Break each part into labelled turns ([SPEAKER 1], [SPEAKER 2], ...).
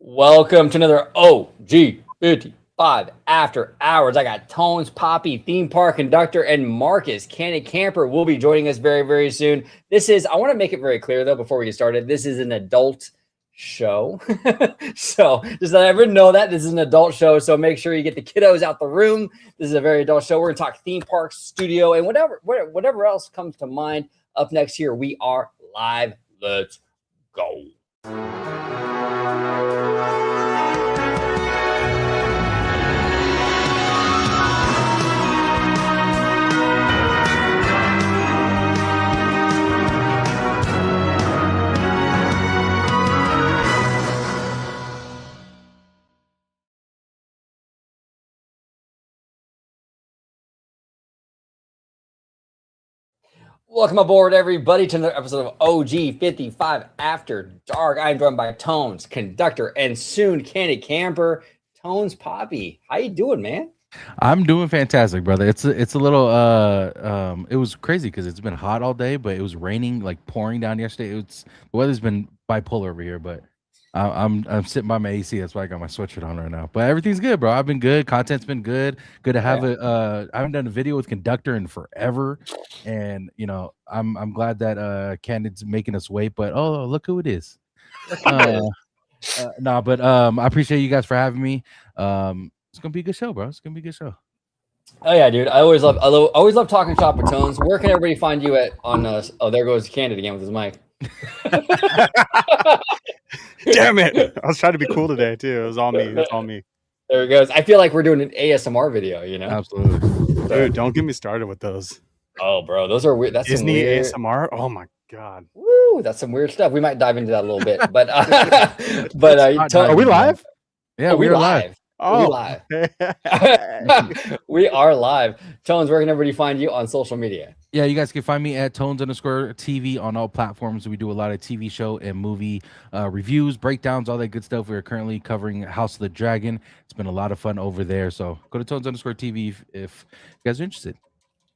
[SPEAKER 1] Welcome to another OG55 After Hours. I got Tones, Poppy, theme park conductor, and Marcus, Candy Camper, will be joining us very, very soon. I want to make it very clear though, before we get started, this is an adult show. So just let everyone know that this is an adult show. So make sure you get the kiddos out the room. This is a very adult show. We're going to talk theme parks, studio, and whatever else comes to mind. Up next here, we are live. Let's go. Welcome aboard, everybody, to another episode of OG55 After Dark. I'm joined by Tones, conductor, and soon Candy Camper. Tones, Poppy, how you doing, man?
[SPEAKER 2] I'm doing fantastic, brother. It's a little it was crazy because it's been hot all day, but it was raining, like pouring down yesterday. The weather's been bipolar over here, but I'm sitting by my AC. That's why I got my sweatshirt on right now. But everything's good, bro. I've been good. Content's been good. Good to have I haven't done a video with conductor in forever, and I'm glad that Candid's making us wait. But oh, look who it is. I appreciate you guys for having me. It's gonna be a good show, bro. It's gonna be a good show.
[SPEAKER 1] Oh yeah, dude. I always love talking shop with Tones. Where can everybody find you at on oh, there goes Candid again with his mic.
[SPEAKER 3] Damn it. I was trying to be cool today too. It was all me. It's all me.
[SPEAKER 1] There it goes. I feel like we're doing an ASMR video, you know?
[SPEAKER 2] Absolutely.
[SPEAKER 3] Dude, don't get me started with those.
[SPEAKER 1] Oh, bro, those are weird. That's
[SPEAKER 3] Disney
[SPEAKER 1] some weird
[SPEAKER 3] ASMR. Oh my god.
[SPEAKER 1] Woo, that's some weird stuff. We might dive into that a little bit. But
[SPEAKER 3] Are we live?
[SPEAKER 2] Yeah,
[SPEAKER 1] we're live.
[SPEAKER 3] Oh,
[SPEAKER 1] live. We are live. Tones, where can everybody find you on social media?
[SPEAKER 2] Yeah, you guys can find me at Tones_TV on all platforms. We do a lot of TV show and movie reviews, breakdowns, all that good stuff. We're currently covering House of the Dragon. It's been a lot of fun over there. So go to Tones_TV if you guys are interested.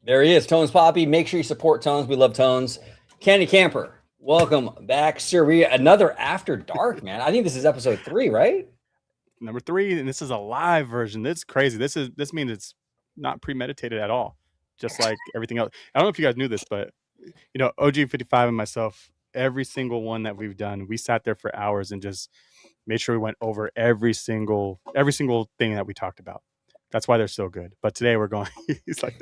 [SPEAKER 1] There he is, Tones Poppy. Make sure you support Tones. We love Tones. Candy Camper, welcome back, sir. Another After Dark, man. I think this is episode 3, right?
[SPEAKER 3] Number 3, and this is a live version. That's crazy. This means it's not premeditated at all, just like everything else. I don't know if you guys knew this, but OG55 and myself, every single one that we've done, we sat there for hours and just made sure we went over every single thing that we talked about. That's why they're so good. But today we're going. He's like,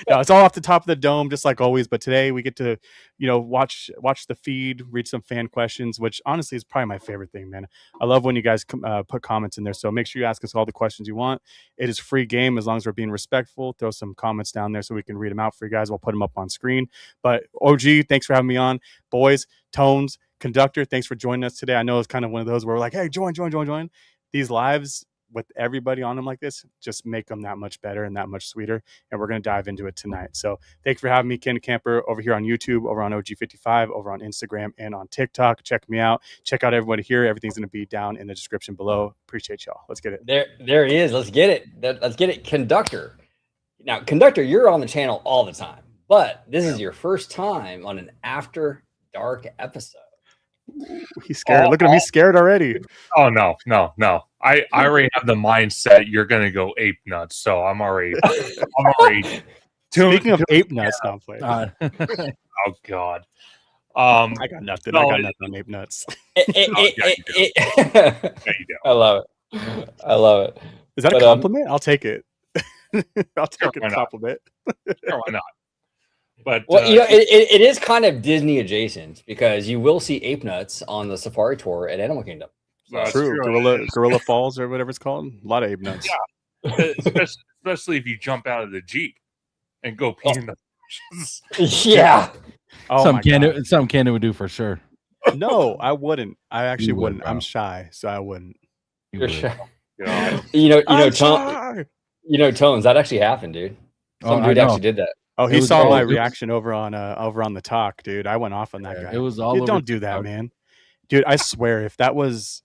[SPEAKER 3] no, it's all off the top of the dome, just like always. But today we get to, watch the feed, read some fan questions, which honestly is probably my favorite thing, man. I love when you guys put comments in there. So make sure you ask us all the questions you want. It is free game as long as we're being respectful. Throw some comments down there so we can read them out for you guys. We'll put them up on screen. But OG, thanks for having me on. Boys, Tones, conductor, thanks for joining us today. I know it's kind of one of those where we're like, hey, join. These lives with everybody on them like this just make them that much better and that much sweeter, and we're going to dive into it tonight. So thanks for having me, Candy Camper, over here on YouTube, over on OG55, over on Instagram, and on TikTok. Check me out. Check out everybody here. Everything's going to be down in the description below. Appreciate y'all. Let's get it.
[SPEAKER 1] There he is. Let's get it. Conductor. Now, conductor, you're on the channel all the time, but this is your first time on an After Dark episode.
[SPEAKER 3] He's scared. Look at him. He's scared already.
[SPEAKER 4] Oh, no. I already have the mindset you're going to go ape nuts. So I'm already
[SPEAKER 3] Speaking of ape nuts, now play.
[SPEAKER 4] Oh, God.
[SPEAKER 3] I got nothing. I got nothing on ape nuts.
[SPEAKER 4] Yeah, you do.
[SPEAKER 1] I love it.
[SPEAKER 3] Is that a compliment? I'll take it. I'll take a compliment.
[SPEAKER 4] Sure, why not? But
[SPEAKER 1] it is kind of Disney adjacent because you will see ape nuts on the safari tour at Animal Kingdom.
[SPEAKER 3] So true. Gorilla Falls or whatever it's called. A lot of ape nuts.
[SPEAKER 4] Yeah. especially if you jump out of the Jeep and go pee in the bushes.
[SPEAKER 1] Yeah.
[SPEAKER 2] Something Candy would do for sure.
[SPEAKER 3] No, I wouldn't. I actually wouldn't. Bro. I'm shy, so I wouldn't.
[SPEAKER 1] You're shy.
[SPEAKER 4] God.
[SPEAKER 1] Tones, that actually happened, dude. Some dude actually did that.
[SPEAKER 3] Oh, he saw my reaction over on the talk, dude. I went off on that guy.
[SPEAKER 2] It was all.
[SPEAKER 3] Don't do that, man. Dude, I swear, if that was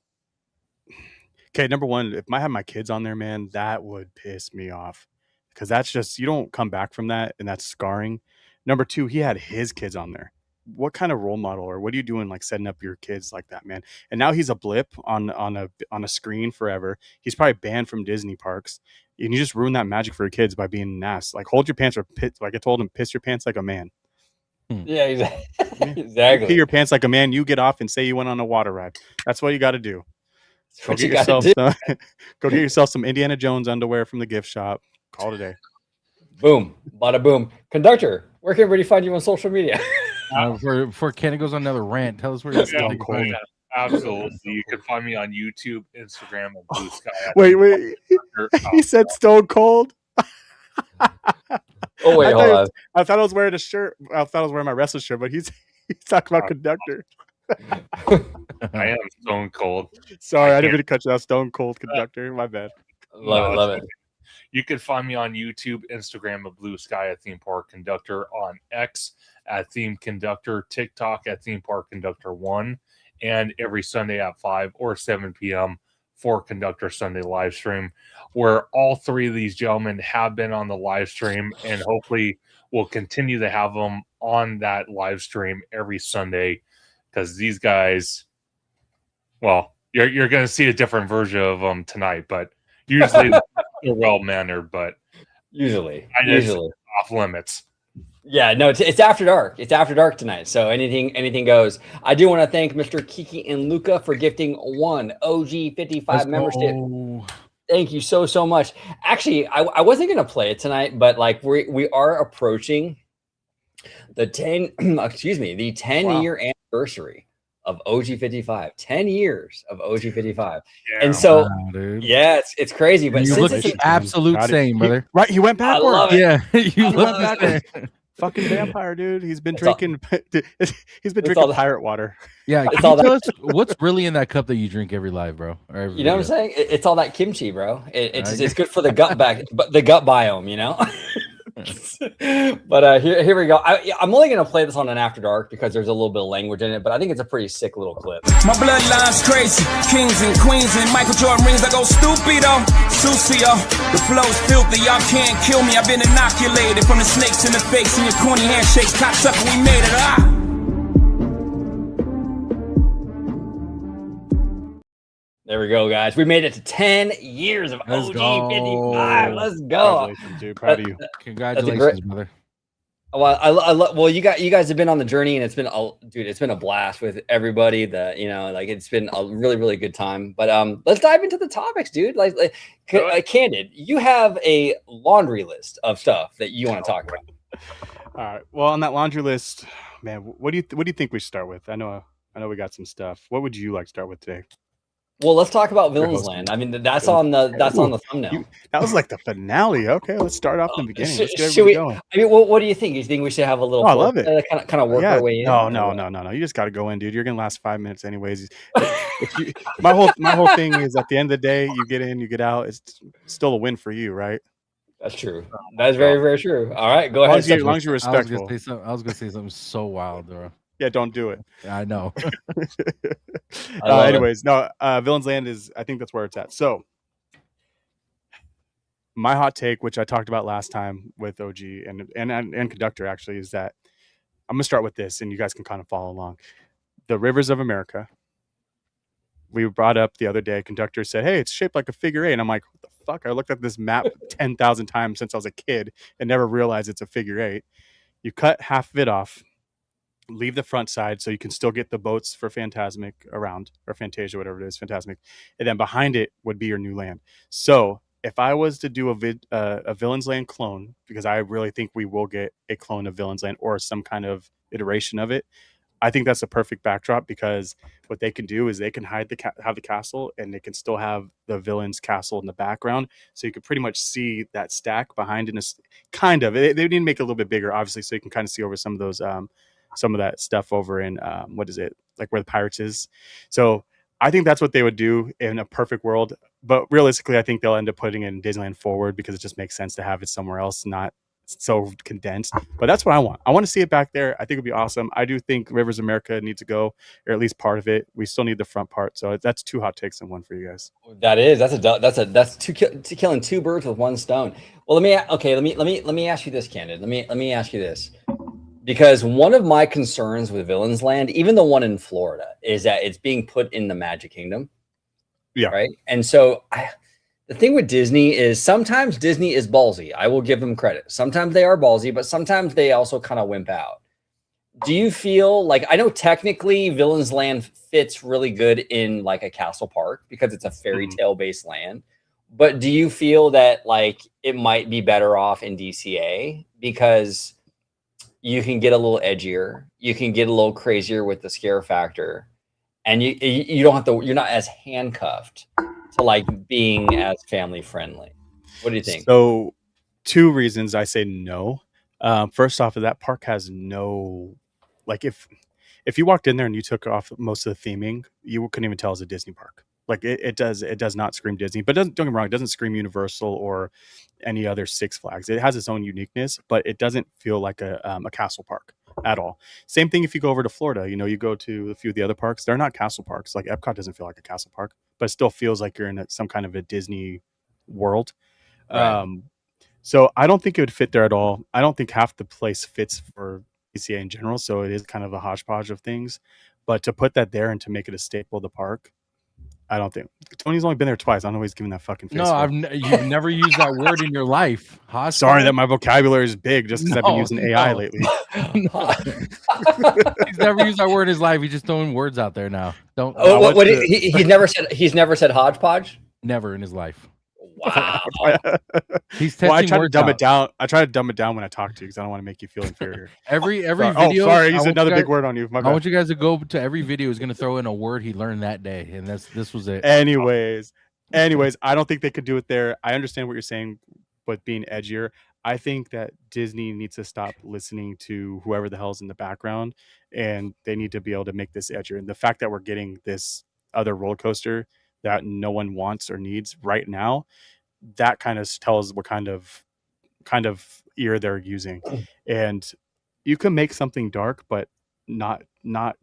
[SPEAKER 3] okay, number one, if I had my kids on there, man, that would piss me off because that's just, you don't come back from that, and that's scarring. Number two, he had his kids on there. what kind of role model or what are you doing like setting up your kids like that, man? And now he's a blip on a screen forever. He's probably banned from Disney parks. And you just ruin that magic for your kids by being an ass. Like hold your pants or like I told him, piss your pants like a man.
[SPEAKER 1] Yeah, exactly.
[SPEAKER 3] Yeah. You
[SPEAKER 1] Exactly.
[SPEAKER 3] pee your pants like a man, you get off and say you went on a water ride. That's what you got to do. Go
[SPEAKER 1] What
[SPEAKER 3] get
[SPEAKER 1] you gotta
[SPEAKER 3] yourself
[SPEAKER 1] do.
[SPEAKER 3] some, go get yourself some Indiana Jones underwear from the gift shop. Call it a day.
[SPEAKER 1] Boom, bada boom. Conductor, where can everybody find you on social media?
[SPEAKER 2] Before Kenny goes on another rant, tell us where you're
[SPEAKER 3] Stone
[SPEAKER 2] going.
[SPEAKER 3] Cold.
[SPEAKER 4] Absolutely. You can find me on YouTube, Instagram, and Blue Sky.
[SPEAKER 3] Wait. He said Stone Cold.
[SPEAKER 1] Oh wait, hold on.
[SPEAKER 3] I thought I was wearing a shirt. I thought I was wearing my wrestler shirt, but he's talking about Conductor.
[SPEAKER 4] I am Stone Cold.
[SPEAKER 3] Sorry, I
[SPEAKER 4] I
[SPEAKER 3] didn't mean to cut you off. Stone Cold Conductor. My bad.
[SPEAKER 1] Love it.
[SPEAKER 4] You can find me on YouTube, Instagram at Blue Sky at Theme Park Conductor, on X at Theme Conductor, TikTok at Theme Park Conductor 1, and every Sunday at 5 or 7 p.m. for Conductor Sunday live stream, where all three of these gentlemen have been on the live stream and hopefully will continue to have them on that live stream every Sunday, because these guys, well, you're going to see a different version of them tonight, but usually they're well-mannered, but
[SPEAKER 1] Usually.
[SPEAKER 4] off limits.
[SPEAKER 1] Yeah, no, it's after dark. It's after dark tonight, so anything goes. I do want to thank Mr. Kiki and Luca for gifting one OG55 membership. Thank you so much. Actually, I wasn't gonna play it tonight, but like we are approaching the 10 10-year anniversary of OG55. 10 years of OG55.
[SPEAKER 4] Yeah.
[SPEAKER 1] And so
[SPEAKER 2] dude.
[SPEAKER 1] yeah, it's crazy, but
[SPEAKER 2] you
[SPEAKER 1] since
[SPEAKER 2] look
[SPEAKER 1] it's
[SPEAKER 2] the absolute same, brother.
[SPEAKER 3] Right, he went
[SPEAKER 1] I
[SPEAKER 3] backwards.
[SPEAKER 1] love it.
[SPEAKER 2] Yeah, you
[SPEAKER 3] I
[SPEAKER 2] look
[SPEAKER 3] love
[SPEAKER 2] the
[SPEAKER 3] that.
[SPEAKER 2] same.
[SPEAKER 3] Fucking vampire, dude. He's been
[SPEAKER 1] It's all-
[SPEAKER 3] drinking. He's been
[SPEAKER 1] It's all
[SPEAKER 3] drinking
[SPEAKER 1] the-
[SPEAKER 3] pirate water.
[SPEAKER 2] Yeah,
[SPEAKER 1] It's
[SPEAKER 2] can
[SPEAKER 1] all
[SPEAKER 2] you tell
[SPEAKER 1] that-
[SPEAKER 2] us what's really in that cup that you drink every live, bro? Or every
[SPEAKER 1] You know what I'm
[SPEAKER 2] video?
[SPEAKER 1] saying? It's all that kimchi, bro. It's
[SPEAKER 2] I
[SPEAKER 1] it's good for the gut the gut biome, you know. But here we go. I'm only gonna play this on an after dark because there's a little bit of language in it, but I think it's a pretty sick little clip.
[SPEAKER 5] My bloodline's crazy. Kings and queens and Michael Jordan rings. I go stupido, sucio. The flow's filthy. Y'all can't kill me. I've been inoculated from the snakes in the face and your corny handshakes. Cocksucker, we made it.
[SPEAKER 1] There we go, guys. We made it to 10 years of
[SPEAKER 2] Let's
[SPEAKER 1] OG55.
[SPEAKER 2] go.
[SPEAKER 1] Let's go.
[SPEAKER 3] Congratulations, dude. Proud of you.
[SPEAKER 2] Congratulations, brother.
[SPEAKER 1] Well, well, you guys have been on the journey, and it's been a blast with everybody. It's been a really good time. But let's dive into the topics, dude. Candid, you have a laundry list of stuff that you want to talk about.
[SPEAKER 3] All right. Well, on that laundry list, man, what do you think we start with? I know we got some stuff. What would you like to start with today?
[SPEAKER 1] Well, let's talk about
[SPEAKER 3] Your
[SPEAKER 1] Villains
[SPEAKER 3] host.
[SPEAKER 1] Land. I mean, that's on the thumbnail.
[SPEAKER 3] That was like the finale. Okay, let's start off in the beginning. Let's get
[SPEAKER 1] Should we?
[SPEAKER 3] everybody going.
[SPEAKER 1] I mean, what do you think? You think we should have a little?
[SPEAKER 3] Oh, I love it.
[SPEAKER 1] Kind of work our way in.
[SPEAKER 3] No. You just got to go in, dude. You're gonna last 5 minutes anyways. My whole thing is at the end of the day, you get in, you get out. It's still a win for you, right?
[SPEAKER 1] That's true. That is very true. All right, go ahead.
[SPEAKER 3] As long as you're respectful.
[SPEAKER 2] I was gonna say something so wild, bro.
[SPEAKER 3] Yeah, don't do it.
[SPEAKER 2] I know.
[SPEAKER 3] Anyways, no, Villains Land I think that's where it's at. So my hot take, which I talked about last time with OG and Conductor actually, is that I'm gonna start with this and you guys can kind of follow along. The rivers of America. We brought up the other day, Conductor said, hey, it's shaped like a figure eight. And I'm like, what the fuck? I looked at this map 10,000 times since I was a kid and never realized it's a figure eight. You cut half of it off, leave the front side so you can still get the boats for Fantasmic around, or Fantasia, whatever it is, Fantasmic. And then behind it would be your new land. So if I was to do a Villains Land clone, because I really think we will get a clone of Villains Land or some kind of iteration of it, I think that's a perfect backdrop, because what they can do is they can have the castle and they can still have the villain's castle in the background. So you can pretty much see that stack behind it. Kind of, they need to make it a little bit bigger, obviously, so you can kind of see over some of those, some of that stuff over in, what is it? Like where the Pirates is. So I think that's what they would do in a perfect world. But realistically, I think they'll end up putting it in Disneyland Forward, because it just makes sense to have it somewhere else, not so condensed. But that's what I want. I want to see it back there. I think it'd be awesome. I do think Rivers America needs to go, or at least part of it. We still need the front part. So that's two hot takes in one for you guys.
[SPEAKER 1] That's killing two birds with one stone. Well, let me ask you this, Candid. Let me ask you this. Because one of my concerns with Villains Land, even the one in Florida, is that it's being put in the Magic Kingdom.
[SPEAKER 3] Yeah.
[SPEAKER 1] Right. And so the thing with Disney is sometimes Disney is ballsy. I will give them credit. Sometimes they are ballsy, but sometimes they also kind of wimp out. Do you feel like, I know technically Villains Land fits really good in like a castle park because it's a fairy tale based land, but do you feel that like it might be better off in DCA because you can get a little edgier, you can get a little crazier with the scare factor, and you don't have to, you're not as handcuffed to like being as family friendly? What do you think?
[SPEAKER 3] So 2 reasons I say no. First off, that park has no, like if you walked in there and you took off most of the theming, you couldn't even tell it's a Disney park. Like it does not scream Disney, but don't get me wrong, it doesn't scream Universal or any other Six Flags. It has its own uniqueness, but it doesn't feel like a castle park at all. Same thing if you go over to Florida. You go to a few of the other parks, they're not castle parks. Like Epcot doesn't feel like a castle park, but it still feels like you're in some kind of a Disney world.
[SPEAKER 1] Right.
[SPEAKER 3] So I don't think it would fit there at all. I don't think half the place fits for DCA in general. So it is kind of a hodgepodge of things. But to put that there and to make it a staple of the park, I don't think. Tony's only been there twice. I don't know why he's giving that fucking face.
[SPEAKER 2] No, you've never used that word in your life.
[SPEAKER 3] Sorry that my vocabulary is big just because I've been using AI lately.
[SPEAKER 2] He's never used that word in his life. He's just throwing words out there now. Don't.
[SPEAKER 1] Oh, he's never said hodgepodge?
[SPEAKER 2] Never in his life.
[SPEAKER 1] Wow.
[SPEAKER 2] He's testing
[SPEAKER 3] I try to
[SPEAKER 2] words
[SPEAKER 3] dumb
[SPEAKER 2] out.
[SPEAKER 3] it down. I try to dumb it down when I talk to you because I don't want to make you feel inferior.
[SPEAKER 2] Every
[SPEAKER 3] Sorry.
[SPEAKER 2] video.
[SPEAKER 3] Oh, sorry, he's
[SPEAKER 2] I want
[SPEAKER 3] another
[SPEAKER 2] you
[SPEAKER 3] big
[SPEAKER 2] guys-
[SPEAKER 3] word on you. My
[SPEAKER 2] I
[SPEAKER 3] bad.
[SPEAKER 2] want you guys to go to every video. He's going to throw in a word he learned that day, and this was it.
[SPEAKER 3] Anyways, I don't think they could do it there. I understand what you're saying, but being edgier, I think that Disney needs to stop listening to whoever the hell's in the background, and they need to be able to make this edgier. And the fact that we're getting this other roller coaster that no one wants or needs right now, that kind of tells what kind of ear they're using. And you can make something dark, but not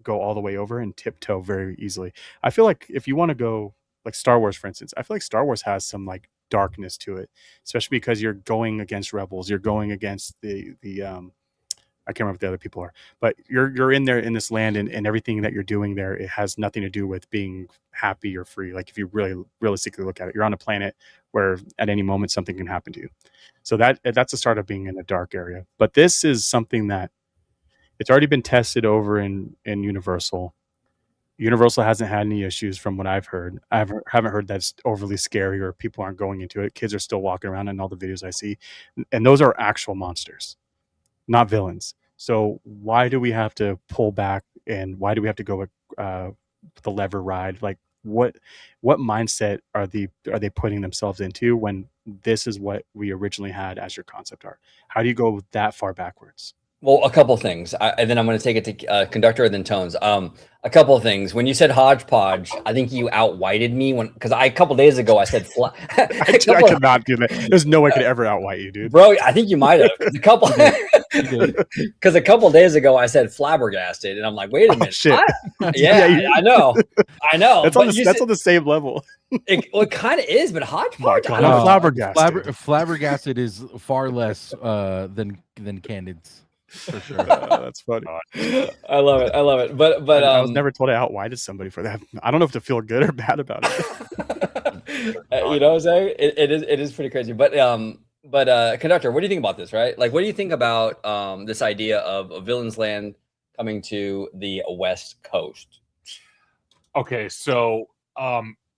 [SPEAKER 3] go all the way over and tiptoe very easily. I feel like if you want to go like Star Wars, for instance, I feel like Star Wars has some like darkness to it, especially because you're going against rebels, you're going against the I can't remember what the other people are, but you're in there in this land, and everything that you're doing there, it has nothing to do with being happy or free. Like if you really realistically look at it, you're on a planet where at any moment something can happen to you. So that's the start of being in a dark area. But this is something that it's already been tested over in Universal. Universal hasn't had any issues from what I've heard. I haven't heard that's overly scary or people aren't going into it. Kids are still walking around in all the videos I see. And those are actual monsters, not villains. So why do we have to pull back, and why do we have to go with the lever ride? Like what mindset are they putting themselves into when this is what we originally had as your concept art? How do you go that far backwards?
[SPEAKER 1] Well, a couple things, and then I'm going to take it to Conductor and then Tones. A couple of things. When you said hodgepodge, I think you out-whited me because a couple days ago I said
[SPEAKER 3] I could not do that. There's no way I could ever out-white you, dude.
[SPEAKER 1] Bro, I think you might have. Because a couple days ago I said flabbergasted, and I'm like, wait a minute.
[SPEAKER 3] Shit.
[SPEAKER 1] I know.
[SPEAKER 3] That's on the same level.
[SPEAKER 1] It kind of is, but hodgepodge.
[SPEAKER 3] God,
[SPEAKER 1] I don't know.
[SPEAKER 3] flabbergasted.
[SPEAKER 2] Flabbergasted is far less than Candid's. For sure.
[SPEAKER 3] That's funny.
[SPEAKER 1] I love it. But
[SPEAKER 3] I was never told I out-whited somebody for that. I don't know if to feel good or bad about it.
[SPEAKER 1] You know what I'm saying? It is pretty crazy. But Conductor, what do you think about this? Right? Like, what do you think about this idea of a Villains Land coming to the West Coast?
[SPEAKER 4] Okay, so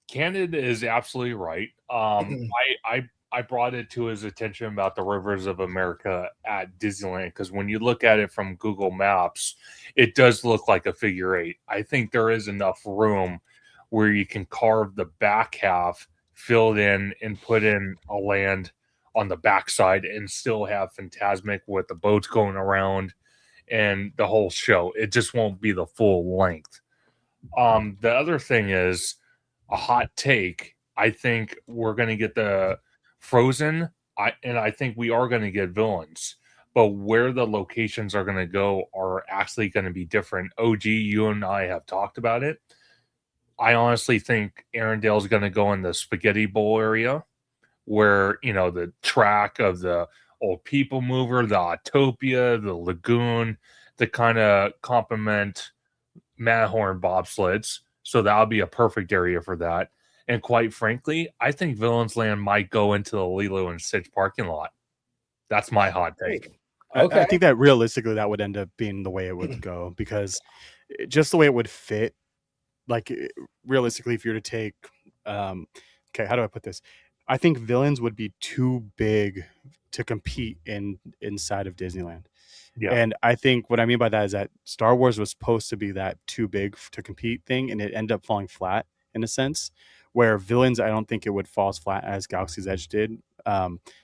[SPEAKER 4] Candid is absolutely right. I brought it to his attention about the Rivers of America at Disneyland, because when you look at it from Google Maps, it does look like a figure eight. I think there is enough room where you can carve the back half, fill it in, and put in a land on the backside and still have Fantasmic with the boats going around and the whole show. It just won't be the full length. The other thing is a hot take. I think we're going to get the Frozen, I think we are going to get villains, but where the locations are going to go are actually going to be different. OG, you and I have talked about it. I honestly think Arendelle is going to go in the Spaghetti Bowl area, where the track of the Old People Mover, the Autopia, the Lagoon, to kind of complement Matterhorn bobsleds. So that'll be a perfect area for that. And quite frankly, I think Villains Land might go into the Lilo and Stitch parking lot. That's my hot take.
[SPEAKER 1] Okay.
[SPEAKER 3] I think that realistically that would end up being the way it would go, because just the way it would fit, like realistically, if you were to take, okay, how do I put this? I think Villains would be too big to compete inside of Disneyland.
[SPEAKER 4] Yeah.
[SPEAKER 3] And I think what I mean by that is that Star Wars was supposed to be that too big to compete thing, and it ended up falling flat in a sense. Where Villains, I don't think it would fall as flat as Galaxy's Edge did.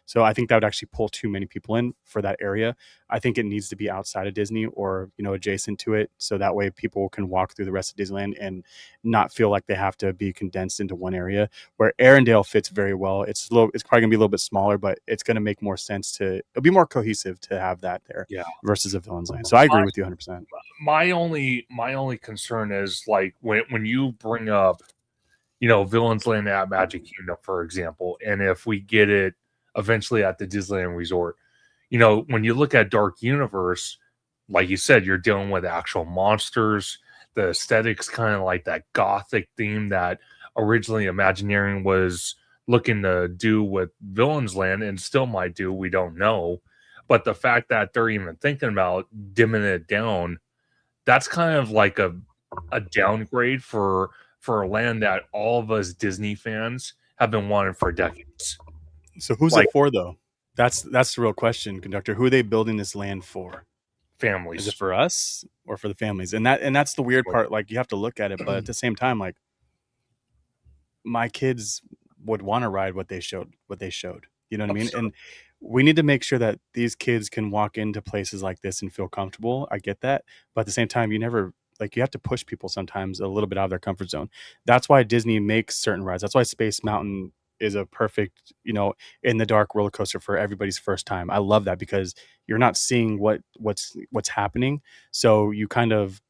[SPEAKER 3] So I think that would actually pull too many people in for that area. I think it needs to be outside of Disney, or adjacent to it, so that way people can walk through the rest of Disneyland and not feel like they have to be condensed into one area. Where Arendelle fits very well. It's probably gonna be a little bit smaller, but it's gonna make more sense it'll be more cohesive to have that there, versus a Villains Land. So I agree with you 100%.
[SPEAKER 4] My only concern is, like, when you bring up, Villains Land at Magic Kingdom, for example, and if we get it eventually at the Disneyland Resort, when you look at Dark Universe, like you said, you're dealing with actual monsters. The aesthetics kind of like that gothic theme that originally Imagineering was looking to do with Villains Land, and still might do, we don't know. But the fact that they're even thinking about dimming it down, that's kind of like a downgrade for a land that all of us Disney fans have been wanting for decades.
[SPEAKER 3] So who's it for, though? That's the real question, Conductor. Who are they building this land for?
[SPEAKER 4] Families.
[SPEAKER 3] Is it for us or for the families? And that's the weird part. Like, you have to look at it, but at the same time, like, my kids would want to ride what they showed. You know what I mean? And we need to make sure that these kids can walk into places like this and feel comfortable. I get that, but at the same time, you have to push people sometimes a little bit out of their comfort zone. That's why Disney makes certain rides. That's why Space Mountain is a perfect, in the dark roller coaster for everybody's first time. I love that, because you're not seeing what's happening. So you kind of,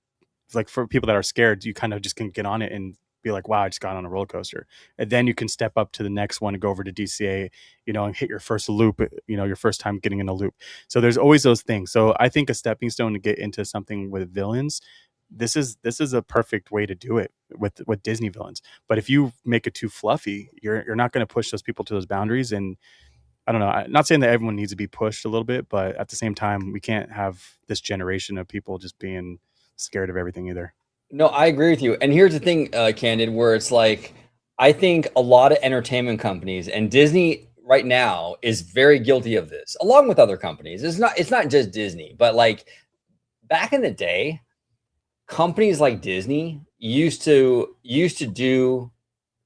[SPEAKER 3] like, for people that are scared, you kind of just can get on it and be like, wow, I just got on a roller coaster. And then you can step up to the next one and go over to DCA, and hit your first loop, your first time getting in a loop. So there's always those things. So I think a stepping stone to get into something with Villains, this is a perfect way to do it with Disney Villains. But if you make it too fluffy, you're not going to push those people to those boundaries. And I don't know, I'm not saying that everyone needs to be pushed a little bit, but at the same time, we can't have this generation of people just being scared of everything either.
[SPEAKER 1] No, I agree with you. And here's the thing, Candid, where it's like, I think a lot of entertainment companies, and Disney right now is very guilty of this, along with other companies. It's not just Disney, but like back in the day, companies like Disney used to do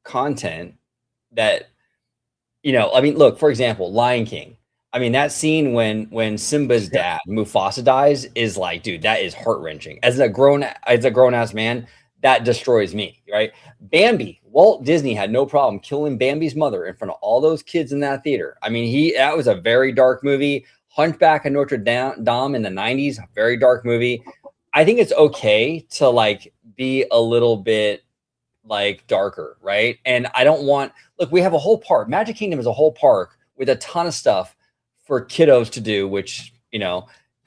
[SPEAKER 1] content that, look, for example, Lion King. I mean, that scene when Simba's dad, Mufasa, dies is like, dude, that is heart-wrenching. As a grown-ass man, that destroys me, right? Bambi, Walt Disney had no problem killing Bambi's mother in front of all those kids in that theater. I mean, that was a very dark movie. Hunchback of Notre Dame in the 90s, a very dark movie. I think it's okay to like be a little bit like darker, right? And I don't want, look, we have a whole park. Magic Kingdom is a whole park with a ton of stuff for kiddos to do, which,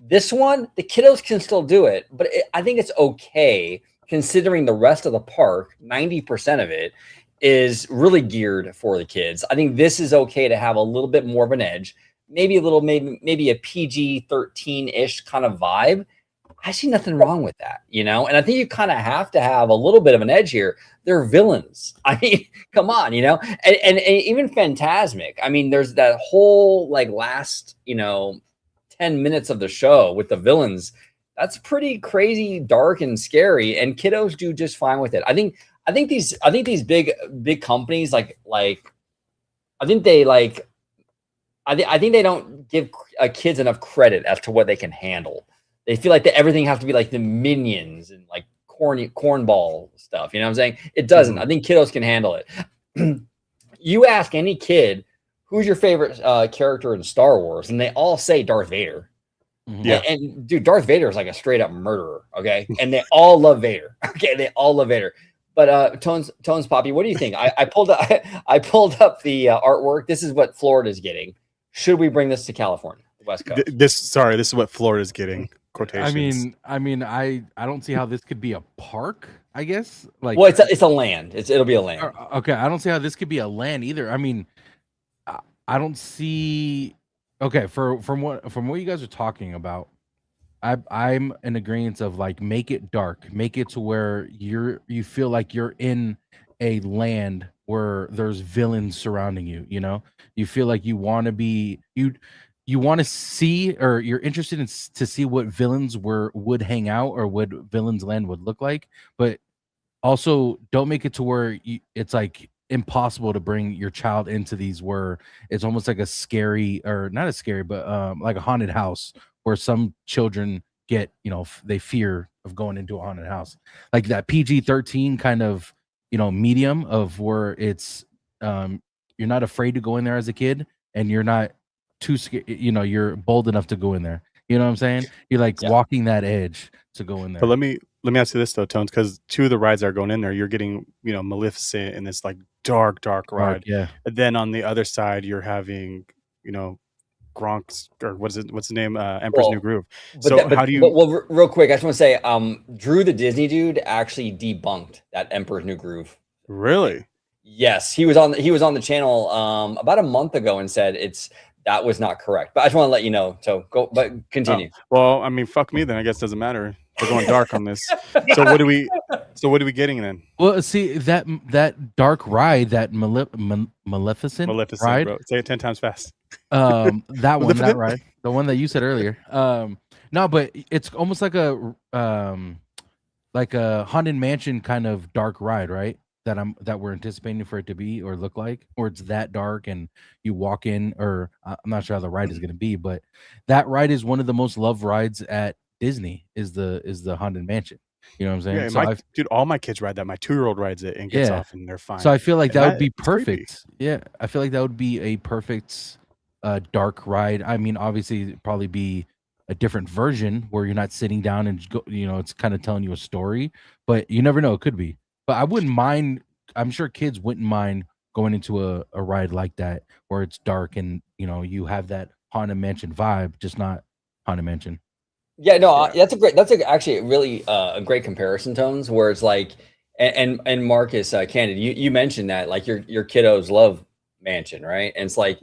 [SPEAKER 1] this one, the kiddos can still do it, but I think it's okay considering the rest of the park, 90% of it is really geared for the kids. I think this is okay to have a little bit more of an edge, maybe a PG-13-ish kind of vibe. I see nothing wrong with that, and I think you kind of have to have a little bit of an edge here. They're villains. I mean, come on, and even Fantasmic. I mean, there's that whole like last, 10 minutes of the show with the villains. That's pretty crazy, dark and scary, and kiddos do just fine with it. I think these big companies I think they don't give kids enough credit as to what they can handle. They feel like everything has to be like the Minions and like cornball stuff. You know what I'm saying? It doesn't. I think kiddos can handle it. You ask any kid, who's your favorite character in Star Wars, and they all say Darth Vader.
[SPEAKER 3] Yeah.
[SPEAKER 1] And dude, Darth Vader is like a straight up murderer. Okay. And they all love Vader. Okay. They all love Vader. But Tones Poppy, what do you think? I pulled up the artwork. This is what Florida's getting. Should we bring this to California, the West Coast?
[SPEAKER 3] This is what Florida's getting. quotations.
[SPEAKER 2] I don't see how this could be a park. I guess like
[SPEAKER 1] Well, it's a land. It'll be a land.
[SPEAKER 2] okay. I don't see how this could be a land either. I mean, I don't see. Okay, from what you guys are talking about, I'm in agreement of like make it dark, make it to where you feel like you're in a land where there's villains surrounding you. You know, you feel like you want to be you want to see, or you're interested in to see what villains would hang out, or what villains land would look like, but also don't make it to where it's like impossible to bring your child into these, where it's almost like a scary, or not a scary, but like a haunted house, where some children get, they fear of going into a haunted house, like that PG-13 kind of, medium of where it's you're not afraid to go in there as a kid, and you're not too scared, you're bold enough to go in there. You know what I'm saying? You're like walking that edge to go in there.
[SPEAKER 3] But let me ask you this though, Tones, because two of the rides that are going in there, you're getting, Maleficent in this like dark ride.
[SPEAKER 2] Yeah.
[SPEAKER 3] And then on the other side, you're having, Gronk's, or what's the name? Emperor's New Groove. So how do you?
[SPEAKER 1] Well, real quick, I just want to say, Drew the Disney dude actually debunked that Emperor's New Groove.
[SPEAKER 3] Really?
[SPEAKER 1] Yes, he was on the channel about a month ago and said that was not correct. But I just want to let you know. So but continue.
[SPEAKER 3] Oh, well, I mean, fuck me then. I guess it doesn't matter. We're going dark on this. So what are we getting then?
[SPEAKER 2] Well, see that dark ride, that Maleficent ride.
[SPEAKER 3] Bro. Say it 10 times fast.
[SPEAKER 2] That ride, the one that you said earlier. No, but it's almost like a haunted mansion kind of dark ride, right? That we're anticipating for it to be or look like, or it's that dark and you walk in, or I'm not sure how the ride is going to be, but that ride is one of the most loved rides at Disney, is the haunted mansion. You know what I'm saying?
[SPEAKER 3] Yeah, dude, all my kids ride that. My 2-year-old rides it and gets off, and they're fine.
[SPEAKER 2] So I feel like that would be perfect. Yeah, I feel like that would be a perfect dark ride. I mean, obviously, it'd probably be a different version where you're not sitting down and it's kind of telling you a story, but you never know. It could be. But I wouldn't mind. I'm sure kids wouldn't mind going into a ride like that where it's dark and you have that haunted mansion vibe, just not haunted mansion.
[SPEAKER 1] Yeah, no, that's actually really a great comparison, Tones, where it's like, and Marcus, Candid, you mentioned that like your kiddos love mansion, right? And it's like,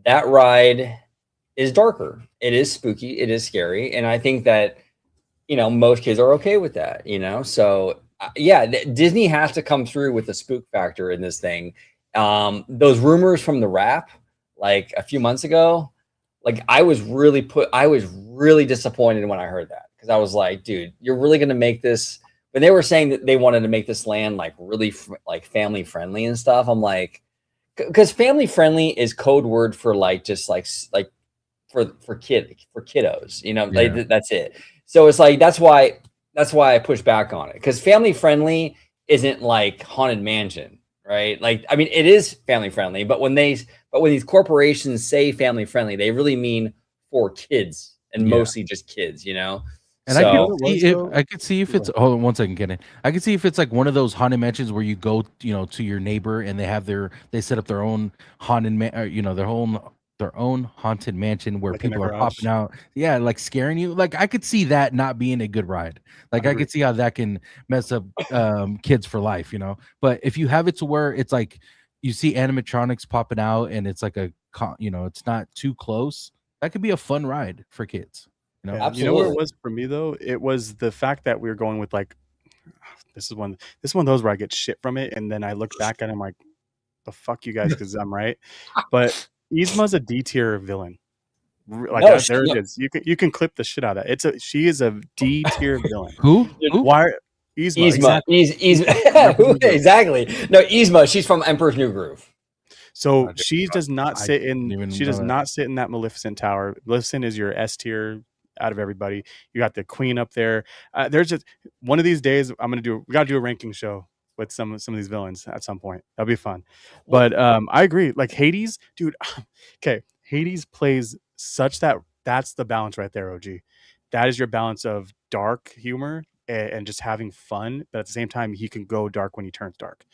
[SPEAKER 1] that ride is darker. It is spooky. It is scary. And I think that, most kids are okay with that, so Disney has to come through with the spook factor in this thing. Those rumors from the Wrap, like a few months ago, like I was really disappointed when I heard that, because I was like, dude, you're really going to make this, when they were saying that they wanted to make this land like really like family friendly and stuff. I'm like, because family friendly is code word for like, just like for kiddos, like, that's it. So it's like, that's why I push back on it, because family friendly isn't like haunted mansion, right? Like, I mean, it is family friendly, but when these corporations say family friendly, they really mean for kids, and mostly just kids,
[SPEAKER 2] And so, I could see if it's, hold on 1 second, Kenny. I could see if it's like one of those haunted mansions where you go, to your neighbor and they set up their own haunted their own haunted mansion where like people are popping out. Yeah, like scaring you. Like I could see that not being a good ride. Like I could see how that can mess up kids for life, But if you have it to where it's like you see animatronics popping out and it's like it's not too close, that could be a fun ride for kids.
[SPEAKER 1] Absolutely.
[SPEAKER 3] You know what it was for me though? It was the fact that we were going with like, this is one of those where I get shit from it, and then I look back at him like, the fuck you guys, because I'm right. But Yzma's a D tier villain. Like it is. You can clip the shit out of that. She is a D tier villain.
[SPEAKER 2] Who?
[SPEAKER 3] Why? Yzma.
[SPEAKER 1] Exactly. No, Yzma. She's from Emperor's New Groove.
[SPEAKER 3] So she does not sit in. She does not sit in that Maleficent tower. Maleficent is your S tier out of everybody. You got the queen up there. There's just one of these days we got to do a ranking show with some of these villains at some point. That'll be fun. But I agree. Like Hades, dude. Okay, Hades plays such that's the balance right there, OG. That is your balance of dark humor and just having fun, but at the same time he can go dark when he turns dark.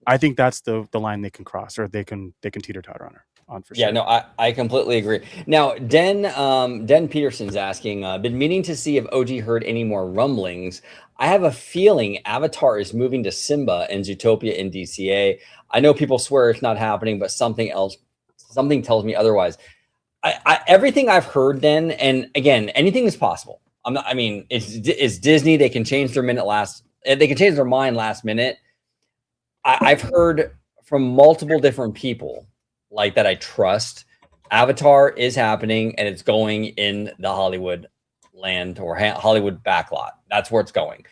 [SPEAKER 3] I think that's the line they can cross, or they can teeter-totter on for
[SPEAKER 1] Yeah,
[SPEAKER 3] sure.
[SPEAKER 1] no, I completely agree. Now, Den Peterson's asking, been meaning to see if OG heard any more rumblings. I have a feeling Avatar is moving to Simba and Zootopia in DCA. I know people swear it's not happening, but something tells me otherwise. Everything I've heard, Den, and again, anything is possible. I mean, it's Disney. They can change their mind last minute. I've heard from multiple different people like that I trust. Avatar is happening and it's going in the Hollywood land or Hollywood backlot. That's where it's going.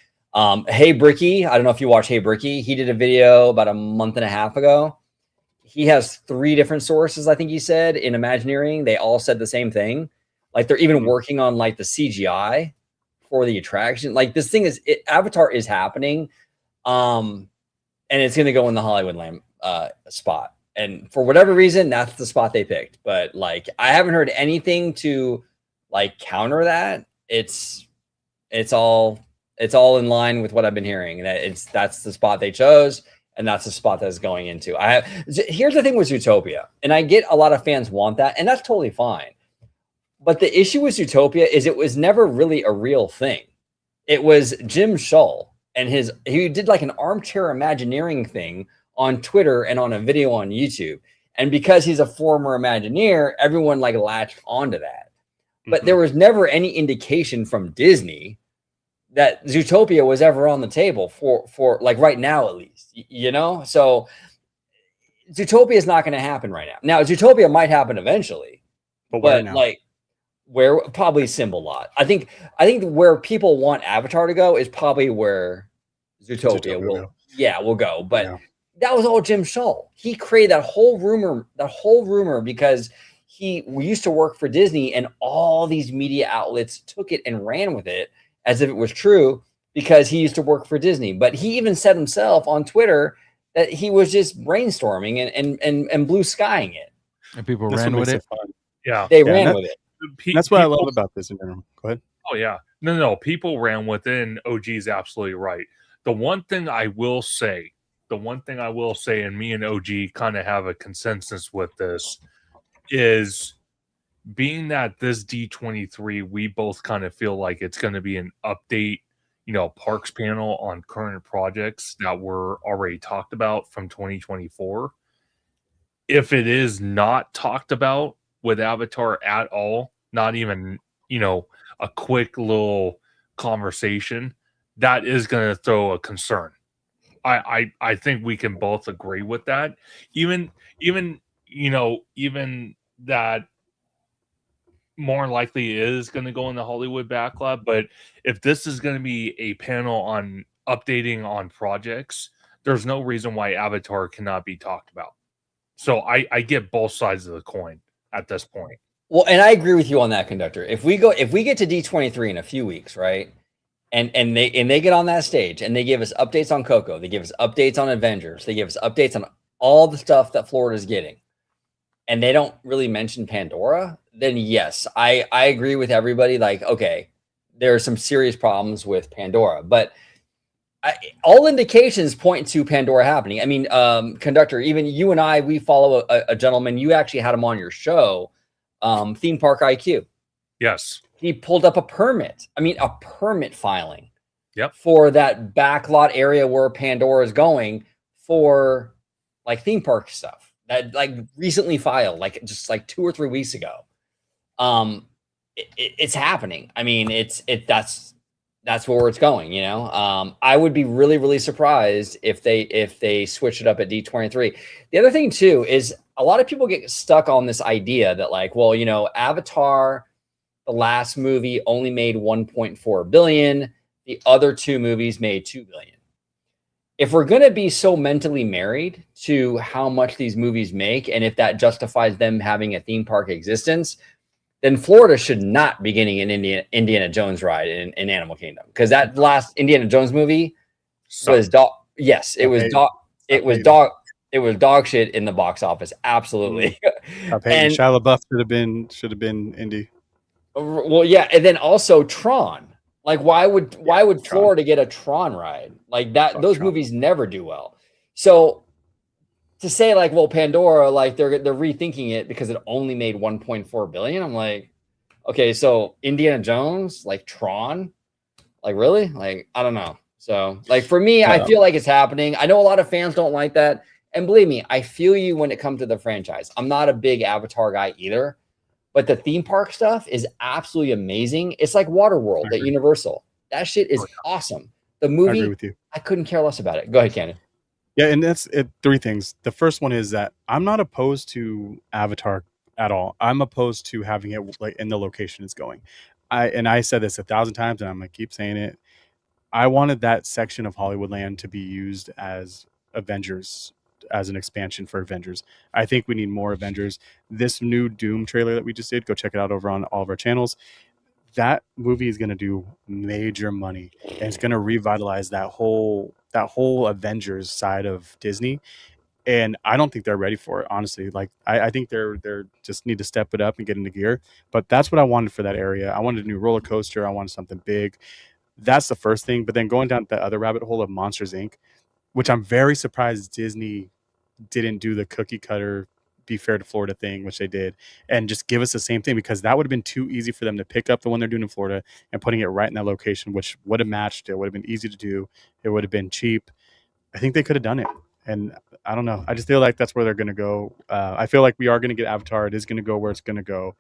[SPEAKER 1] Hey Bricky, I don't know if you watch Hey Bricky. He did a video about a month and a half ago. He has 3 different sources, I think he said, in Imagineering. They all said the same thing. Like they're even working on like the CGI for the attraction. Like this thing is Avatar is happening. And it's going to go in the Hollywood land spot. And for whatever reason, that's the spot they picked. But like, I haven't heard anything to like counter that. It's all in line with what I've been hearing. That's the spot they chose, and that's the spot that's going into. Here's the thing with Zootopia, and I get a lot of fans want that, and that's totally fine. But the issue with Zootopia is it was never really a real thing. It was Jim Shull. And he did like an armchair Imagineering thing on Twitter and on a video on YouTube. And because he's a former Imagineer, everyone like latched onto that. But there was never any indication from Disney that Zootopia was ever on the table for like right now, at least, you know? So Zootopia is not going to happen right now. Now, Zootopia might happen eventually, but like, where probably Symbol Lot. I think where people want Avatar to go is probably where Zootopia will go. But that was all Jim Shull. He created that whole rumor because we used to work for Disney, and all these media outlets took it and ran with it as if it was true because he used to work for Disney. But he even said himself on Twitter that he was just brainstorming and blue skying it.
[SPEAKER 2] And people ran with it.
[SPEAKER 4] Yeah,
[SPEAKER 1] they ran with it.
[SPEAKER 3] That's what I love about this in general. Go ahead.
[SPEAKER 4] Oh yeah, no. People ran with it, and OG is absolutely right. The one thing I will say, and me and OG kind of have a consensus with this, is being that this D23, we both kind of feel like it's going to be an update, parks panel on current projects that were already talked about from 2024. If it is not talked about with Avatar at all, not even, a quick little conversation, that is going to throw a concern. I think we can both agree with that. Even that more likely is going to go in the Hollywood backlot. But if this is going to be a panel on updating on projects, there's no reason why Avatar cannot be talked about. So I get both sides of the coin at this point.
[SPEAKER 1] Well, and I agree with you on that, Conductor. If we get to D23 in a few weeks, right? And they get on that stage and they give us updates on Coco, they give us updates on Avengers, they give us updates on all the stuff that Florida's getting, and they don't really mention Pandora, then yes, I agree with everybody. Like, okay, there are some serious problems with Pandora, but all indications point to Pandora happening. I mean, Conductor, even you and I, we follow a gentleman. You actually had him on your show, Theme Park IQ.
[SPEAKER 4] Yes.
[SPEAKER 1] He pulled up a permit. I mean, a permit filing.
[SPEAKER 4] Yep.
[SPEAKER 1] For that backlot area where Pandora is going for like theme park stuff that like recently filed, like just like 2 or 3 weeks ago. It's happening. I mean, that's where it's going, I would be really, really surprised if they switch it up at D23. The other thing too is a lot of people get stuck on this idea that like, well, Avatar, the last movie, only made 1.4 billion. The other 2 movies made 2 billion. If we're going to be so mentally married to how much these movies make, and if that justifies them having a theme park existence, then Florida should not be getting an Indiana Jones ride in Animal Kingdom, because that last Indiana Jones movie was dog. Yes, it was dog. It was dog. It was dog shit in the box office. Absolutely.
[SPEAKER 3] And Shia LaBeouf should have been Indy.
[SPEAKER 1] Well, yeah, and then also Tron. Like, why would
[SPEAKER 3] Tron.
[SPEAKER 1] Florida get a Tron ride like that?
[SPEAKER 3] Fuck
[SPEAKER 1] Those
[SPEAKER 3] Tron.
[SPEAKER 1] movies never do well. So to say like, well, Pandora, like they're rethinking it because it only made 1.4 billion. I'm like, okay, so Indiana Jones, like Tron, like really? Like, I don't know. So like for me, I feel like it's happening. I know a lot of fans don't like that. And believe me, I feel you when it comes to the franchise. I'm not a big Avatar guy either, but the theme park stuff is absolutely amazing. It's like Waterworld at Universal. That shit is awesome. The
[SPEAKER 3] I
[SPEAKER 1] movie,
[SPEAKER 3] agree with you.
[SPEAKER 1] I couldn't care less about it. Go ahead, Cannon.
[SPEAKER 3] Yeah, and that's it. Three things. The first one is that I'm not opposed to Avatar at all. I'm opposed to having it like in the location it's going. I said this 1,000 times, and I'm gonna keep saying it. I wanted that section of Hollywoodland to be used as Avengers, as an expansion for Avengers. I think we need more Avengers. This new Doom trailer that we just did, go check it out over on all of our channels. That movie is going to do major money, and it's going to revitalize that whole Avengers side of Disney. And I don't think they're ready for it, honestly. Like I think they're just need to step it up and get into gear. But that's what I wanted for that area. I wanted a new roller coaster. I wanted something big. That's the first thing. But then going down the other rabbit hole of Monsters Inc., which I'm very surprised Disney didn't do the cookie cutter be fair to Florida thing, which they did, and just give us the same thing, because that would have been too easy for them to pick up the one they're doing in Florida and putting it right in that location, which would have matched. It would have been easy to do. It would have been cheap. I think they could have done it. And I don't know. I just feel like that's where they're going to go. I feel like we are going to get Avatar. It is going to go where it's going to go.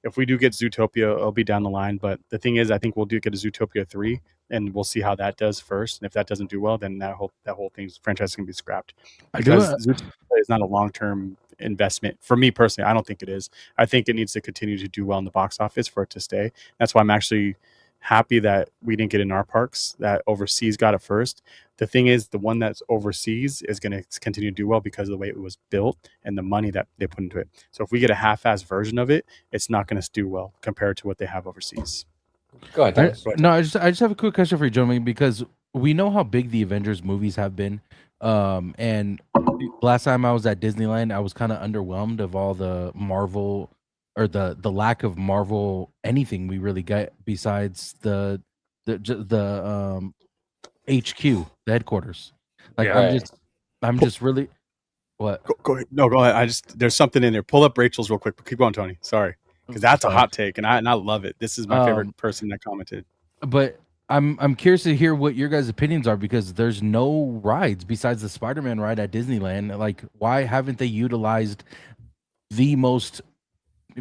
[SPEAKER 3] If we do get Zootopia, it'll be down the line. But the thing is, I think we'll do get a Zootopia 3, and we'll see how that does first. And if that doesn't do well, then that whole thing's franchise is going to be scrapped. Because Zootopia is not a long-term investment for me personally. I don't think it is. I think it needs to continue to do well in the box office for it to stay. That's why I'm actually happy that we didn't get in our parks, that overseas got it first. The thing is, the one that's overseas is going to continue to do well because of the way it was built and the money that they put into it. So if we get a half-assed version of it, it's not going to do well compared to what they have overseas.
[SPEAKER 1] Go ahead.
[SPEAKER 2] I just have a quick question for you, gentlemen, because we know how big the Avengers movies have been. And last time I was at Disneyland, I was kind of underwhelmed of all the Marvel, or the lack of Marvel anything we really get besides the HQ, the headquarters. Like I'm just really what?
[SPEAKER 3] Go ahead. No, go ahead. There's something in there. Pull up Rachel's real quick. But keep going, Tony. Sorry, because that's a hot take, and I love it. This is my favorite person that commented.
[SPEAKER 2] But I'm curious to hear what your guys' opinions are, because there's no rides besides the Spider-Man ride at Disneyland. Like, why haven't they utilized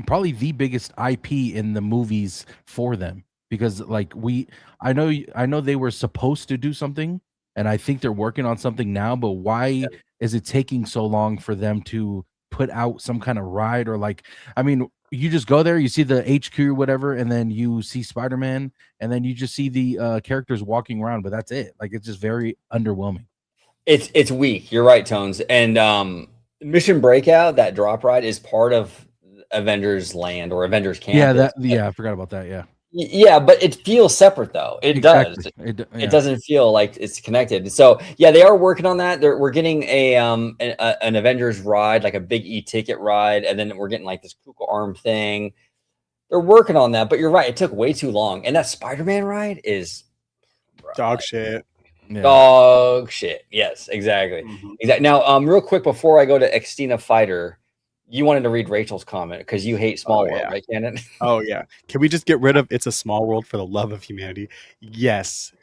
[SPEAKER 2] probably the biggest IP in the movies for them? Because like I know they were supposed to do something, and I think they're working on something now, but why is it taking so long for them to put out some kind of ride? Or like, I mean, you just go there, you see the HQ or whatever, and then you see Spider-Man, and then you just see the characters walking around, but that's it. Like, it's just very underwhelming.
[SPEAKER 1] It's weak. You're right, Tones. And Mission Breakout, that drop ride, is part of Avengers Land or Avengers Campus.
[SPEAKER 2] I forgot about that.
[SPEAKER 1] Yeah, but it feels separate though. It does. It doesn't feel like it's connected. So yeah, they are working on that. We're getting an Avengers ride, like a big e-ticket ride, and then we're getting like this Kuka arm thing. They're working on that, but you're right. It took way too long. And that Spider-Man ride is
[SPEAKER 3] dog shit.
[SPEAKER 2] Yeah.
[SPEAKER 1] Dog shit. Yes, exactly.
[SPEAKER 3] Mm-hmm.
[SPEAKER 1] Exactly. Now, real quick before I go to Xtina Fighter, you wanted to read Rachel's comment because you hate Small World, right, Cannon?
[SPEAKER 3] Oh, yeah. Can we just get rid of It's a Small World for the love of humanity? Yes,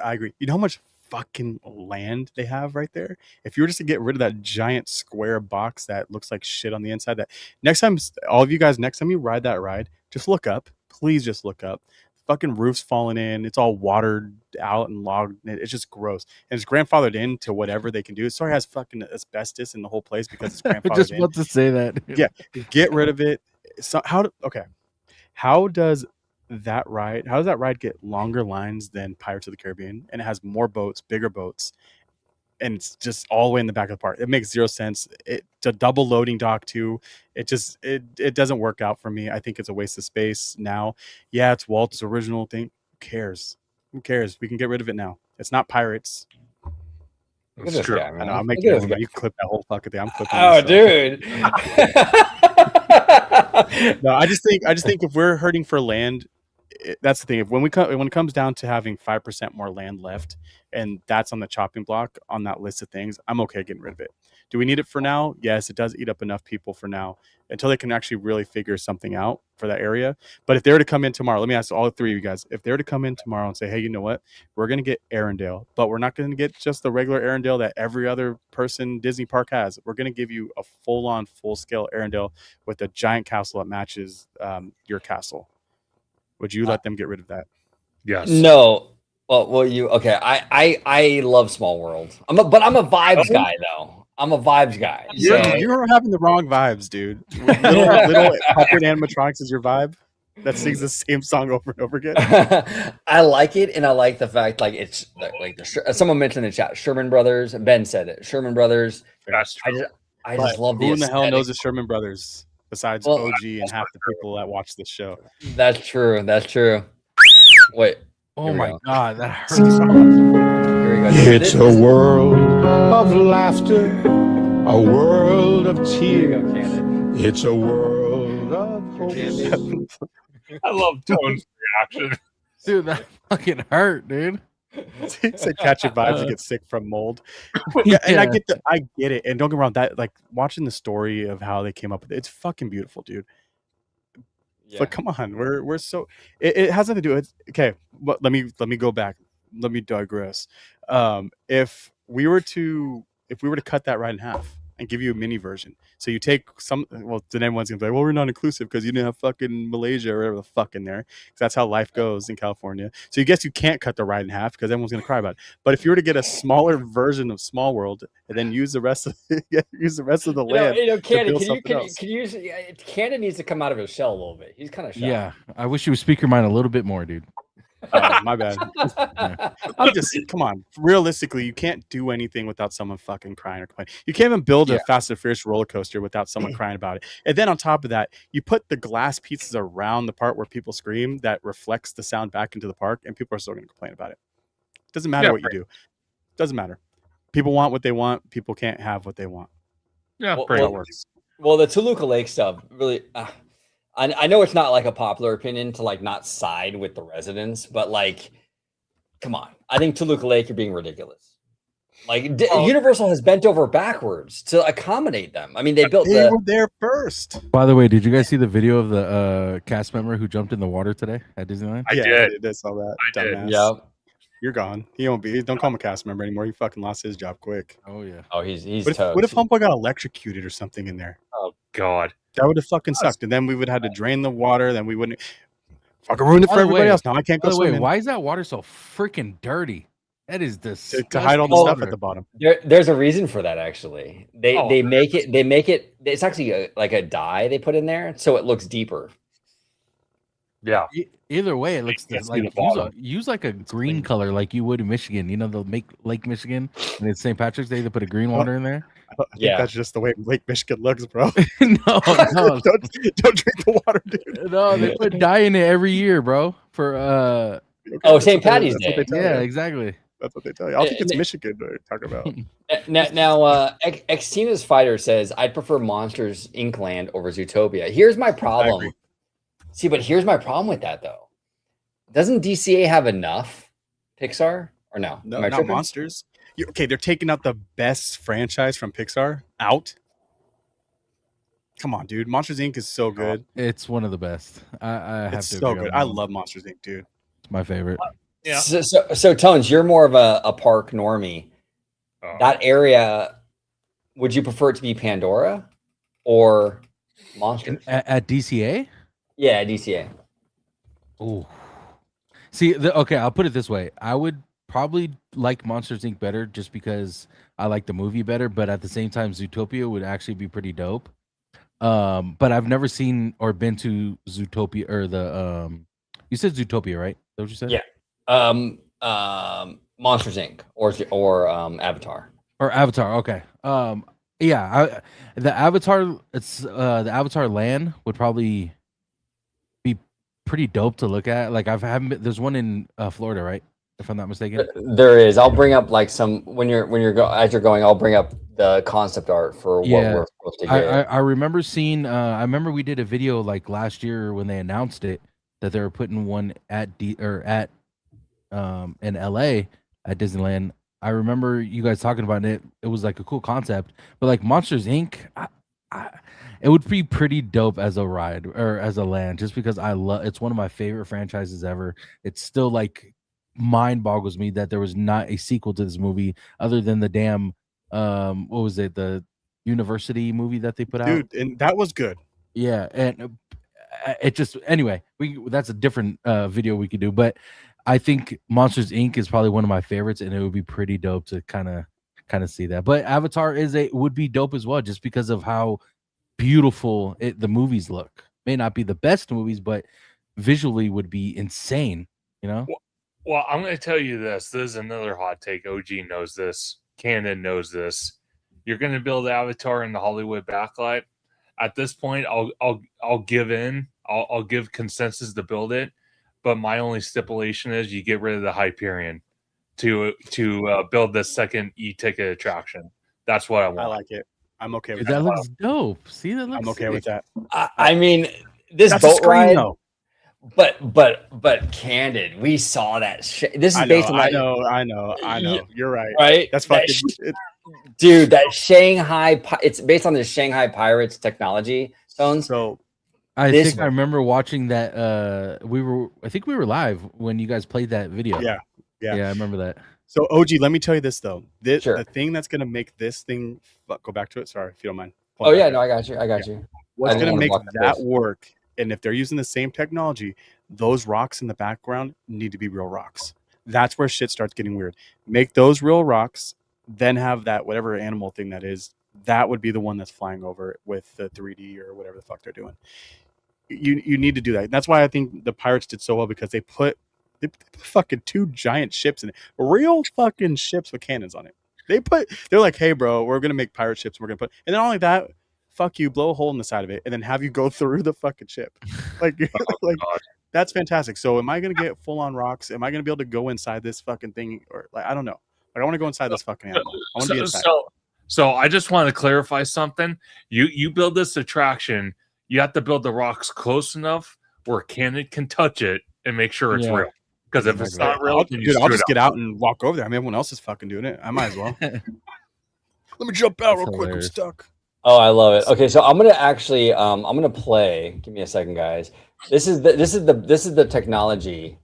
[SPEAKER 3] I agree. You know how much fucking land they have right there? If you were just to get rid of that giant square box that looks like shit on the inside, that next time, all of you guys, next time you ride that ride, just look up. Please just look up. Fucking roof's falling in. It's all watered out and logged. It's just gross. And it's grandfathered into whatever they can do. It sort of has fucking asbestos in the whole place because it's grandfathered
[SPEAKER 2] just want to say that.
[SPEAKER 3] Yeah, get rid of it. So how does that ride get longer lines than Pirates of the Caribbean, and it has more boats, bigger boats, and it's just all the way in the back of the park? It makes zero sense. It's a double loading dock too. It doesn't work out for me. I think it's a waste of space now. Yeah, it's Walt's original thing. Who cares? We can get rid of it now. It's not Pirates.
[SPEAKER 1] Look at this guy, man.
[SPEAKER 3] I know, I'm making it. You can clip that whole fucking thing. I'm clipping.
[SPEAKER 1] Oh, dude.
[SPEAKER 3] No, I just think if we're hurting for land, that's the thing. When it comes down to having 5% more land left, and that's on the chopping block on that list of things, I'm okay getting rid of it. Do we need it for now? Yes, it does eat up enough people for now until they can actually really figure something out for that area. But if they were to come in tomorrow, let me ask all three of you guys, if they were to come in tomorrow and say, hey, you know what, we're going to get Arendelle, but we're not going to get just the regular Arendelle that every other person Disney park has. We're going to give you a full-on, full-scale Arendelle with a giant castle that matches your castle. Would you let them get rid of that?
[SPEAKER 4] Yes.
[SPEAKER 1] No. Well, you okay? I love Small World. I'm a vibes guy though. I'm a vibes guy. So.
[SPEAKER 3] You're having the wrong vibes, dude. Little puppet animatronics is your vibe that sings the same song over and over again.
[SPEAKER 1] I like it, and I like the fact like it's like someone mentioned in the chat, Sherman Brothers. Ben said it. Sherman Brothers.
[SPEAKER 4] That's true.
[SPEAKER 1] I just love
[SPEAKER 3] who
[SPEAKER 1] the
[SPEAKER 3] in the hell
[SPEAKER 1] aesthetic.
[SPEAKER 3] knows the Sherman Brothers besides OG and half the people that watch this show?
[SPEAKER 1] That's true. That's true. Wait.
[SPEAKER 2] Oh my God, that hurts.
[SPEAKER 1] Here we go.
[SPEAKER 6] It's a world of laughter, a world of tears. It's a world of hope.
[SPEAKER 4] I love Tone's reaction.
[SPEAKER 2] Dude, that fucking hurt, dude.
[SPEAKER 3] He said catching vibes, you get sick from mold. Yeah, and I get it. And don't get me wrong, that like watching the story of how they came up with it, it's fucking beautiful, dude.
[SPEAKER 1] Yeah.
[SPEAKER 3] But come on, we're so it has nothing to do with okay. But let me go back. Let me digress. If we were to cut that right in half and give you a mini version, so you take some, well, then everyone's gonna be like, well, we're not inclusive because you didn't have fucking Malaysia or whatever the fuck in there. That's how life goes in California. So you guess you can't cut the right in half because everyone's gonna cry about it. But if you were to get a smaller version of Small World and then use the rest of the land,
[SPEAKER 1] Cannon needs to come out of his shell a little bit. He's kind of shy.
[SPEAKER 2] Yeah, I wish you would speak your mind a little bit more, dude.
[SPEAKER 3] My bad. I'm just, come on. Realistically, you can't do anything without someone fucking crying or complaining. You can't even build a Fast and Furious roller coaster without someone crying about it. And then on top of that, you put the glass pieces around the part where people scream that reflects the sound back into the park, and people are still going to complain about it. Doesn't matter what you do. Doesn't matter. People want what they want. People can't have what they want.
[SPEAKER 4] Yeah,
[SPEAKER 1] Well,
[SPEAKER 4] pretty
[SPEAKER 1] well,
[SPEAKER 4] works.
[SPEAKER 1] Well, the Toluca Lake stuff really. I know it's not like a popular opinion to like not side with the residents, but like, come on. I think Toluca Lake, you're being ridiculous. Like Universal has bent over backwards to accommodate them. I mean, they were
[SPEAKER 3] there first.
[SPEAKER 2] By the way, did you guys see the video of the cast member who jumped in the water today at Disneyland?
[SPEAKER 4] I did.
[SPEAKER 3] I saw that.
[SPEAKER 4] I did.
[SPEAKER 3] Dumbass.
[SPEAKER 1] Yeah.
[SPEAKER 3] You're gone. He won't be. Don't call him a cast member anymore. He fucking lost his job quick.
[SPEAKER 2] Oh yeah.
[SPEAKER 1] Oh, he's
[SPEAKER 3] What if Homeboy got electrocuted or something in there?
[SPEAKER 4] Oh God.
[SPEAKER 3] That would have fucking sucked. And then we would have had to drain the water. Then we wouldn't fucking ruin it for everybody else. Now I can't go swimming.
[SPEAKER 2] Why is that water so freaking dirty? That is disgusting.
[SPEAKER 3] To hide all the stuff at the bottom.
[SPEAKER 1] There's a reason for that actually. They make it. It's actually like a dye they put in there, so it looks deeper.
[SPEAKER 4] Yeah.
[SPEAKER 2] Either way, it looks like use like a green color like you would in Michigan. You know, they'll make Lake Michigan and it's St. Patrick's Day. They put a green water in there.
[SPEAKER 3] I think that's just the way Lake Michigan looks, bro.
[SPEAKER 2] No,
[SPEAKER 3] don't drink the water, dude.
[SPEAKER 2] No, they put dye in it every year, bro. For
[SPEAKER 1] St. Patty's Day.
[SPEAKER 2] Yeah, exactly.
[SPEAKER 3] That's what they tell you. I don't think it's Michigan they're talking about.
[SPEAKER 1] Now, Xtina's Fighter says, I'd prefer Monsters Inc. Land over Zootopia. Here's my problem. See, but here's my problem with that, though. Doesn't DCA have enough Pixar? Or no?
[SPEAKER 3] No, not Monsters. Okay, they're taking out the best franchise from Pixar out. Come on, dude. Monsters Inc. is so good.
[SPEAKER 2] It's one of the best. I have
[SPEAKER 3] it's
[SPEAKER 2] to
[SPEAKER 3] so
[SPEAKER 2] agree
[SPEAKER 3] good. I love Monsters Inc., dude.
[SPEAKER 2] It's my favorite.
[SPEAKER 4] Yeah.
[SPEAKER 1] So Tones, you're more of a park normie. That area, would you prefer it to be Pandora or Monsters?
[SPEAKER 2] At DCA?
[SPEAKER 1] Yeah, DCA.
[SPEAKER 2] Oh. See, okay, I'll put it this way. I would probably like Monsters Inc. better just because I like the movie better, but at the same time, Zootopia would actually be pretty dope. But I've never seen or been to Zootopia or the you said Zootopia, right? Is that what you said?
[SPEAKER 1] Yeah. Monsters Inc. or Avatar.
[SPEAKER 2] Or Avatar, okay. Yeah, the Avatar, it's the Avatar land would probably be pretty dope to look at. Like there's one in Florida, right? If I'm not mistaken.
[SPEAKER 1] There is. I'll bring up like some as you're going. I'll bring up the concept art for what we're supposed to get.
[SPEAKER 2] I remember seeing. I remember we did a video like last year when they announced it. that they were putting one at in LA at Disneyland. I remember you guys talking about it. It was like a cool concept, but like Monsters Inc. It would be pretty dope as a ride or as a land, just because I love. It's one of my favorite franchises ever. It's still like mind boggles me that there was not a sequel to this movie other than the damn what was it, the university movie that they put out,
[SPEAKER 3] Dude, and that was good.
[SPEAKER 2] yeah. And it just, anyway, that's a different video we could do, but I think Monsters Inc. is probably one of my favorites, and it would be pretty dope to kind of see that. But Avatar would be dope as well, just because of how beautiful the movies look. May not be the best movies, but visually would be insane, you know?
[SPEAKER 4] Well, I'm going to tell you this. This is another hot take. OG knows this. Canon knows this. You're going to build Avatar in the Hollywood backlight. At this point, I'll give in. I'll give consensus to build it. But my only stipulation is you get rid of the Hyperion to build the second e-ticket attraction. That's what I want.
[SPEAKER 3] I like it. I'm okay with
[SPEAKER 2] That
[SPEAKER 3] that.
[SPEAKER 2] looks dope. See, that looks
[SPEAKER 3] I'm okay with that.
[SPEAKER 1] I mean, this
[SPEAKER 3] That's a
[SPEAKER 1] boat
[SPEAKER 3] screen,
[SPEAKER 1] ride,
[SPEAKER 3] though.
[SPEAKER 1] but candid, we saw that shit. This is based on
[SPEAKER 3] I
[SPEAKER 1] that,
[SPEAKER 3] know. You're right.
[SPEAKER 1] right?
[SPEAKER 3] That's
[SPEAKER 1] That
[SPEAKER 3] fucking.
[SPEAKER 1] dude, that Shanghai. It's based on the Shanghai Pirates technology. Tones.
[SPEAKER 3] So
[SPEAKER 2] I
[SPEAKER 1] This
[SPEAKER 2] think I
[SPEAKER 1] one.
[SPEAKER 2] remember watching that. I think we were live when you guys played that video.
[SPEAKER 3] yeah.
[SPEAKER 2] I remember that.
[SPEAKER 3] So OG, let me tell you this though.
[SPEAKER 1] Sure.
[SPEAKER 3] The thing that's gonna make this thing go back to it. Sorry, if you don't mind.
[SPEAKER 1] Oh yeah, no, I got you. I got you.
[SPEAKER 3] What's
[SPEAKER 1] I didn't
[SPEAKER 3] gonna
[SPEAKER 1] wanna
[SPEAKER 3] make
[SPEAKER 1] block the
[SPEAKER 3] that
[SPEAKER 1] face.
[SPEAKER 3] work? And if they're using the same technology, those rocks in the background need to be real rocks. That's where shit starts getting weird. Make those real rocks, then have that whatever animal thing that is. That would be the one that's flying over with the 3D or whatever the fuck they're doing. You need to do that. That's why I think the Pirates did so well, because they put fucking 2 giant ships in it, real fucking ships with cannons on it. They're like, hey bro, we're gonna make pirate ships. And we're gonna put, and then not only that, fuck you, blow a hole in the side of it, and then have you go through the fucking ship. Like, like
[SPEAKER 4] God.
[SPEAKER 3] that's fantastic. So am I gonna get full on rocks? Am I gonna be able to go inside this fucking thing, or like I don't know. Like I want to go inside this fucking animal. I want to be inside.
[SPEAKER 4] So I just want to clarify something. You build this attraction, you have to build the rocks close enough where Canon can touch it and make sure it's
[SPEAKER 2] Yeah.
[SPEAKER 4] real. Because if it's not real, then
[SPEAKER 3] I'll just get out and walk over there. I mean, everyone else is fucking doing it. I might as well. Let me jump out
[SPEAKER 2] That's
[SPEAKER 3] real quick. I'm
[SPEAKER 2] hilarious.
[SPEAKER 3] stuck.
[SPEAKER 1] Oh, I love it. Okay, so I'm gonna actually I'm gonna play. Give me a second, guys. This is the technology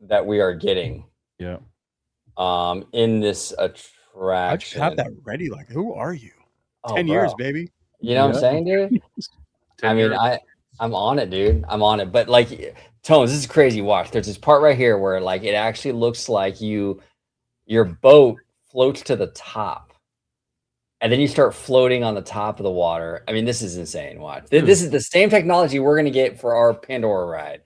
[SPEAKER 1] that we are getting
[SPEAKER 2] Yeah.
[SPEAKER 1] in this
[SPEAKER 3] I just
[SPEAKER 1] attraction.
[SPEAKER 3] have that ready. Like, who are you?
[SPEAKER 1] Oh,
[SPEAKER 3] 10 years,
[SPEAKER 1] bro.
[SPEAKER 3] baby.
[SPEAKER 1] You know what I'm saying, dude? I mean, I'm on it, dude. I'm on it. But like, Tones, this is crazy. Watch. There's this part right here where like it actually looks like your boat floats to the top. And then you start floating on the top of the water. I mean, this is insane. Watch. This is the same technology we're gonna get for our Pandora ride.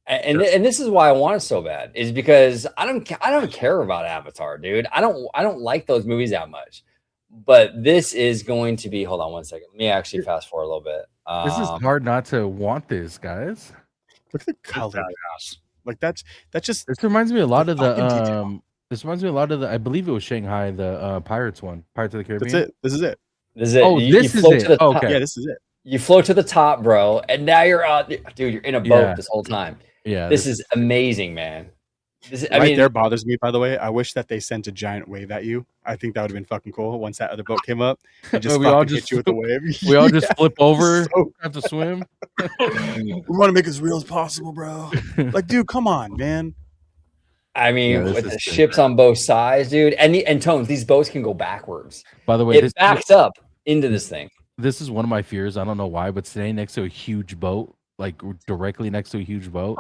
[SPEAKER 1] And this is why I want it so bad, is because I don't care about Avatar, dude. I don't like those movies that much. But this is going to be, hold on one second. Let me actually fast forward a little bit.
[SPEAKER 2] This is hard not to want this, guys.
[SPEAKER 3] Look at the color. Like that's just
[SPEAKER 2] This reminds me a lot of the
[SPEAKER 3] fucking detail.
[SPEAKER 2] This reminds me a lot of the, I believe it was Shanghai, the Pirates one, Pirates of the Caribbean.
[SPEAKER 3] that's it. This is it.
[SPEAKER 1] This is it.
[SPEAKER 2] Oh, this is
[SPEAKER 1] float
[SPEAKER 2] it.
[SPEAKER 1] to the top.
[SPEAKER 2] Okay.
[SPEAKER 3] Yeah, this is it.
[SPEAKER 1] You float to the top, bro, and now you're out, dude. You're in a boat
[SPEAKER 2] Yeah.
[SPEAKER 1] this whole time.
[SPEAKER 2] Yeah,
[SPEAKER 1] This is amazing, man. This is, I
[SPEAKER 3] Right
[SPEAKER 1] mean,
[SPEAKER 3] there bothers me, by the way. I wish that they sent a giant wave at you. I think that would have been fucking cool once that other boat came up and just
[SPEAKER 2] We all
[SPEAKER 3] fucking hit you with the wave.
[SPEAKER 2] we all just flip over,
[SPEAKER 3] So-
[SPEAKER 2] have to swim.
[SPEAKER 3] we want to make it as real as possible, bro. Like, dude, come on, man.
[SPEAKER 1] I mean,
[SPEAKER 2] Yeah, this
[SPEAKER 1] with
[SPEAKER 2] is
[SPEAKER 1] the
[SPEAKER 2] sick.
[SPEAKER 1] ships on both sides, dude, and Tones, these boats can go backwards.
[SPEAKER 2] By the way,
[SPEAKER 1] It backs up into this thing.
[SPEAKER 2] this is one of my fears. I don't know why, but staying next to a huge boat, like directly next to a huge boat,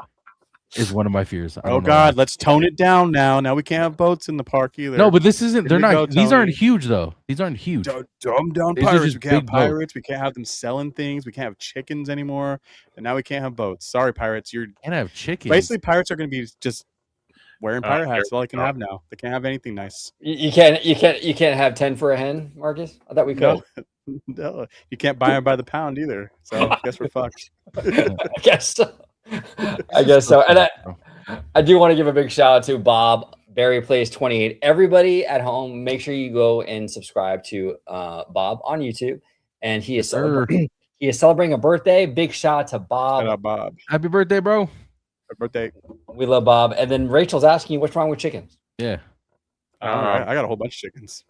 [SPEAKER 2] is one of my fears. I
[SPEAKER 3] Oh
[SPEAKER 2] don't know
[SPEAKER 3] God,
[SPEAKER 2] why.
[SPEAKER 3] let's tone it down now. Now we can't have boats in the park either.
[SPEAKER 2] No, but this isn't.
[SPEAKER 3] Here
[SPEAKER 2] They're
[SPEAKER 3] we
[SPEAKER 2] not.
[SPEAKER 3] go,
[SPEAKER 2] These aren't
[SPEAKER 3] Tony.
[SPEAKER 2] huge though. These aren't huge.
[SPEAKER 3] dumb down
[SPEAKER 2] These are
[SPEAKER 3] pirates.
[SPEAKER 2] just
[SPEAKER 3] We can't have
[SPEAKER 2] big boats.
[SPEAKER 3] pirates. We can't have them selling things. We can't have chickens anymore. And now we can't have boats. Sorry, pirates. You're
[SPEAKER 2] Can't have chickens.
[SPEAKER 3] basically pirates are going to be just wearing pirate
[SPEAKER 4] here
[SPEAKER 3] hats. That's all they can
[SPEAKER 4] we go.
[SPEAKER 3] have now. They can't have anything nice.
[SPEAKER 1] You can't have 10 for a hen, Marcus. I thought we could.
[SPEAKER 3] No, no, you can't buy them by the pound either. So I guess we're fucked.
[SPEAKER 1] I guess so. I guess so. And I do want to give a big shout out to Bob Barry Plays 28. Everybody at home, make sure you go and subscribe to Bob on YouTube. And he is
[SPEAKER 2] Sir.
[SPEAKER 1] He is celebrating a birthday. Big shout out to Bob.
[SPEAKER 3] Shout out, Bob.
[SPEAKER 2] Happy birthday, bro.
[SPEAKER 3] Happy birthday.
[SPEAKER 1] We love Bob. And then Rachel's asking you what's wrong with chickens.
[SPEAKER 2] Yeah.
[SPEAKER 3] All right, I got a whole bunch of chickens.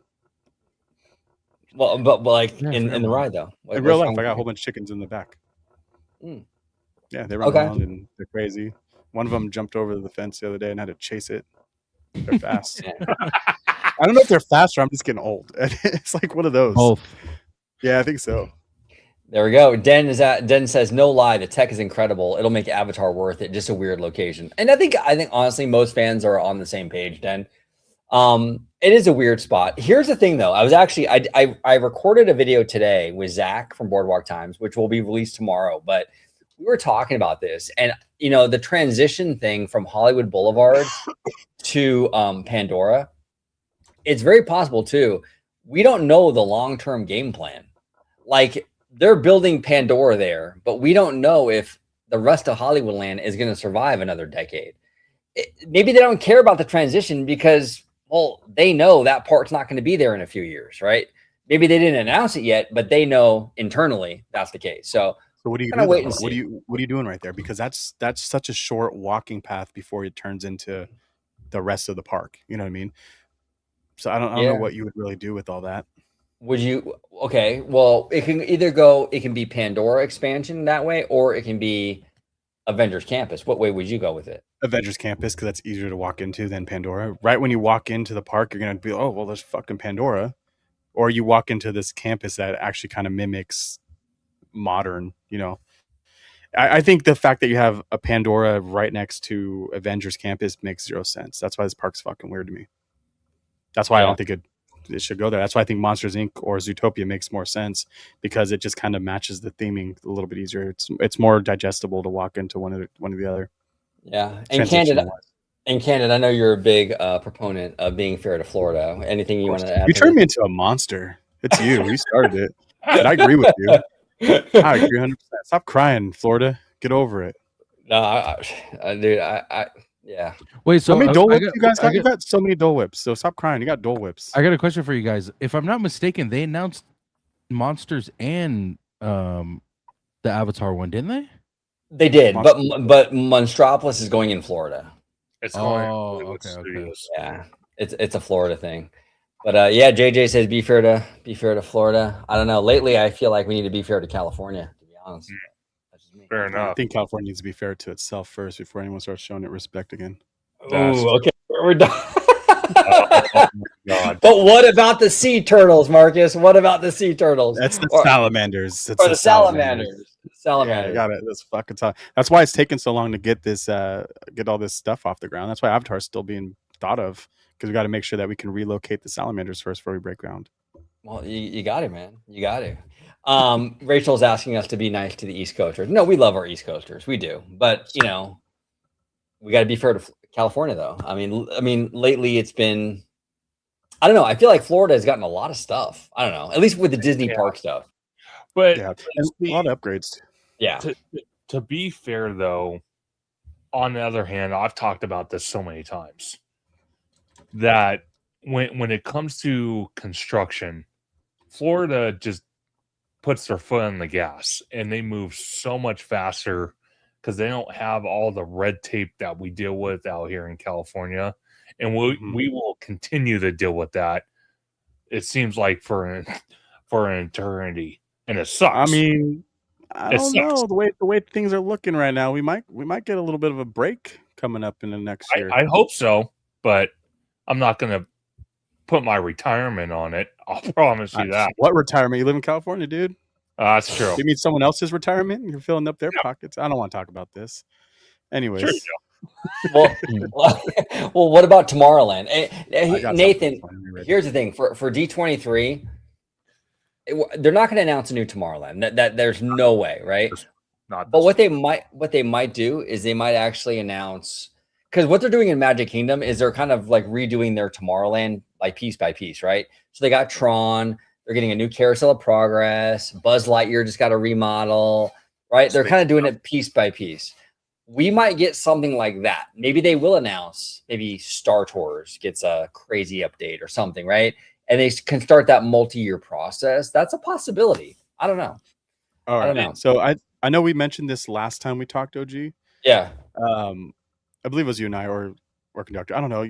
[SPEAKER 1] Well, but like
[SPEAKER 2] Yeah,
[SPEAKER 1] in the ride though.
[SPEAKER 3] In real life, I got a whole bunch of chickens in the back.
[SPEAKER 1] Mm.
[SPEAKER 3] Yeah, they run
[SPEAKER 1] Okay.
[SPEAKER 3] around and they're crazy. One of them jumped over the fence the other day and had to chase it. They're fast. I don't know if they're fast or I'm just getting old. It's like one of those.
[SPEAKER 2] Both.
[SPEAKER 3] Yeah, I think so.
[SPEAKER 1] There we go. Den says, no lie, the tech is incredible. It'll make Avatar worth it. Just a weird location. And I think honestly, most fans are on the same page, Den. It is a weird spot. Here's the thing though. I was actually, I recorded a video today with Zach from Boardwalk Times, which will be released tomorrow, but we were talking about this and the transition thing from Hollywood Boulevard to Pandora. It's very possible too. We don't know the long-term game plan. Like they're building Pandora there, but we don't know if the rest of Hollywoodland is going to survive another decade. Maybe they don't care about the transition because, well, they know that part's not going to be there in a few years, right? Maybe they didn't announce it yet, but they know internally that's the case. So
[SPEAKER 3] what do you do? What are you doing right there? Because that's such a short walking path before it turns into the rest of the park. You know what I mean? So I don't know what you would really do with all that.
[SPEAKER 1] Would you? Okay, well, it can be Pandora expansion that way, or it can be Avengers Campus. What way would you go with it?
[SPEAKER 3] Avengers Campus, because that's easier to walk into than Pandora. Right when you walk into the park, you're gonna be, oh well, there's fucking Pandora, or you walk into this campus that actually kind of mimics modern. I think the fact that you have a Pandora right next to Avengers Campus makes zero sense. That's why this park's fucking weird to me. That's why I don't think it should go there. That's why I think Monsters Inc. or Zootopia makes more sense because it just kind of matches the theming a little bit easier. It's more digestible to walk into one of the other.
[SPEAKER 1] Yeah, and Candid, I know you're a big proponent of being fair to Florida. Anything you want to add?
[SPEAKER 3] You turned me into a monster. It's you. You started it. And I agree with you. I agree 100%. Stop crying, Florida. Get over it.
[SPEAKER 1] No, dude, yeah.
[SPEAKER 2] Wait, so
[SPEAKER 3] how many Dole Whips you guys got? You got so many Dole Whips. So stop crying. You got Dole Whips.
[SPEAKER 2] I got a question for you guys. If I'm not mistaken, they announced Monsters and the Avatar one, didn't they?
[SPEAKER 1] They did, but Monstropolis is going in Florida.
[SPEAKER 4] It's going.
[SPEAKER 2] Okay.
[SPEAKER 1] Yeah, it's a Florida thing. But JJ says be fair to Florida. I don't know. Lately, I feel like we need to be fair to California. To be honest.
[SPEAKER 4] Fair enough.
[SPEAKER 3] I think California needs to be fair to itself first before anyone starts showing it respect again.
[SPEAKER 1] Oh, okay. We're done.
[SPEAKER 4] Oh, God.
[SPEAKER 1] But what about the sea turtles, Marcus? What about the sea turtles?
[SPEAKER 3] That's the salamanders.
[SPEAKER 1] Or the salamanders.
[SPEAKER 3] Yeah, I got it. That's fucking tough. That's why it's taken so long to get this, get all this stuff off the ground. That's why Avatar's still being thought of because we got to make sure that we can relocate the salamanders first before we break ground.
[SPEAKER 1] Well, you got it, man. You got it. Rachel's asking us to be nice to the East Coasters. No, we love our East Coasters. We do. But, we got to be fair to California, though. I mean, lately it's been, I don't know. I feel like Florida has gotten a lot of stuff. I don't know, at least with the Disney park stuff.
[SPEAKER 4] But
[SPEAKER 3] yeah, a lot of upgrades.
[SPEAKER 1] Yeah.
[SPEAKER 4] To be fair, though, on the other hand, I've talked about this so many times that when it comes to construction, Florida just puts their foot on the gas and they move so much faster because they don't have all the red tape that we deal with out here in California. And we will continue to deal with that. It seems like for an eternity, and it sucks.
[SPEAKER 3] I mean, I don't know the way things are looking right now. We might get a little bit of a break coming up in the next year.
[SPEAKER 4] I hope so, but I'm not going to put my retirement on it. I'll promise you that.
[SPEAKER 3] What retirement? You live in California, dude.
[SPEAKER 4] That's true.
[SPEAKER 3] You mean someone else's retirement? You're filling up their pockets. I don't want to talk about this. Anyways.
[SPEAKER 1] Sure well, what about Tomorrowland? Nathan, here's the thing for D23. They're not going to announce a new Tomorrowland. That there's no way, right? But what they might do is they might actually announce, because what they're doing in Magic Kingdom is they're kind of like redoing their Tomorrowland like piece by piece, right? So they got Tron, they're getting a new Carousel of Progress, Buzz Lightyear just got a remodel, right? They're kind of doing it piece by piece. We might get something like that. Maybe they will announce, maybe Star Tours gets a crazy update or something, right? And they can start that multi-year process. That's a possibility. I don't know.
[SPEAKER 3] All
[SPEAKER 1] I don't
[SPEAKER 3] right.
[SPEAKER 1] know.
[SPEAKER 3] So I know we mentioned this last time we talked, OG.
[SPEAKER 1] Yeah.
[SPEAKER 3] I believe it was you and I or conductor. I don't know.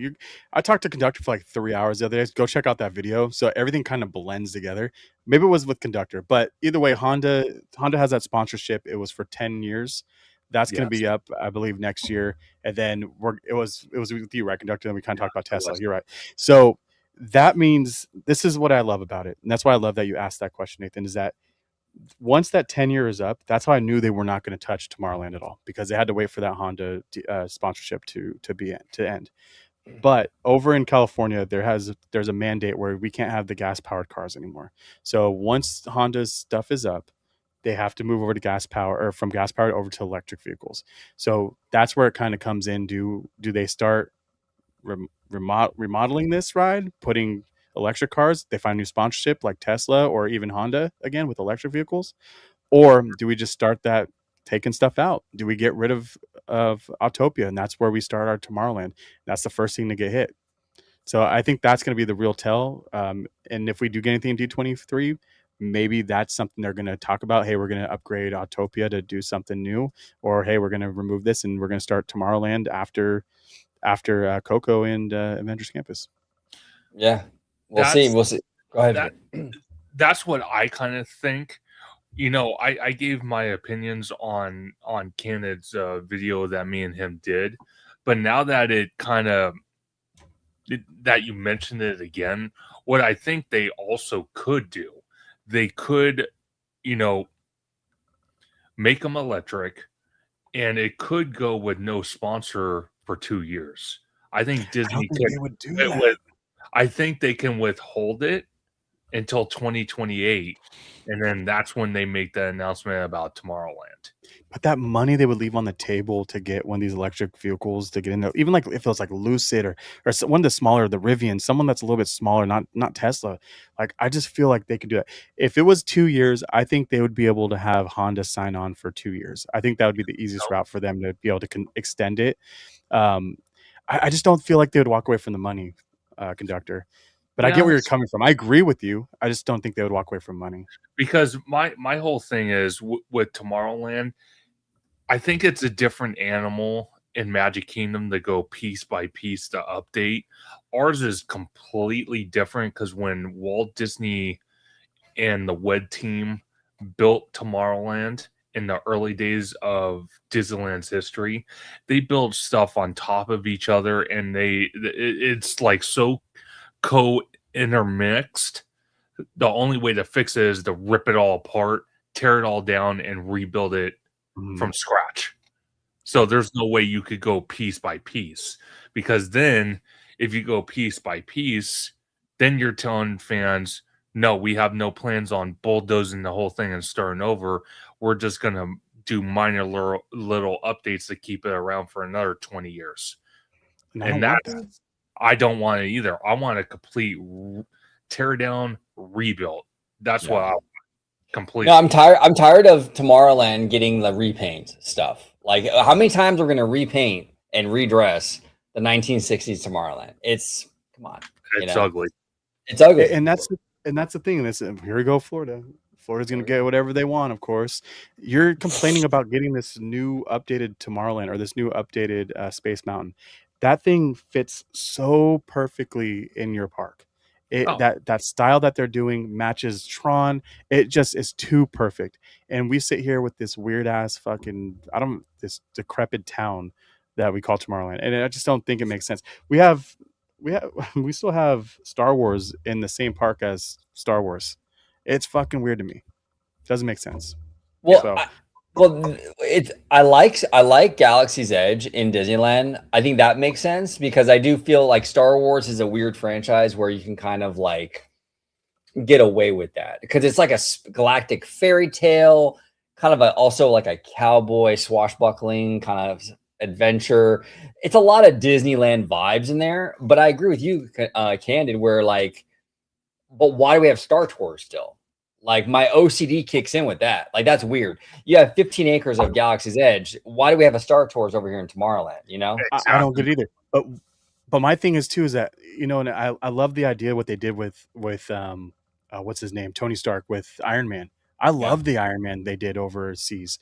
[SPEAKER 3] I talked to conductor for like 3 hours the other day. Go check out that video. So everything kind of blends together. Maybe it was with conductor, but either way, Honda has that sponsorship. It was for 10 years. That's going to be up, I believe, next year. And then it was with you, right, conductor? And we kind of talked about Tesla. You're right. So that means this is what I love about it, and that's why I love that you asked that question, Nathan. Is that once that 10-year is up, that's how I knew they were not going to touch Tomorrowland at all, because they had to wait for that Honda sponsorship to end. But over in California, there's a mandate where we can't have the gas powered cars anymore. So once Honda's stuff is up, they have to move over to gas power, or from gas powered over to electric vehicles. So that's where it kind of comes in. Do they start remodeling this ride, putting electric cars? They find new sponsorship like Tesla or even Honda again with electric vehicles, or do we just start that taking stuff out? Do we get rid of Autopia, and that's where we start our Tomorrowland? That's the first thing to get hit. So I think that's going to be the real tell. And if we do get anything in D23, maybe that's something they're going to talk about. Hey, we're going to upgrade Autopia to do something new, or hey, we're going to remove this and we're going to start Tomorrowland after Coco and Avengers Campus.
[SPEAKER 1] Yeah, we'll see. We'll see. Go ahead.
[SPEAKER 4] That's what I kind of think. I gave my opinions on Candid's video that me and him did, but now that that you mentioned it again, what I think they also could do, they could, make them electric, and it could go with no sponsor for 2 years. I think Disney
[SPEAKER 3] would do that.
[SPEAKER 4] I think they can withhold it until 2028, and then that's when they make the announcement about Tomorrowland.
[SPEAKER 3] But that money they would leave on the table to get one of these electric vehicles to get in there, even like if it was like Lucid or one of the smaller, the Rivian, someone that's a little bit smaller, not Tesla. Like, I just feel like they could do that. If it was 2 years, I think they would be able to have Honda sign on for 2 years. I think that would be the easiest route for them to be able to extend it. I just don't feel like they would walk away from the money, conductor. But I get where you're coming from. I agree with you. I just don't think they would walk away from money.
[SPEAKER 4] Because my whole thing is with Tomorrowland, I think it's a different animal in Magic Kingdom to go piece by piece to update. Ours is completely different because when Walt Disney and the WED team built Tomorrowland in the early days of Disneyland's history, they built stuff on top of each other, and it's like so intermixed. The only way to fix it is to rip it all apart, tear it all down, and rebuild it from scratch. So there's no way you could go piece by piece, because then if you go piece by piece, then you're telling fans, no, we have no plans on bulldozing the whole thing and starting over. We're just going to do minor little updates to keep it around for another 20 years. And I don't want it either. I want a complete tear down, rebuild. That's what I completely.
[SPEAKER 1] No, I'm tired of Tomorrowland getting the repaint stuff. Like, how many times we're gonna repaint and redress the 1960s Tomorrowland? Come on.
[SPEAKER 4] It's ugly.
[SPEAKER 1] It's ugly.
[SPEAKER 3] And that's the thing. Here we go, Florida. Florida's going to get whatever they want, of course. You're complaining about getting this new updated Tomorrowland, or this new updated Space Mountain. That thing fits so perfectly in your park. That style that they're doing matches Tron. It just is too perfect. And we sit here with this weird ass this decrepit town that we call Tomorrowland, and I just don't think it makes sense. We still have Star Wars in the same park as Star Wars. It's fucking weird to me. Doesn't make sense.
[SPEAKER 1] Well, I like Galaxy's Edge in Disneyland. I think that makes sense, because I do feel like Star Wars is a weird franchise where you can kind of like get away with that, because it's like a galactic fairy tale, kind of also like a cowboy swashbuckling kind of adventure. It's a lot of Disneyland vibes in there. But I agree with you, Candid, where like, but why do we have Star Tours still? Like, my OCD kicks in with that. Like, that's weird. You have 15 acres of Galaxy's Edge. Why do we have a Star Tours over here in Tomorrowland? You know,
[SPEAKER 3] I don't get it either. But my thing is too, is that, and I love the idea what they did with what's his name, Tony Stark, with Iron Man. I love the Iron Man they did overseas.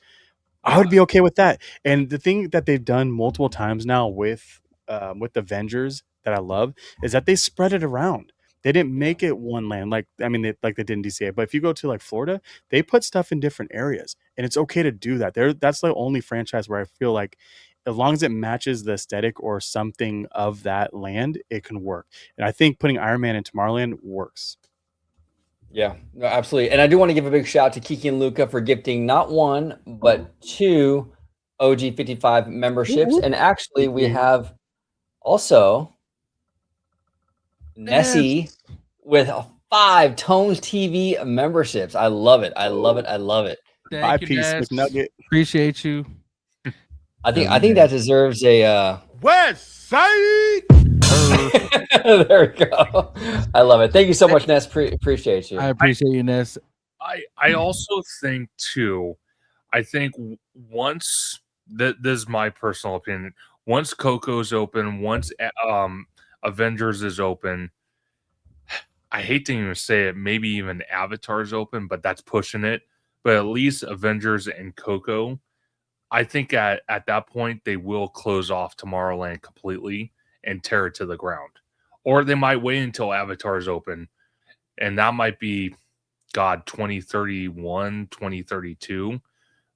[SPEAKER 3] I would be okay with that. And the thing that they've done multiple times now with Avengers that I love is that they spread it around. They didn't make it one land like like they did in DCA. But if you go to like Florida, they put stuff in different areas, and it's okay to do that. That's the only franchise where I feel like as long as it matches the aesthetic or something of that land, it can work. And I think putting Iron Man in Tomorrowland works.
[SPEAKER 1] Yeah, no, absolutely. And I do want to give a big shout out to Kiki and Luca for gifting not one, but 2 OG55 memberships. And actually, we have also Nessie with 5 Tones TV memberships. I love it. I love it. I love it.
[SPEAKER 2] Thank you,
[SPEAKER 3] 5-piece
[SPEAKER 2] Ness.
[SPEAKER 3] McNugget.
[SPEAKER 2] Appreciate you.
[SPEAKER 1] I think that deserves a
[SPEAKER 6] West Side.
[SPEAKER 1] there we go. I love it. Thank you so much, Ness. Appreciate you.
[SPEAKER 2] I appreciate you, Ness.
[SPEAKER 4] I also think too. I think once this is my personal opinion. Once Coco's open, once Avengers is open, I hate to even say it. Maybe even Avatar's open, but that's pushing it. But at least Avengers and Coco, I think at that point they will close off Tomorrowland completely and tear it to the ground. Or they might wait until Avatar's open, and that might be 2031, 2032.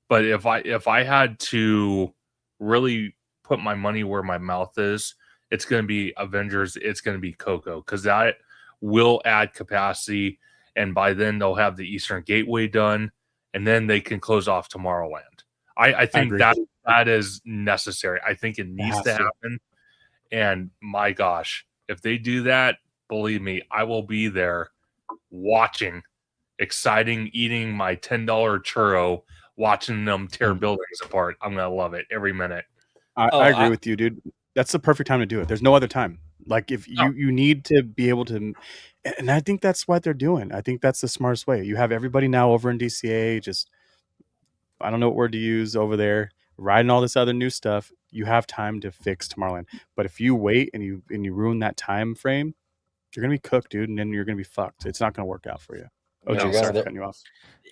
[SPEAKER 4] But if I had to really put my money where my mouth is, it's going to be Avengers, it's going to be Coco, because that will add capacity, and by then they'll have the Eastern Gateway done, and then they can close off Tomorrowland. I think that is necessary. I think it needs to happen. And my gosh, if they do that, believe me, I will be there watching, exciting, eating my $10 churro, watching them tear buildings apart. I'm going to love it every minute.
[SPEAKER 3] I agree with you, dude. That's the perfect time to do it. There's no other time. Like if you need to be able to, and I think that's what they're doing. I think that's the smartest way. You have everybody now over in DCA, just, I don't know what word to use over there, riding all this other new stuff. You have time to fix Tomorrowland. But if you wait and you ruin that time frame, you're gonna be cooked, dude, and then you're gonna be fucked. It's not gonna work out for you. Oh, sorry for cutting you off.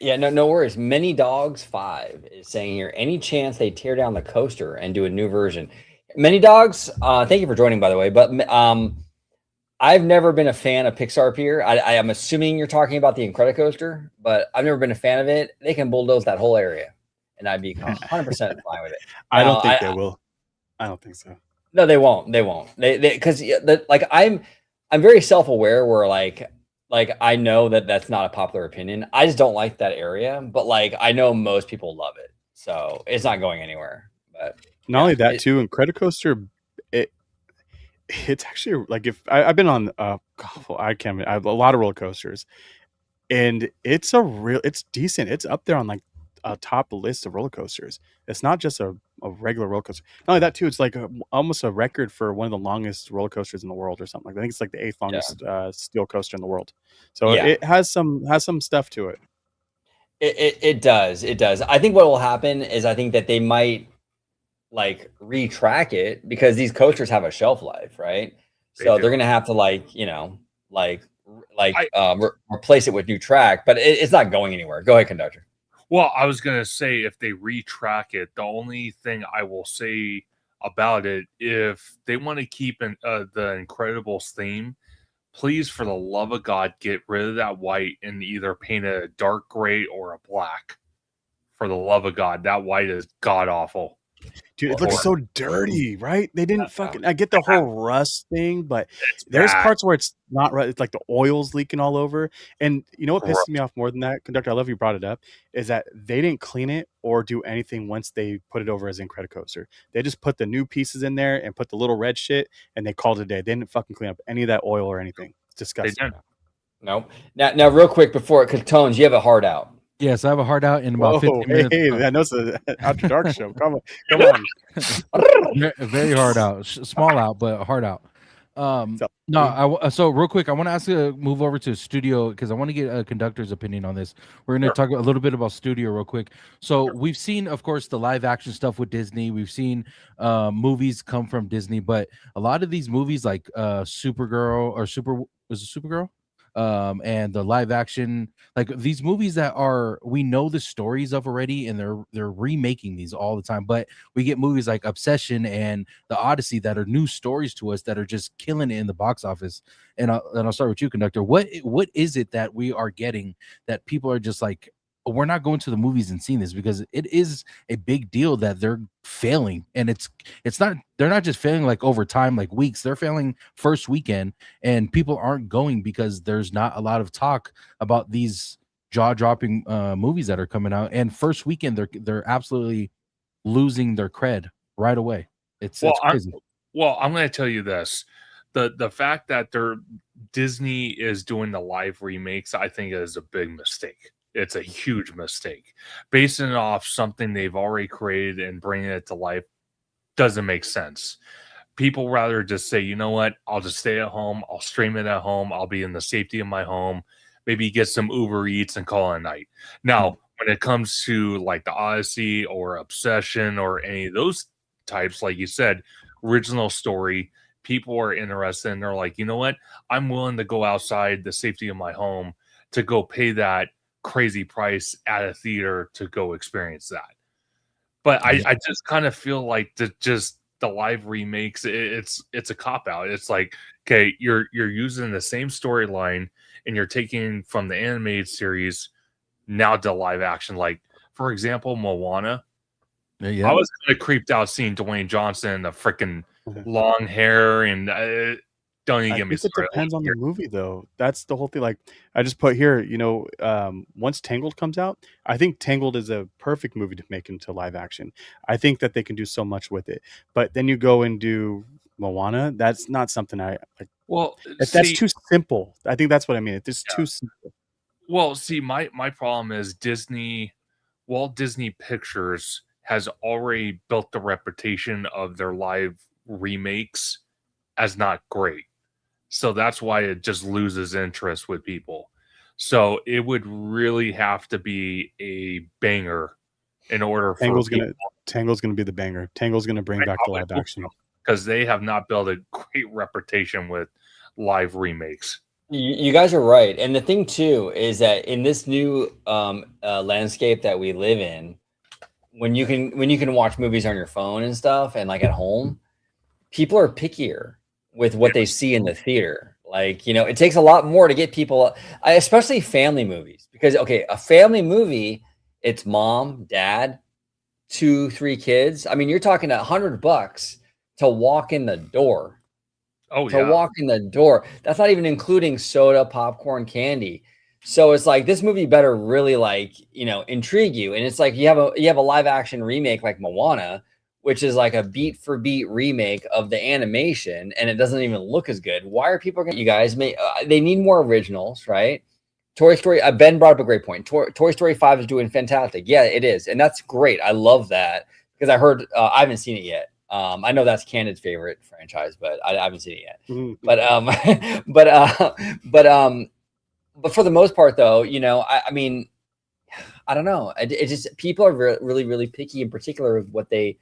[SPEAKER 1] Yeah, no worries. Many Dogs 5 is saying here, any chance they tear down the coaster and do a new version? Many Dogs, thank you for joining, by the way. But I've never been a fan of Pixar Pier. I am assuming you're talking about the Incredicoaster, but I've never been a fan of it. They can bulldoze that whole area, and I'd be 100% fine with it.
[SPEAKER 3] I don't think they will. I don't think so.
[SPEAKER 1] No, they won't. They won't. They because like I'm very self-aware where like I know that that's not a popular opinion. I just don't like that area, but like I know most people love it, so it's not going anywhere. But
[SPEAKER 3] not only that too, Incredicoaster, it's actually like if I've been on I have a lot of roller coasters, and it's decent. It's up there on like a top list of roller coasters. It's not just a regular roller coaster. Not only that too, it's like almost a record for one of the longest roller coasters in the world or something like that. I think it's like the 8th longest steel coaster in the world. So it has some stuff to it.
[SPEAKER 1] It does. I think what will happen is I think that they might like retrack it because these coasters have a shelf life, right? So they're gonna have to replace it with new track, but it's not going anywhere. Go ahead, conductor.
[SPEAKER 4] Well, I was going to say, if they retrack it, the only thing I will say about it, if they want to keep the Incredibles theme, please, for the love of God, get rid of that white and either paint it a dark gray or a black. For the love of God, that white is god-awful.
[SPEAKER 3] Dude, it looks so dirty, right? They didn't fucking. I get the whole rust thing, but there's parts where it's not right. It's like the oil's leaking all over. And you know what pisses me off more than that, conductor? I love you brought it up. Is that they didn't clean it or do anything once they put it over as Incredicoaster. They just put the new pieces in there and put the little red shit, and they called it a day. They didn't fucking clean up any of that oil or anything. It's disgusting.
[SPEAKER 1] No. Now, real quick before, because Tones, you have a heart out.
[SPEAKER 2] Yes, I have a heart out in about 15 minutes.
[SPEAKER 3] Hey, I know it's an After Dark show. Come on.
[SPEAKER 2] Very hard out. Small out, but hard out. So real quick, I want to ask you to move over to studio because I want to get a conductor's opinion on this. We're going to talk a little bit about studio real quick. So we've seen, of course, the live action stuff with Disney. We've seen movies come from Disney, but a lot of these movies like Supergirl or Supergirl? and the live action, like these movies that are we know the stories of already, and they're remaking these all the time. But we get movies like Obsession and The Odyssey that are new stories to us that are just killing it in the box office. And I'll start with you, conductor. What is it that we are getting that people are just like, we're not going to the movies and seeing this? Because it is a big deal that they're failing, and it's not, they're not just failing like over time, like weeks, they're failing first weekend, and people aren't going because there's not a lot of talk about these jaw-dropping movies that are coming out, and first weekend they're absolutely losing their cred right away. It's crazy.
[SPEAKER 4] I'm going to tell you this: the fact that Disney is doing the live remakes, I think, is a big mistake. It's a huge mistake. Basing it off something they've already created and bringing it to life doesn't make sense. People rather just say, you know what, I'll just stay at home, I'll stream it at home, I'll be in the safety of my home, maybe get some Uber Eats and call it a night. Now, when it comes to like the Odyssey or Obsession or any of those types, like you said, original story, people are interested and they're like, you know what, I'm willing to go outside the safety of my home to go pay that crazy price at a theater to go experience that. But I just kind of feel like the live remakes, it's a cop out. It's like, okay, you're using the same storyline and you're taking from the animated series now to live action. Like, for example, Moana.
[SPEAKER 2] Yeah.
[SPEAKER 4] I was kind of creeped out seeing Dwayne Johnson, the freaking long hair, and don't even get me started.
[SPEAKER 3] It depends on the movie, though. That's the whole thing. Like I just put here, once Tangled comes out, I think Tangled is a perfect movie to make into live action. I think that they can do so much with it. But then you go and do Moana. That's not something I like.
[SPEAKER 4] Well,
[SPEAKER 3] that's too simple. I think that's what I mean. It's just too simple.
[SPEAKER 4] Well, see, my problem is Walt Disney Pictures has already built the reputation of their live remakes as not great. So that's why it just loses interest with people. So it would really have to be a banger in order for
[SPEAKER 3] Tangled's gonna be the banger. Tangled's gonna bring back the live action,
[SPEAKER 4] because they have not built a great reputation with live remakes.
[SPEAKER 1] You guys are right, and the thing too is that in this new landscape that we live in, when you can watch movies on your phone and stuff, and like at home, people are pickier with what they see in the theater. Like, it takes a lot more to get people, especially family movies, because okay, a family movie, it's mom, dad, 2, 3 kids. I mean, you're talking $100 to walk in the door. Walk in the door. That's not even including soda, popcorn, candy. So it's like, this movie better really intrigue you. And it's like you have a live action remake like Moana, which is like a beat for beat remake of the animation, and it doesn't even look as good. Why are people you guys they need more originals, right? Toy Story, Ben brought up a great point. Toy Story 5 is doing fantastic. Yeah, it is. And that's great. I love that because I heard, I haven't seen it yet. I know that's Candid's favorite franchise, but I haven't seen it yet. Mm-hmm. But for the most part, though, I mean, I don't know. It just, people are really, really picky, in particular with what they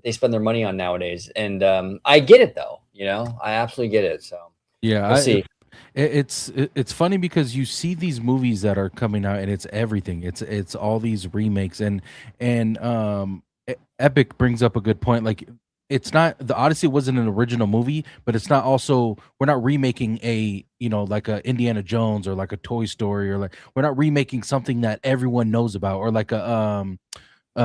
[SPEAKER 1] spend their money on nowadays. And I get it, though. I absolutely get it. So
[SPEAKER 2] yeah,
[SPEAKER 1] we'll see.
[SPEAKER 2] It's funny because you see these movies that are coming out, and it's everything. It's all these remakes, and Epic brings up a good point. Like, it's not, the Odyssey wasn't an original movie, but it's not also, we're not remaking a, like a Indiana Jones or like a Toy Story, or like, we're not remaking something that everyone knows about, or like a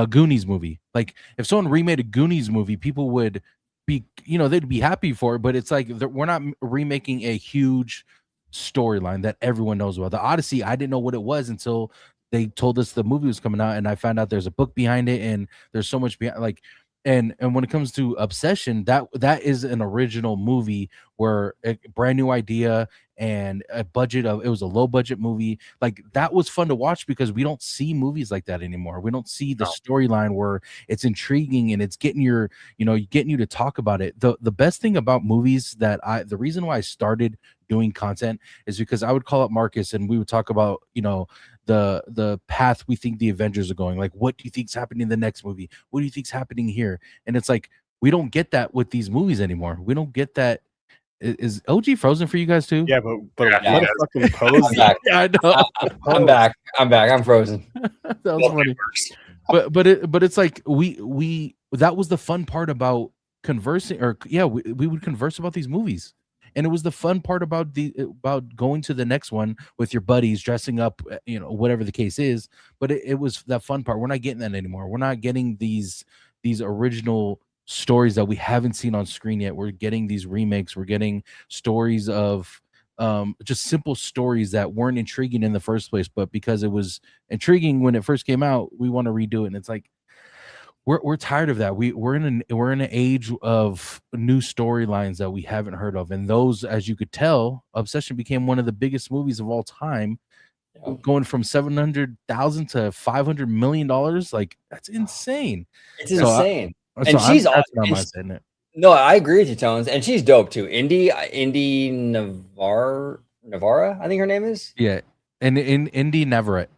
[SPEAKER 2] Goonies movie. Like, if someone remade a Goonies movie, people would be, they'd be happy for it, but it's like, we're not remaking a huge storyline that everyone knows about. The Odyssey, I didn't know what it was until they told us the movie was coming out, and I found out there's a book behind it, and there's so much behind, like, and when it comes to Obsession, that is an original movie where a brand new idea and a budget of, it was a low budget movie. Like, that was fun to watch because we don't see movies like that anymore. We don't see the storyline where it's intriguing and it's getting your, getting you to talk about it. The best thing about movies the reason why I started doing content is because I would call up Marcus and we would talk about, the path we think the Avengers are going. Like, what do you think's happening in the next movie? What do you think's happening here? And it's like, we don't get that with these movies anymore. We don't get that. Is OG frozen for you guys too?
[SPEAKER 3] Yeah, but
[SPEAKER 4] Yeah,
[SPEAKER 3] what
[SPEAKER 4] yeah.
[SPEAKER 3] a fucking pose.
[SPEAKER 1] I'm back.
[SPEAKER 2] Yeah, I know.
[SPEAKER 1] I'm back. I'm frozen.
[SPEAKER 2] That was funny. But it's like we that was the fun part about conversing, or we would converse about these movies, and it was the fun part about going to the next one with your buddies, dressing up, whatever the case is. But it was that fun part. We're not getting that anymore. We're not getting these original stories that we haven't seen on screen yet. We're getting these remakes. We're getting stories of just simple stories that weren't intriguing in the first place, but because it was intriguing when it first came out, we want to redo it. And it's like we're tired of that. We're in an age of new storylines that we haven't heard of, and those, as you could tell, Obsession became one of the biggest movies of all time, going from 700,000 to $500 million. Like, that's insane.
[SPEAKER 1] It's insane.
[SPEAKER 2] And she's awesome.
[SPEAKER 1] No, I agree with you, Tones, and she's dope too. Indy Navarra, I think her name is.
[SPEAKER 2] Yeah, and in Indy Navarrete.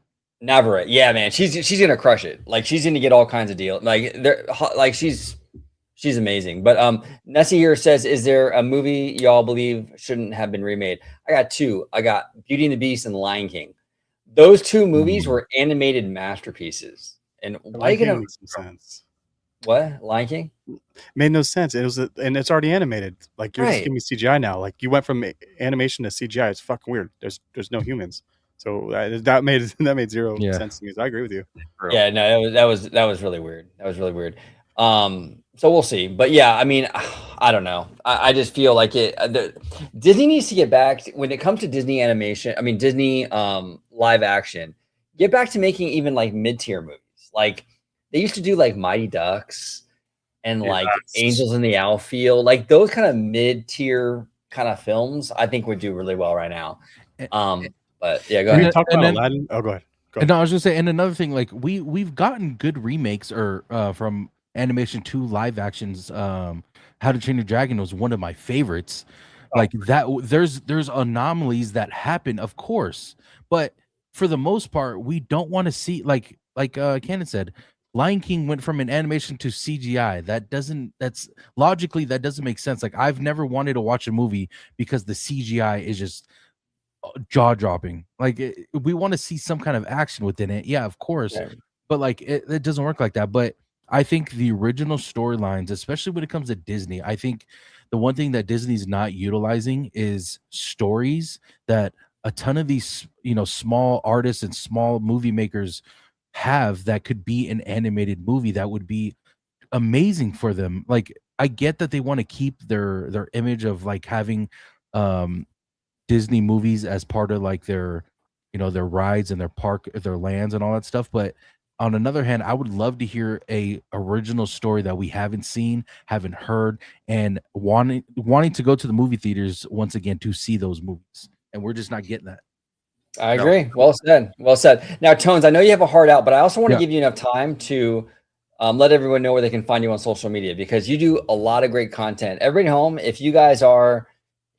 [SPEAKER 1] Yeah, man, she's gonna crush it. Like, she's gonna get all kinds of deals. Like she's amazing. But Nessie here says, is there a movie y'all believe shouldn't have been remade? I got two. I got Beauty and the Beast and Lion King. Those two movies were animated masterpieces. And why are you gonna make some sense? What? Lion King?
[SPEAKER 3] Made no sense. And it's already animated. Like, you're just giving me CGI now. Like, you went from animation to CGI. It's fucking weird. There's no humans. So that made zero sense to me. So I agree with you.
[SPEAKER 1] Yeah, no, that was really weird. That was really weird. So we'll see. But yeah, I mean, I don't know. I just feel like Disney needs to get back when it comes to Disney animation. I mean, Disney live action. Get back to making even like mid-tier movies. Like, they used to do like Mighty Ducks and like Angels in the Outfield, like those kind of mid-tier kind of films. I think would do really well right now. But yeah, go ahead.
[SPEAKER 3] Talk about Aladdin. Oh, go ahead.
[SPEAKER 2] No, I was gonna say, and another thing, like we've gotten good remakes or from animation to live actions. How to Train Your Dragon was one of my favorites. Like that, there's anomalies that happen, of course, but for the most part, we don't want to see like Cannon said. Lion King went from an animation to CGI. That doesn't make sense. Like, I've never wanted to watch a movie because the CGI is just jaw dropping. Like, we want to see some kind of action within it. Yeah, of course. Yeah. But like, it doesn't work like that. But I think the original storylines, especially when it comes to Disney, I think the one thing that Disney's not utilizing is stories that a ton of these, small artists and small movie makers have that could be an animated movie that would be amazing for them. Like, I get that they want to keep their image of like having Disney movies as part of like their their rides and their lands and all that stuff, but on another hand, I would love to hear a original story that we haven't seen, haven't heard, and wanting to go to the movie theaters once again to see those movies, and we're just not getting that.
[SPEAKER 1] I agree. Well said. Now, Tones, I know you have a heart out, but I also want to give you enough time to let everyone know where they can find you on social media, because you do a lot of great content. Everybody home, if you guys are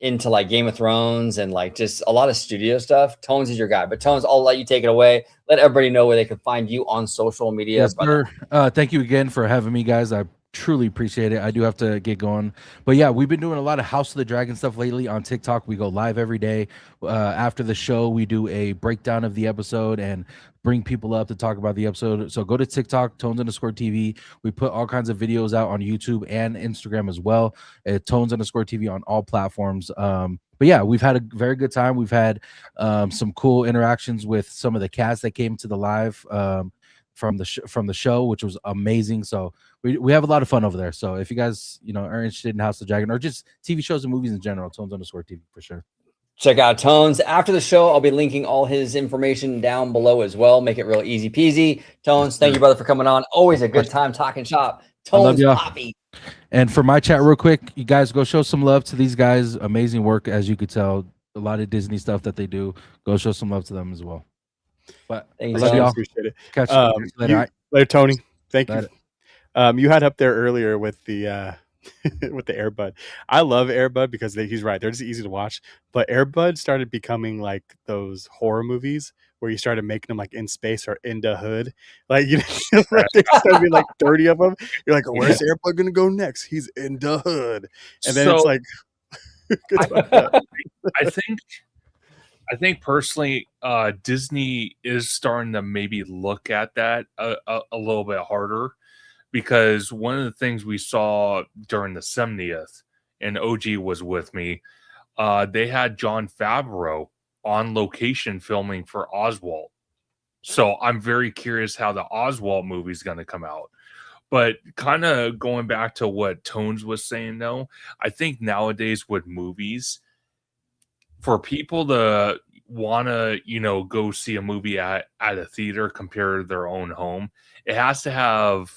[SPEAKER 1] into like Game of Thrones and like just a lot of studio stuff, Tones is your guy. But Tones, I'll let you take it away. Let everybody know where they can find you on social media.
[SPEAKER 2] Yes, sir. Thank you again for having me, guys. I truly appreciate it. I do have to get going, but yeah, we've been doing a lot of House of the Dragon stuff lately on TikTok. We go live every day. After the show, we do a breakdown of the episode and bring people up to talk about the episode. So go to TikTok, Tones_TV. We put all kinds of videos out on YouTube and Instagram as well. Tones_TV on all platforms. But yeah, we've had a very good time. We've had some cool interactions with some of the cast that came to the live from the show, which was amazing. So we have a lot of fun over there. So if you guys are interested in House of the Dragon or just TV shows and movies in general, Tones_TV for sure.
[SPEAKER 1] Check out Tones. After the show, I'll be linking all his information down below as well. Make it real easy peasy. Tones, thank you, brother, for coming on. Always a good time talking shop. Tones Poppy.
[SPEAKER 2] And for my chat, real quick, you guys go show some love to these guys. Amazing work, as you could tell. A lot of Disney stuff that they do. Go show some love to them as well. But I love y'all.
[SPEAKER 3] Appreciate it.
[SPEAKER 2] Catch you later.
[SPEAKER 3] Later, Tony. Thank you. You had up there earlier with the with the Airbud. I love Airbud because he's right. They're just easy to watch. But Airbud started becoming like those horror movies where you started making them like in space or in the hood. Like, like there's gonna be like 30 of them. You're like, where's Airbud gonna go next? He's in the hood. And then it's like
[SPEAKER 4] I think personally, Disney is starting to maybe look at that a little bit harder, because one of the things we saw during the 70th, and OG was with me, they had Jon Favreau on location filming for Oswald. So I'm very curious how the Oswald movie is going to come out. But kind of going back to what Tones was saying, though, I think nowadays with movies, for people to want to, go see a movie at a theater compared to their own home, it has to have,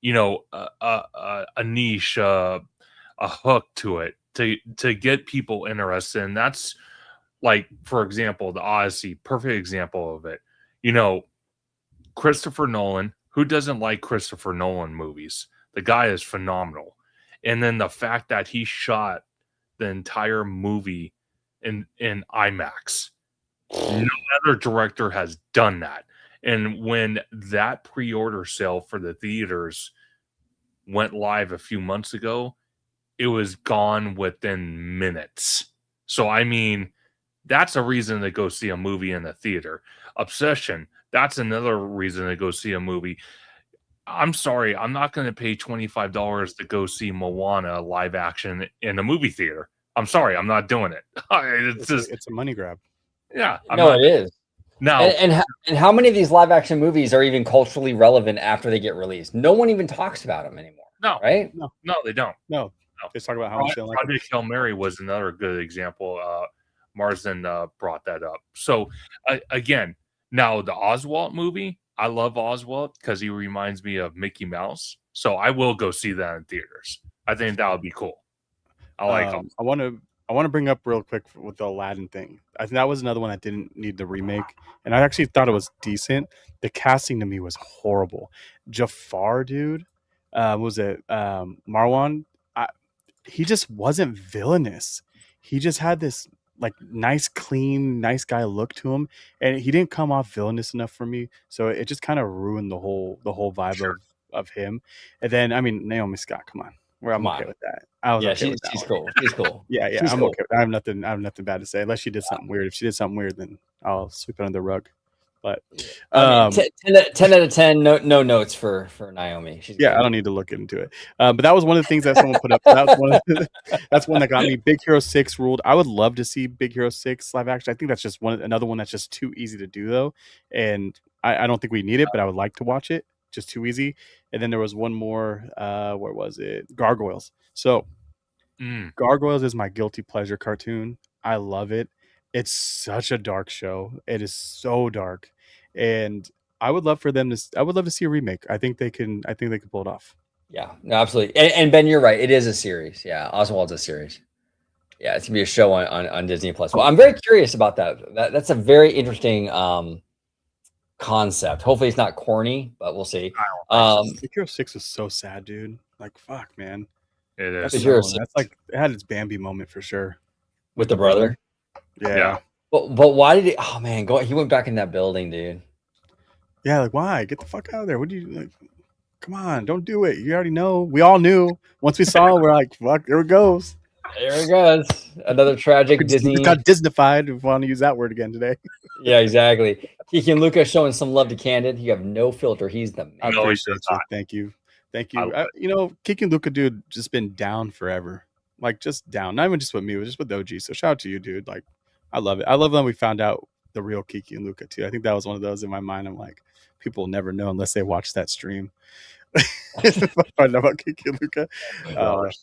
[SPEAKER 4] a niche, a hook to it to get people interested. And that's like, for example, the Odyssey, perfect example of it. Christopher Nolan. Who doesn't like Christopher Nolan movies? The guy is phenomenal. And then the fact that he shot the entire movie in IMAX. No other director has done that. And when that pre-order sale for the theaters went live a few months ago, it was gone within minutes. So, I mean, that's a reason to go see a movie in a theater. Obsession, that's another reason to go see a movie. I'm sorry, I'm not going to pay $25 to go see Moana live action in a movie theater. I'm sorry, I'm not doing it.
[SPEAKER 3] It's a money grab.
[SPEAKER 4] Yeah.
[SPEAKER 1] It is.
[SPEAKER 4] No.
[SPEAKER 1] And how many of these live action movies are even culturally relevant after they get released? No one even talks about them anymore.
[SPEAKER 4] No.
[SPEAKER 1] Right?
[SPEAKER 4] No, they don't.
[SPEAKER 3] No. They talk about how much they like it.
[SPEAKER 4] Project Hail Mary was another good example. Marsden brought that up. So, again, now the Oswald movie, I love Oswald because he reminds me of Mickey Mouse. So I will go see that in theaters. I think that would be cool. I like
[SPEAKER 3] I want to bring up real quick with the Aladdin thing. I think that was another one that didn't need the remake, and I actually thought it was decent. The casting to me was horrible. Jafar, dude, was it Marwan? He just wasn't villainous. He just had this like nice, clean, nice guy look to him, and he didn't come off villainous enough for me. So it just kind of ruined the whole vibe of him. And then I mean Naomi Scott, come on. I'm okay with that. I was okay with that.
[SPEAKER 1] She's cool. She's cool.
[SPEAKER 3] Yeah,
[SPEAKER 1] she's
[SPEAKER 3] I'm
[SPEAKER 1] cool.
[SPEAKER 3] okay with that. I have nothing bad to say unless she did something weird. If she did something weird, then I'll sweep it under the rug. But
[SPEAKER 1] 10 out of 10. No notes for Naomi. She's
[SPEAKER 3] I don't need to look into it. But that was one of the things that someone put up. That's one that got me. Big Hero 6 ruled. I would love to see Big Hero 6 live action. I think that's just another one that's just too easy to do though, and I don't think we need it, but I would like to watch it. Just too easy. And then there was one more. Where was it? Gargoyles. So Gargoyles is my guilty pleasure cartoon. I love it. It's such a dark show. It is so dark, and I would love to see a remake. I think they can pull it off.
[SPEAKER 1] Yeah, no, absolutely. And Ben, you're right. It is a series. Yeah, Oswald's a series. Yeah, it's gonna be a show on Disney Plus. Well, I'm very curious about that. That's a very interesting concept. Hopefully, it's not corny, but we'll see.
[SPEAKER 3] Big Hero 6 is so sad, dude. Like, fuck, man.
[SPEAKER 4] It is.
[SPEAKER 3] That's like it had its Bambi moment for sure.
[SPEAKER 1] With the brother.
[SPEAKER 3] Yeah.
[SPEAKER 1] But why did he? Oh man, he went back in that building, dude.
[SPEAKER 3] Yeah, like why? Get the fuck out of there. What do you like? Come on, don't do it. You already know. We all knew. Once we saw it, we're like, fuck, there it goes.
[SPEAKER 1] There it goes. Another tragic Disney.
[SPEAKER 3] It got Disneyfied, if we want to use that word again today.
[SPEAKER 1] Yeah, exactly. Kiki and Luca showing some love to Candid. You have no filter. He's the man.
[SPEAKER 3] I appreciate you. Thank you. Kiki and Luca, dude, just been down forever. Like, just down. Not even just with me, but just with OG. So shout out to you, dude. Like, I love it. I love when we found out the real Kiki and Luca, too. I think that was one of those in my mind. I'm like, people will never know unless they watch that stream. I know about Kiki and Luca.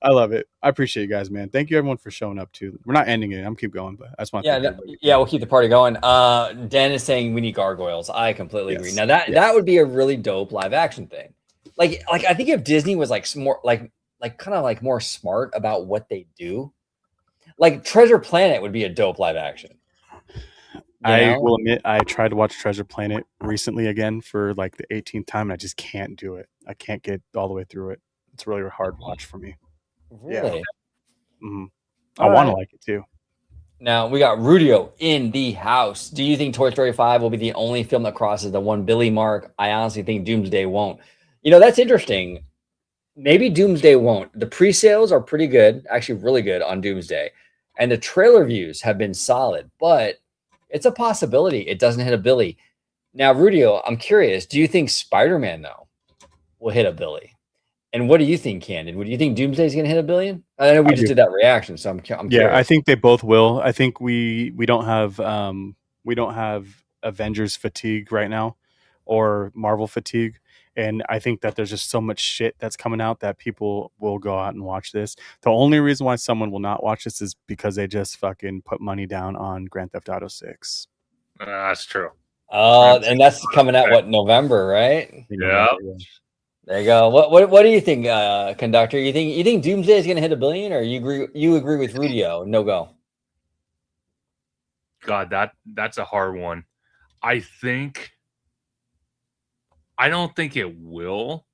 [SPEAKER 3] I love it. I appreciate you guys, man. Thank you, everyone, for showing up, too. We're not ending it. I'm keep going, but I just want to
[SPEAKER 1] we'll keep the party going. Dan is saying we need gargoyles. I completely agree. Now, that would be a really dope live action thing. Like I think if Disney was like more like kind of like more smart about what they do, like Treasure Planet would be a dope live action.
[SPEAKER 3] I will admit I tried to watch Treasure Planet recently again for like the 18th time, and I just can't do it. I can't get all the way through it. It's really a hard watch for me.
[SPEAKER 1] Really?
[SPEAKER 3] Yeah. Mm-hmm. I want to like it too.
[SPEAKER 1] Now we got Rudio in the house. Do you think Toy Story 5 will be the only film that crosses the 1 billion mark? I honestly think Doomsday won't. That's interesting. maybe Doomsday won't. The pre-sales are pretty good, actually really good on Doomsday. And the trailer views have been solid, but it's a possibility it doesn't hit a Billy. Now, Rudio, I'm curious, do you think Spider-Man, though, will hit a Billy? And what do you think, Candid? Would you think Doomsday is going to hit a billion? I know we just did that reaction, so I'm
[SPEAKER 3] Yeah,
[SPEAKER 1] curious.
[SPEAKER 3] I think they both will. I think we don't have Avengers fatigue right now or Marvel fatigue. And I think that there's just so much shit that's coming out that people will go out and watch this. The only reason why someone will not watch this is because they just fucking put money down on Grand Theft Auto 6.
[SPEAKER 4] That's true.
[SPEAKER 1] And that's coming out what, November, right?
[SPEAKER 4] Yeah.
[SPEAKER 1] There you go. What do you think, Conductor? You think Doomsday is going to hit a billion, or you agree with Rudio? No go.
[SPEAKER 4] God, that's a hard one. I don't think it will,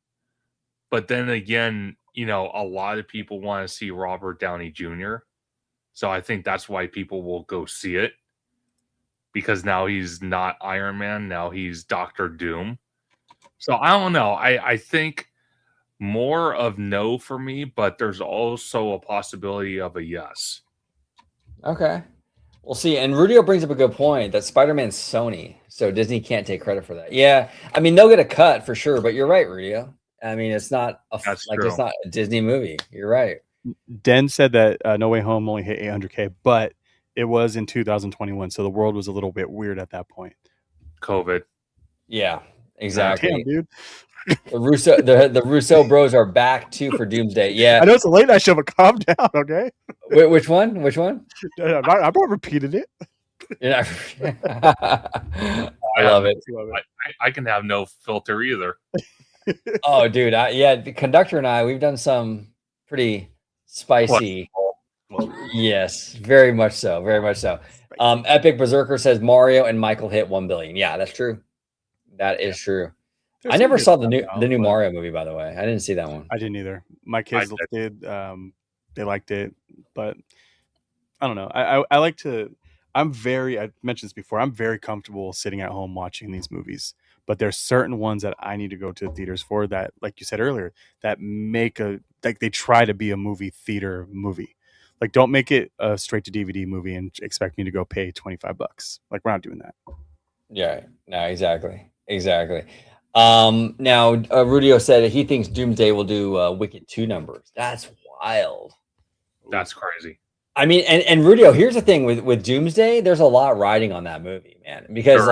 [SPEAKER 4] but then again, you know, a lot of people want to see Robert Downey Jr. So I think that's why people will go see it, because now he's not Iron Man, now he's Doctor Doom. So I don't know. I think more of no for me, but there's also a possibility of a yes.
[SPEAKER 1] Okay. We'll see. And Rudio brings up a good point that Spider-Man's Sony, so Disney can't take credit for that. Yeah, I mean they'll get a cut for sure, but you're right, Rudio. I mean it's not it's not a Disney movie. You're right.
[SPEAKER 3] Den said that No Way Home only hit 800K, but it was in 2021, so the world was a little bit weird at that point.
[SPEAKER 4] COVID.
[SPEAKER 1] Yeah, exactly.
[SPEAKER 3] Damn, dude.
[SPEAKER 1] The Russo bros are back too for Doomsday. Yeah,
[SPEAKER 3] I know it's a late night show, but calm down, okay?
[SPEAKER 1] Which one? Which one?
[SPEAKER 3] I'm not repeated it.
[SPEAKER 1] Yeah, I love it.
[SPEAKER 4] I can have no filter either.
[SPEAKER 1] Oh, dude, the Conductor and we've done some pretty spicy. Yes, very much so, very much so. Epic Berserker says Mario and Michael hit 1 billion. Yeah, that's true. That is true. I never saw the new Mario movie, by the way. I didn't see that one.
[SPEAKER 3] I didn't either. My kids did. They liked it, but I don't know. I like to. I mentioned this before. I'm very comfortable sitting at home watching these movies, but there's certain ones that I need to go to theaters for that, like you said earlier, that they try to be a movie theater movie. Like, don't make it a straight to DVD movie and expect me to go pay $25. Like, we're not doing that.
[SPEAKER 1] Yeah, no, exactly. Now Rudio said he thinks Doomsday will do Wicked 2 numbers. That's wild.
[SPEAKER 4] That's crazy.
[SPEAKER 1] I mean, and Rudio, here's the thing with Doomsday, there's a lot riding on that movie, man. Because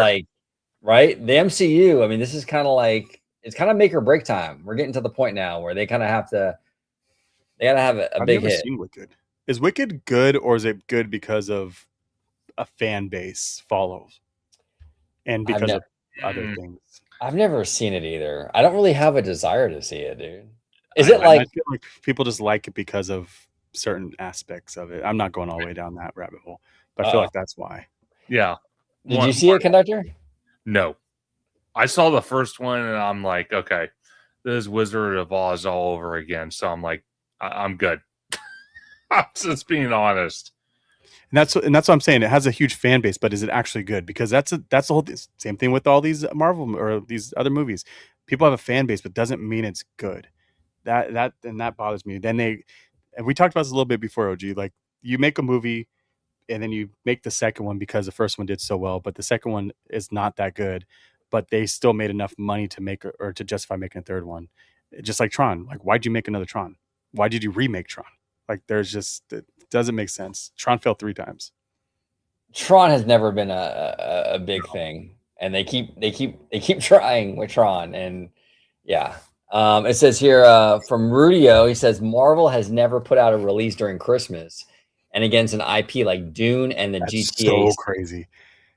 [SPEAKER 1] right, the MCU, I mean, this is kind of like it's kind of make or break time. We're getting to the point now where they kind of have to gotta have a big hit.
[SPEAKER 3] I've never seen Wicked. Is Wicked good, or is it good because of a fan base follows and because of other things?
[SPEAKER 1] I've never seen it either. I don't really have a desire to see it, dude. Is it like
[SPEAKER 3] I feel like people just like it because of certain aspects of it? I'm not going all the way down that rabbit hole, but I feel like that's why.
[SPEAKER 4] Yeah.
[SPEAKER 1] Did you see it, Conductor?
[SPEAKER 4] No. I saw the first one and I'm like, okay, this is Wizard of Oz all over again. So I'm like, I'm good. I'm just being honest.
[SPEAKER 3] And that's what I'm saying. It has a huge fan base, but is it actually good? Because that's the whole same thing with all these Marvel or these other movies. People have a fan base, but doesn't mean it's good. That bothers me. And we talked about this a little bit before, OG. Like, you make a movie and then you make the second one because the first one did so well, but the second one is not that good, but they still made enough money to make or to justify making a third one. Just like Tron. Like, why'd you make another Tron? Why did you remake Tron? Like, it doesn't make sense. Tron failed 3 times.
[SPEAKER 1] Tron has never been a big thing, and they keep trying with Tron, and yeah. It says here from Rudio, he says Marvel has never put out a release during Christmas, and against an IP like Dune and the GTA.
[SPEAKER 3] So crazy.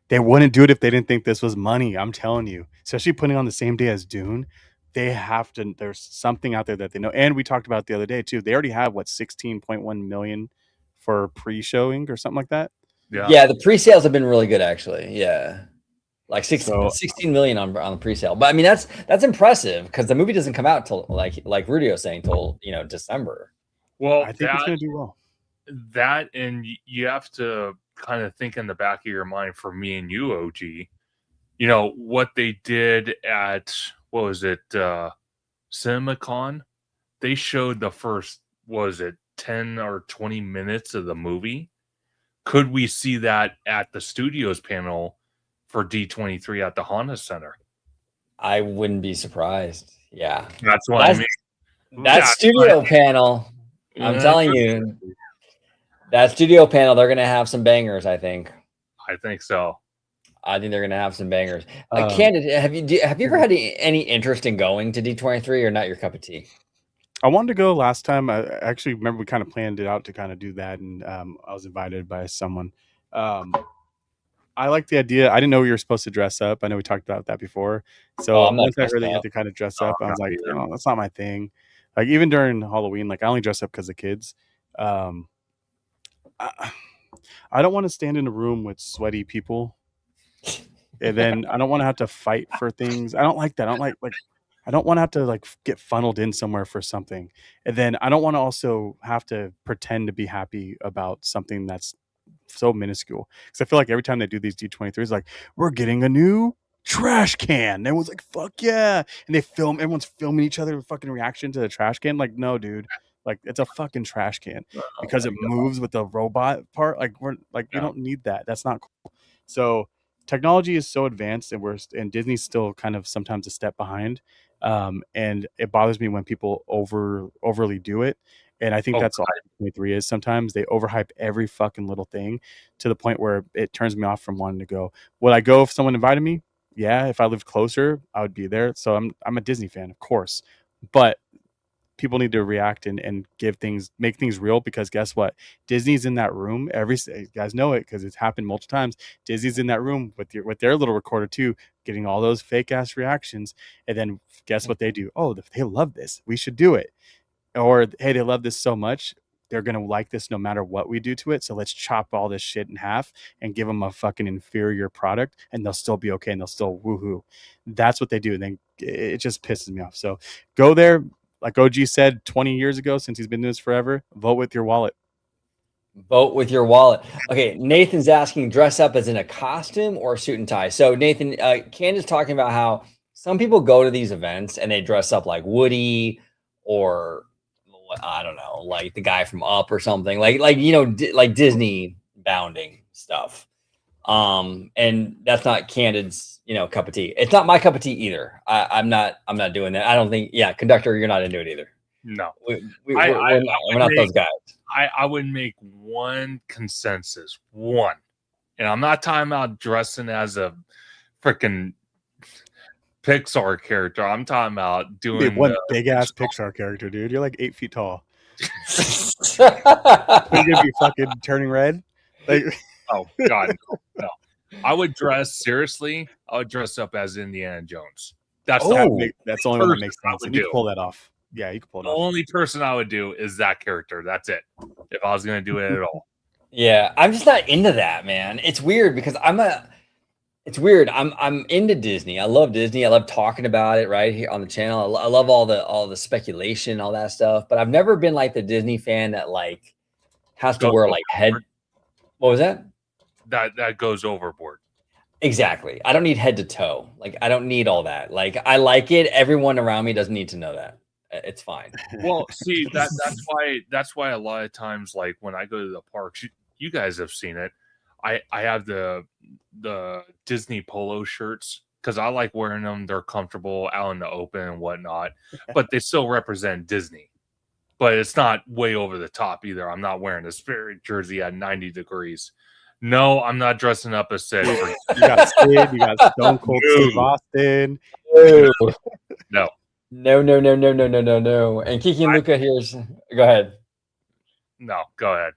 [SPEAKER 3] They wouldn't do it if they didn't think this was money. I'm telling you, especially putting on the same day as Dune. They have to. There's something out there that they know, and we talked about it the other day too. They already have 16.1 million for pre-showing or something like that.
[SPEAKER 1] Yeah, the pre-sales have been really good, actually. Yeah, like 16 million on the pre-sale. But I mean, that's impressive because the movie doesn't come out till like Rudio's saying till December.
[SPEAKER 4] Well,
[SPEAKER 3] I think it's gonna do well.
[SPEAKER 4] That, and you have to kind of think in the back of your mind for me and you, OG. You know what they did at. What was it? CinemaCon, they showed the first, was it 10 or 20 minutes of the movie? Could we see that at the studios panel for D23 at the Honda Center?
[SPEAKER 1] I wouldn't be surprised. Yeah.
[SPEAKER 4] That's what I mean.
[SPEAKER 1] That
[SPEAKER 4] That's
[SPEAKER 1] studio
[SPEAKER 4] what-
[SPEAKER 1] panel, I'm telling you, that studio panel, they're going to have some bangers, I think.
[SPEAKER 4] I think so.
[SPEAKER 1] I think they're going to have some bangers. Candid, have you ever had any interest in going to D23 or not your cup of tea?
[SPEAKER 3] I wanted to go last time. I actually remember we kind of planned it out to kind of do that, and I was invited by someone. I like the idea. I didn't know we were supposed to dress up. I know we talked about that before. So
[SPEAKER 1] I'm not
[SPEAKER 3] once I heard
[SPEAKER 1] dressing
[SPEAKER 3] that you
[SPEAKER 1] up.
[SPEAKER 3] had to kind of dress
[SPEAKER 4] No,
[SPEAKER 3] up, I was
[SPEAKER 4] not
[SPEAKER 3] like,
[SPEAKER 4] either.
[SPEAKER 3] oh, that's not my thing. Like even during Halloween, like I only dress up because of kids. I don't want to stand in a room with sweaty people, and then I don't want to have to fight for things. I don't like that. I don't like I don't want to have to like get funneled in somewhere for something, and then I don't want to also have to pretend to be happy about something that's so minuscule. Because I feel like every time they do these D23s, like we're getting a new trash can. And everyone's like, "Fuck yeah!" And they film. Everyone's filming each other fucking reaction to the trash can. Like, no, dude. Like it's a fucking trash can because it moves with the robot part. Like we
[SPEAKER 4] Yeah.
[SPEAKER 3] don't need that. That's not cool. So technology is so advanced, and Disney's still kind of sometimes a step behind. And it bothers me when people overly do it. And I think
[SPEAKER 4] Oh,
[SPEAKER 3] that's all 23 is. Sometimes they overhype every fucking little thing to the point where it turns me off from wanting to go. Would I go if someone invited me? Yeah, if I lived closer, I would be there. So I'm a Disney fan, of course. But people need to react and make things real, because guess what? Disney's in that room. You guys know it because it's happened multiple times. Disney's in that room with their little recorder too, getting all those fake ass reactions. And then guess what they do? Oh, they love this. We should do it. Or hey, they love this so much, they're gonna like this no matter what we do to it. So let's chop all this shit in half and give them a fucking inferior product, and they'll still be okay and they'll still woohoo. That's what they do. And then it just pisses me off. So go there, like OG said 20 years ago, since he's been doing this forever. Vote with your wallet.
[SPEAKER 1] Vote with your wallet. Okay, Nathan's asking, dress up as in a costume or a suit and tie. So Nathan, Candace talking about how some people go to these events and they dress up like Woody, or I don't know, like the guy from Up or something, like like Disney bounding stuff. And that's not Candid's cup of tea. It's not my cup of tea either. I'm not doing that. I don't think. Yeah, conductor, you're not into it either.
[SPEAKER 4] No,
[SPEAKER 1] We're not those guys.
[SPEAKER 4] I would make one consensus, one, and I'm not talking about dressing as a freaking Pixar character. I'm talking about doing
[SPEAKER 3] One big ass Pixar character, dude. You're like 8 feet tall.
[SPEAKER 1] You're
[SPEAKER 3] You're gonna be fucking turning red. Like,
[SPEAKER 4] oh God, no. I would dress seriously. I would dress up as Indiana Jones. That's
[SPEAKER 3] that's the only
[SPEAKER 4] person
[SPEAKER 3] one that makes
[SPEAKER 4] I
[SPEAKER 3] sense.
[SPEAKER 4] would
[SPEAKER 3] And you
[SPEAKER 4] do.
[SPEAKER 3] can pull that off. Yeah, you can pull it
[SPEAKER 4] The
[SPEAKER 3] off.
[SPEAKER 4] only person I would do is that character. That's it. If I was going to do it at all.
[SPEAKER 1] Yeah, I'm just not into that, man. It's weird because it's weird. I'm into Disney. I love Disney. I love talking about it right here on the channel. I love all the speculation, all that stuff. But I've never been like the Disney fan that like has to wear like head. What was that?
[SPEAKER 4] That goes overboard.
[SPEAKER 1] Exactly. I don't need head to toe. Like I don't need all that. Like I like it. Everyone around me doesn't need to know that. It's fine.
[SPEAKER 4] Well, see that's why a lot of times, like when I go to the parks, you guys have seen it. I have the Disney polo shirts because I like wearing them. They're comfortable out in the open and whatnot, but they still represent Disney. But it's not way over the top either. I'm not wearing a Spirit jersey at 90 degrees. No, I'm not dressing up as Sid.
[SPEAKER 3] You got Sid, you got Stone Cold Steve Austin.
[SPEAKER 4] No.
[SPEAKER 1] No. And Kiki and Luca here's. Go ahead.
[SPEAKER 4] No, go ahead.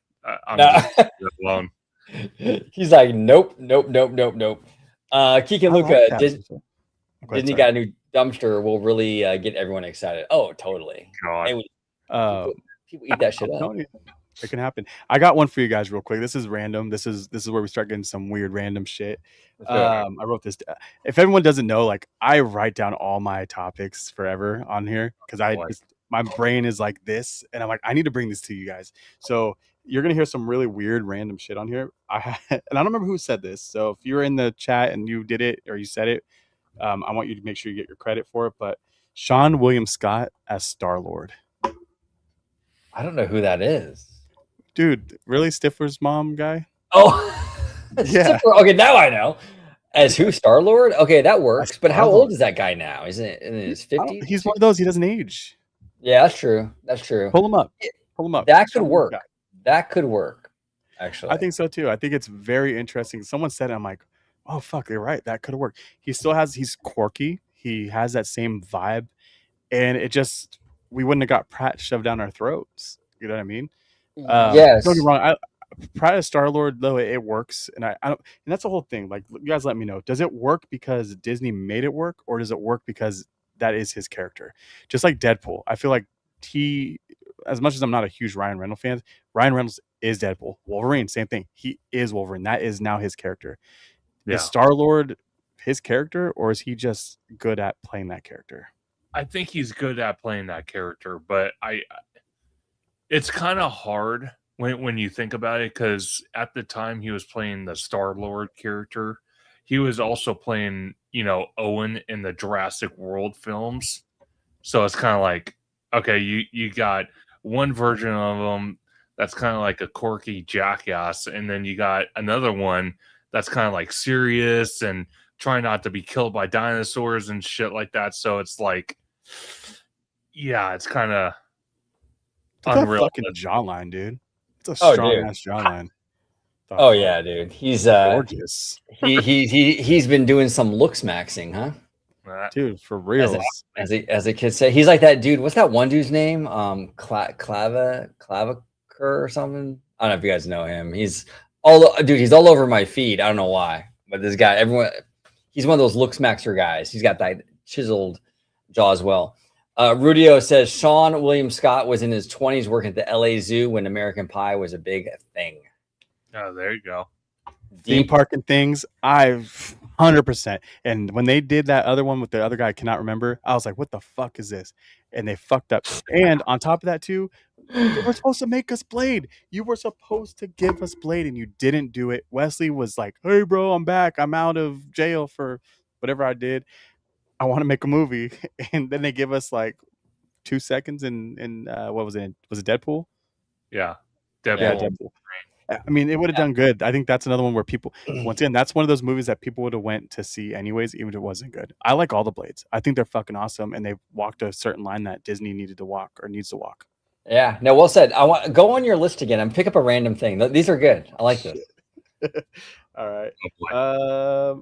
[SPEAKER 4] I'm
[SPEAKER 1] No.
[SPEAKER 4] just alone.
[SPEAKER 1] He's like, nope. Kiki and Luca, Disney got a new dumpster. Will really get everyone excited. Oh, totally.
[SPEAKER 4] God.
[SPEAKER 1] People eat that shit up.
[SPEAKER 3] It can happen. I got one for you guys real quick. This is random. This is where we start getting some weird random shit. I wrote this. If everyone doesn't know, like I write down all my topics forever on here because my brain is like this, and I'm like, I need to bring this to you guys. So you're gonna hear some really weird random shit on here. And I don't remember who said this. So if you were in the chat and you did it or you said it, I want you to make sure you get your credit for it. But Sean William Scott as Star-Lord.
[SPEAKER 1] I don't know who that is.
[SPEAKER 3] Dude, really Stifler's mom guy?
[SPEAKER 1] Oh,
[SPEAKER 3] Yeah.
[SPEAKER 1] Okay, now I know. As who? Star Lord? Okay, that works. But how
[SPEAKER 3] Star-Lord.
[SPEAKER 1] old is that guy now? Isn't it in his 50s?
[SPEAKER 3] He's one of those. He doesn't age.
[SPEAKER 1] Yeah, that's true. That's true.
[SPEAKER 3] Pull him up. Pull him up.
[SPEAKER 1] That
[SPEAKER 3] Show
[SPEAKER 1] could
[SPEAKER 3] me this
[SPEAKER 1] work.
[SPEAKER 3] guy.
[SPEAKER 1] That could work. Actually,
[SPEAKER 3] I think so too. I think it's very interesting. Someone said it, I'm like, oh fuck, they're right. That could work. He's quirky. He has that same vibe, and it just we wouldn't have got Pratt shoved down our throats. You know what I mean?
[SPEAKER 1] yes.
[SPEAKER 3] Don't get me wrong. Pratt as Star Lord though it works, and I don't. And that's the whole thing. Like you guys, let me know. Does it work because Disney made it work, or does it work because that is his character? Just like Deadpool, I feel like as much as I'm not a huge Ryan Reynolds fan, Ryan Reynolds is Deadpool. Wolverine, same thing. He is Wolverine. That is now his character.
[SPEAKER 4] Yeah.
[SPEAKER 3] Is Star Lord his character, or is he just good at playing that character?
[SPEAKER 4] I think he's good at playing that character, but it's kind of hard when you think about it, because at the time he was playing the Star-Lord character, he was also playing, Owen in the Jurassic World films. So it's kind of like, okay, you got one version of him that's kind of like a quirky jackass, and then you got another one that's kind of like serious and trying not to be killed by dinosaurs and shit like that. So it's like, yeah, it's kind of unreal.
[SPEAKER 3] Fucking jawline, dude. It's a strong ass jawline.
[SPEAKER 1] Oh yeah, dude. He's
[SPEAKER 3] gorgeous.
[SPEAKER 1] He's been doing some looks maxing, huh?
[SPEAKER 3] Dude, for real.
[SPEAKER 1] As a kid say, he's like that dude. What's that one dude's name? Claviker or something. I don't know if you guys know him. He's all over my feed. I don't know why, but this guy, he's one of those looks maxer guys. He's got that chiseled jaw as well. Rudio says Sean William Scott was in his 20s working at the LA Zoo when American Pie was a big thing.
[SPEAKER 4] Oh, there you go.
[SPEAKER 3] Theme park and things. I've 100%. And when they did that other one with the other guy I cannot remember, I was like, what the fuck is this? And they fucked up. And on top of that too, they were supposed to make us Blade. You were supposed to give us Blade and you didn't do it. Wesley was like, hey bro, I'm back. I'm out of jail for whatever I did. I want to make a movie. And then they give us like 2 seconds in what was it? Was it Deadpool?
[SPEAKER 4] Yeah.
[SPEAKER 3] Deadpool. I mean, it would have done good. I think that's another one where people, once again, that's one of those movies that people would have went to see anyways, even if it wasn't good. I like all the Blades. I think they're fucking awesome, and they walked a certain line that Disney needed to walk or needs to walk.
[SPEAKER 1] Yeah, no, well said. I want go on your list again and pick up a random thing. These are good. I like this.
[SPEAKER 3] All right.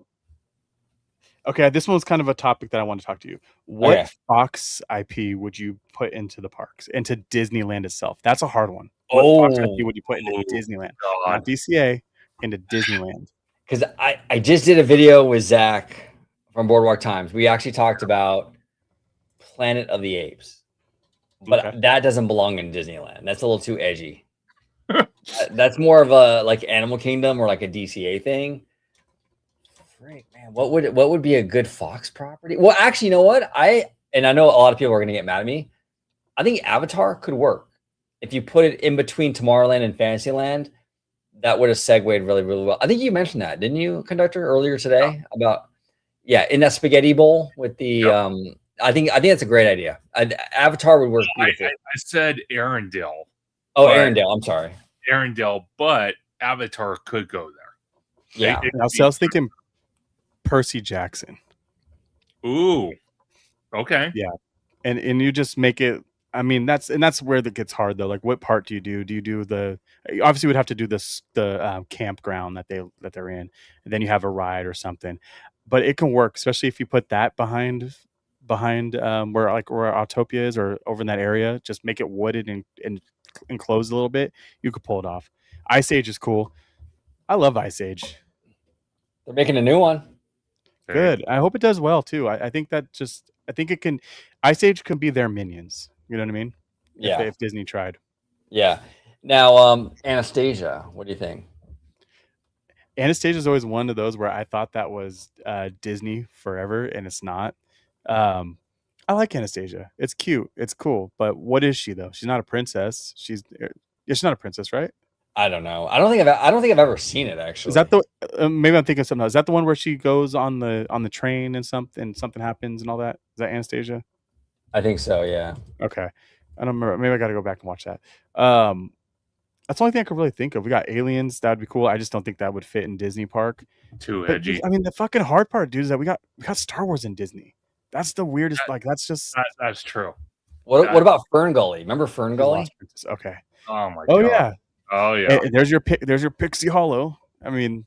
[SPEAKER 3] Okay, this one's kind of a topic that I want to talk to you. What Fox IP would you put into the parks, into Disneyland itself? That's a hard one. What Fox IP would you put into Disneyland?
[SPEAKER 4] God.
[SPEAKER 3] Not DCA, into Disneyland.
[SPEAKER 1] Because I just did a video with Zach from Boardwalk Times. We actually talked about Planet of the Apes, but that doesn't belong in Disneyland. That's a little too edgy. That's more of a like Animal Kingdom or like a DCA thing. Freak, man, what would be a good Fox property? Well, actually, you know what? I know a lot of people are going to get mad at me. I think Avatar could work if you put it in between Tomorrowland and Fantasyland. That would have segued really, really well. I think you mentioned that, didn't you, Conductor, earlier today about in that spaghetti bowl with the I think that's a great idea. Avatar would work beautiful.
[SPEAKER 4] I said Arendelle.
[SPEAKER 1] Oh, Arendelle. I'm sorry,
[SPEAKER 4] Arendelle, but Avatar could go there.
[SPEAKER 1] Yeah,
[SPEAKER 3] I was thinking Percy Jackson.
[SPEAKER 4] Ooh, okay.
[SPEAKER 3] Yeah, and you just make it. I mean, that's where that gets hard though. Like, what part do you do? Do you do the? Obviously, you would have to do the campground that they're in, and then you have a ride or something. But it can work, especially if you put that behind where Autopia is or over in that area. Just make it wooded and enclosed a little bit. You could pull it off. Ice Age is cool. I love Ice Age.
[SPEAKER 1] they're making a new one.
[SPEAKER 3] Good. I hope it does well too. I think it can. Ice Age can be their Minions. You know what I mean?
[SPEAKER 1] Yeah.
[SPEAKER 3] If Disney tried.
[SPEAKER 1] Yeah. Now, Anastasia, what do you think?
[SPEAKER 3] Anastasia is always one of those where I thought that was Disney forever, and it's not. I like Anastasia. It's cute. It's cool. But what is she though? She's not a princess. She's not a princess, right?
[SPEAKER 1] I don't know. I don't think I've ever seen it actually.
[SPEAKER 3] Is that the maybe I'm thinking of something else. Is that the one where she goes on the train and something happens and all that? Is that Anastasia?
[SPEAKER 1] I think so. Yeah.
[SPEAKER 3] Okay. I don't remember. Maybe I got to go back and watch that. That's the only thing I could really think of. We got Aliens. That would be cool. I just don't think that would fit in Disney Park.
[SPEAKER 4] Too
[SPEAKER 3] But
[SPEAKER 4] edgy.
[SPEAKER 3] I mean, the fucking hard part, dude, is that we got Star Wars in Disney. That's the weirdest. Like, that's just
[SPEAKER 4] That's true.
[SPEAKER 1] What about Fern Gully? Remember Fern Gully?
[SPEAKER 3] Lost Princess. Okay.
[SPEAKER 4] Oh my
[SPEAKER 3] Oh
[SPEAKER 4] god.
[SPEAKER 3] yeah.
[SPEAKER 4] Oh yeah.
[SPEAKER 3] There's your There's your Pixie Hollow. I mean,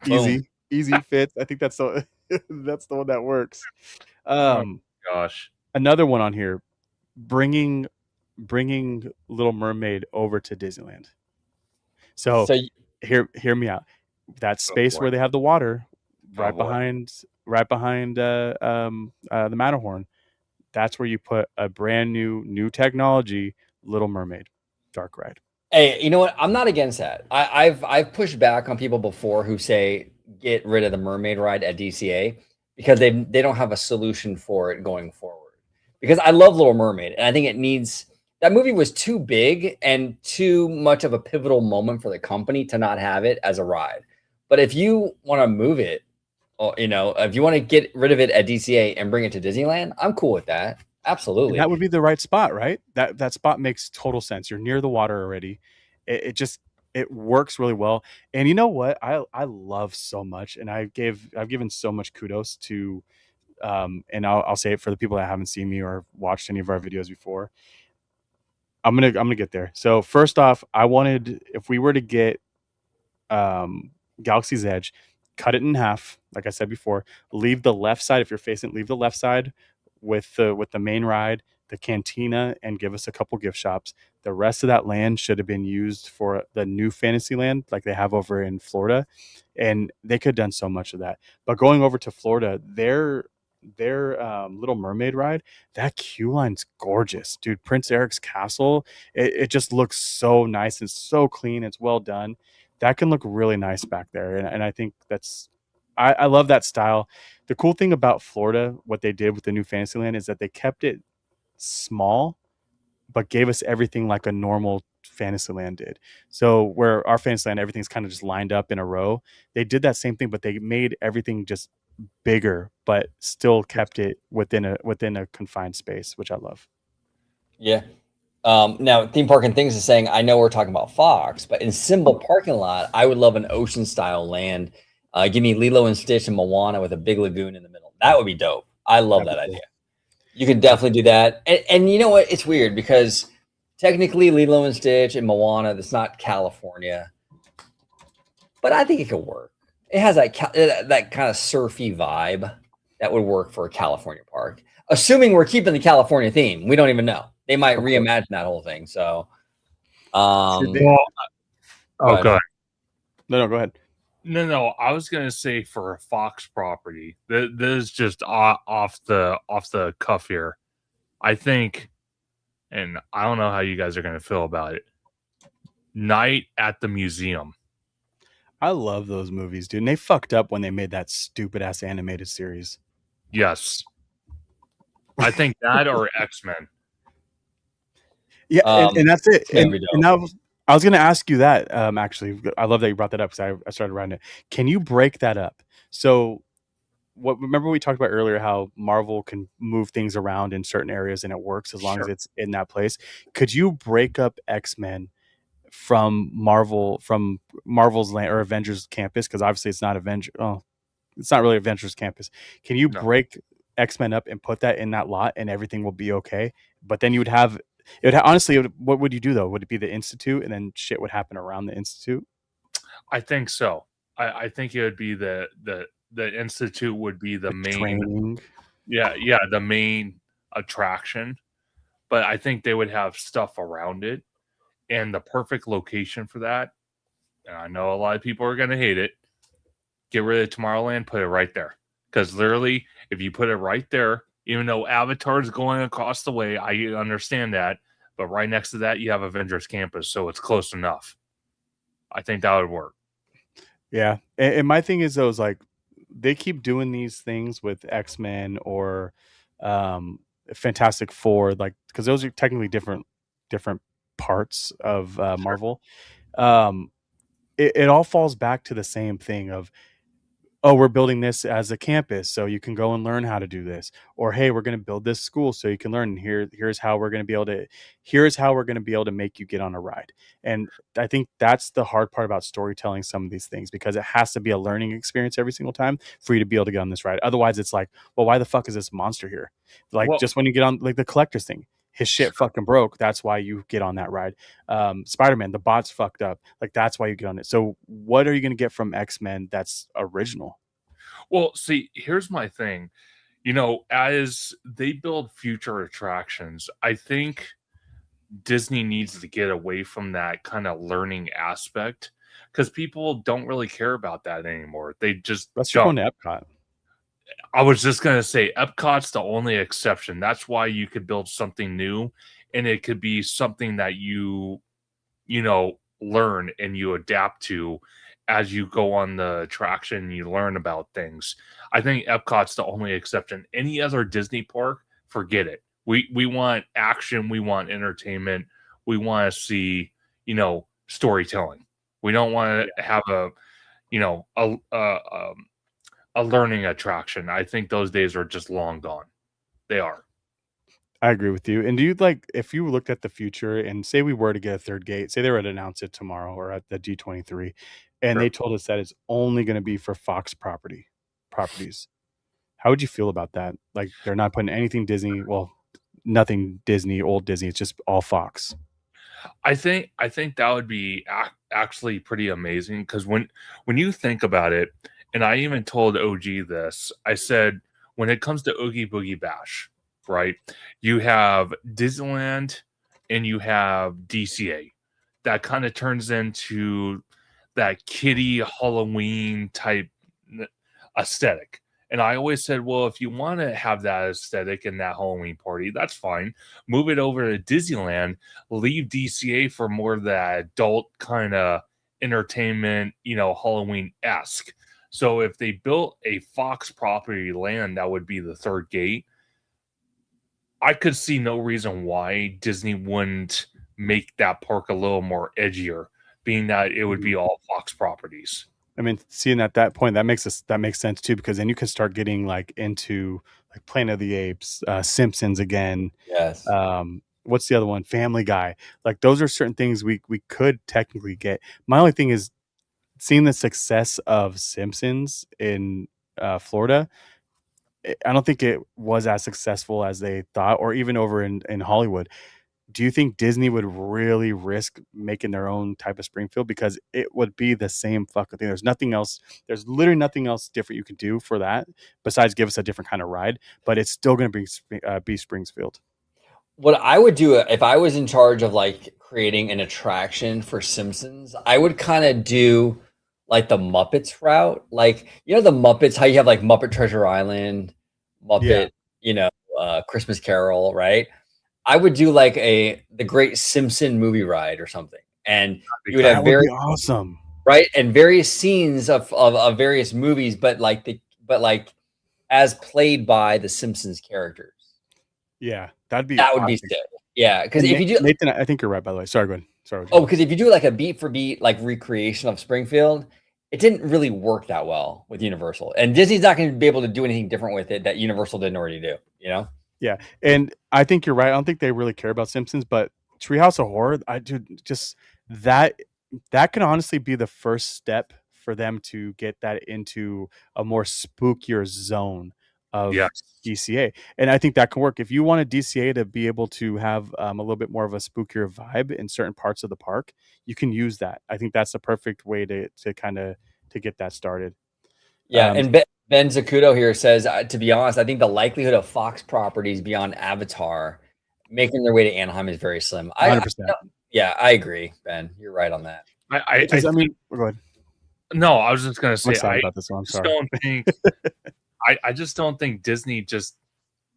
[SPEAKER 3] easy fits. I think that's the that's the one that works.
[SPEAKER 4] Gosh.
[SPEAKER 3] Another one on here, bringing Little Mermaid over to Disneyland. So hear me out. That space where they have the water, right behind the Matterhorn. That's where you put a brand new technology, Little Mermaid, dark ride.
[SPEAKER 1] Hey, you know what? I'm not against that. I've pushed back on people before who say get rid of the mermaid ride at DCA because they don't have a solution for it going forward. Because I love Little Mermaid and I think it needs that movie was too big and too much of a pivotal moment for the company to not have it as a ride. But if you want to move it, or, you know, if you want to get rid of it at DCA and bring it to Disneyland, I'm cool with that. Absolutely.
[SPEAKER 3] And that would be the right spot, right? That spot makes total sense. You're near the water already. It works really well. And you know what? I love so much, and I've given so much kudos to and I'll say it for the people that haven't seen me or watched any of our videos before. I'm gonna get there. So first off, I wanted, if we were to get Galaxy's Edge, cut it in half, like I said before, leave the left side, if you're facing, leave the left side with the main ride, the cantina, and give us a couple gift shops. The rest of that land should have been used for the new Fantasyland like they have over in Florida, and they could have done so much of that. But going over to Florida, their Little Mermaid ride, that queue line's gorgeous, dude. Prince Eric's castle, it just looks so nice and so clean. It's well done. That can look really nice back there, and I think I love that style. The cool thing about Florida, what they did with the new Fantasyland, is that they kept it small but gave us everything like a normal Fantasyland did. So where our Fantasyland, everything's kind of just lined up in a row, they did that same thing, but they made everything just bigger but still kept it within a confined space, which I love.
[SPEAKER 1] Yeah. Now Theme Park and Things is saying, I know we're talking about Fox, but in Symbol parking lot, I would love an ocean style land. Give me Lilo and Stitch and Moana with a big lagoon in the middle. That would be dope. I love that idea. You can definitely do that. And you know what? It's weird because technically Lilo and Stitch and Moana, that's not California, but I think it could work. It has that kind of surfy vibe that would work for a California park. Assuming we're keeping the California theme. We don't even know. They might reimagine that whole thing. So,
[SPEAKER 4] God.
[SPEAKER 3] No, go ahead.
[SPEAKER 4] No. I was gonna say for a Fox property, this is just off the cuff here. I think, and I don't know how you guys are gonna feel about it. Night at the Museum.
[SPEAKER 3] I love those movies, dude. And they fucked up when they made that stupid ass animated series.
[SPEAKER 4] Yes, I think that or X-Men.
[SPEAKER 3] Yeah, and that's it. And
[SPEAKER 1] now
[SPEAKER 3] I was going to ask you that. Actually, I love that you brought that up because I started writing it. Can you break that up? So, remember we talked about earlier how Marvel can move things around in certain areas and it works as long as it's in that place. Could you break up X-Men from Marvel's land or Avengers campus? Because obviously it's not it's not really Avengers campus. Can you break X-Men up and put that in that lot and everything will be okay? But then you would have honestly, what would you do though? Would it be the Institute and then shit would happen around the Institute?
[SPEAKER 4] I think so. I think it would be the Institute would be the main
[SPEAKER 3] training.
[SPEAKER 4] Yeah, the main attraction. But I think they would have stuff around it. And the perfect location for that, and I know a lot of people are going to hate it, get rid of Tomorrowland, put it right there. Because literally, if you put it right there, even though Avatar is going across the way, I understand that. But right next to that, you have Avengers Campus, so it's close enough. I think that would work.
[SPEAKER 3] Yeah. And my thing is, though, is like they keep doing these things with X-Men or Fantastic Four, like because those are technically different parts of Marvel. It all falls back to the same thing of, oh, we're building this as a campus, so you can go and learn how to do this. Or, hey, we're going to build this school so you can learn. And here's how we're going to be able to make you get on a ride. And I think that's the hard part about storytelling some of these things, because it has to be a learning experience every single time for you to be able to get on this ride. Otherwise, it's like, well, why the fuck is this monster here? Like,
[SPEAKER 4] Well,
[SPEAKER 3] just when you get on, like, the collector's thing, his shit fucking broke. That's why you get on that ride. Spider-Man, the bot's fucked up. Like, that's why you get on it. So what are you going to get from X-Men that's original?
[SPEAKER 4] Well, see, here's my thing. You know, as they build future attractions, I think Disney needs to get away from that kind of learning aspect, because people don't really care about that anymore. They just
[SPEAKER 3] Let's
[SPEAKER 4] don't.
[SPEAKER 3] go to Epcot.
[SPEAKER 4] I was just going to say Epcot's the only exception. That's why you could build something new, and it could be something that you know, learn and you adapt to as you go on the attraction and you learn about things. I think Epcot's the only exception. Any other Disney park, forget it. We want action, we want entertainment, we want to see, you know, storytelling. We don't want to have a, you know, a learning attraction. I think those days are just long gone. They are.
[SPEAKER 3] I agree with you. And do you, like, if you looked at the future and say we were to get a third gate, say they were to announce it tomorrow or at the D23, and
[SPEAKER 4] Sure.
[SPEAKER 3] they told us that it's only going to be for Fox properties, how would you feel about that? Like, they're not putting anything Disney, well, nothing Disney, old Disney. It's just all Fox.
[SPEAKER 4] I think that would be actually pretty amazing, because when you think about it, and I even told OG this, I said, when it comes to Oogie Boogie Bash, right? You have Disneyland and you have DCA. That kind of turns into that kiddie Halloween type aesthetic. And I always said, well, if you want to have that aesthetic in that Halloween party, that's fine. Move it over to Disneyland, leave DCA for more of that adult kind of entertainment, you know, Halloween-esque. So if they built a Fox property land, that would be the third gate. I could see no reason why Disney wouldn't make that park a little more edgier, being that it would be all Fox properties.
[SPEAKER 3] I mean, seeing at that point, that makes sense too, because then you can start getting like into like Planet of the Apes, Simpsons again.
[SPEAKER 1] Yes.
[SPEAKER 3] What's the other one? Family Guy. Like, those are certain things we could technically get. My only thing is seeing the success of Simpsons in Florida. I don't think it was as successful as they thought, or even over in Hollywood. Do you think Disney would really risk making their own type of Springfield? Because it would be the same fucking thing. There's nothing else. There's literally nothing else different you can do for that besides give us a different kind of ride. But it's still going to be Springfield.
[SPEAKER 1] What I would do if I was in charge of like creating an attraction for Simpsons, I would kind of do like the Muppets route. Like, you know, the Muppets, how you have like Muppet Treasure Island, Muppet,
[SPEAKER 3] Yeah.
[SPEAKER 1] you know, Christmas Carol, right? I would do like the Great Simpson movie ride or something. And you would
[SPEAKER 3] That
[SPEAKER 1] have
[SPEAKER 3] would
[SPEAKER 1] very
[SPEAKER 3] be awesome.
[SPEAKER 1] right and various scenes of various movies, but like as played by the Simpsons characters.
[SPEAKER 3] Yeah, that'd be
[SPEAKER 1] That would be
[SPEAKER 3] awesome.
[SPEAKER 1] sick. Yeah, because
[SPEAKER 3] And
[SPEAKER 1] if you do
[SPEAKER 3] Nathan, I think you're right, by the way. Sorry, go ahead. Sorry.
[SPEAKER 1] oh, because if you do like a beat for beat like recreation of Springfield, it didn't really work that well with Universal. And Disney's not going to be able to do anything different with it that Universal didn't already do, you know?
[SPEAKER 3] Yeah, and I think you're right. I don't think they really care about Simpsons, but Treehouse of Horror, I do just that could honestly be the first step for them to get that into a more spookier zone of
[SPEAKER 4] Yes.
[SPEAKER 3] DCA. And I think that can work. If you want a DCA to be able to have a little bit more of a spookier vibe in certain parts of the park, you can use that. I think that's the perfect way to kind of to get that started.
[SPEAKER 1] Yeah, and Ben Zacuto here says, to be honest, I think the likelihood of Fox properties beyond Avatar making their way to Anaheim is very slim.
[SPEAKER 3] 100%.
[SPEAKER 1] Yeah, I agree, Ben. You're right on that.
[SPEAKER 4] I
[SPEAKER 3] mean, go ahead.
[SPEAKER 4] No, I was just gonna
[SPEAKER 3] I'm
[SPEAKER 4] say
[SPEAKER 3] excited
[SPEAKER 4] I
[SPEAKER 3] about this one. I'm
[SPEAKER 4] just
[SPEAKER 3] sorry.
[SPEAKER 4] don't think I just don't think Disney just,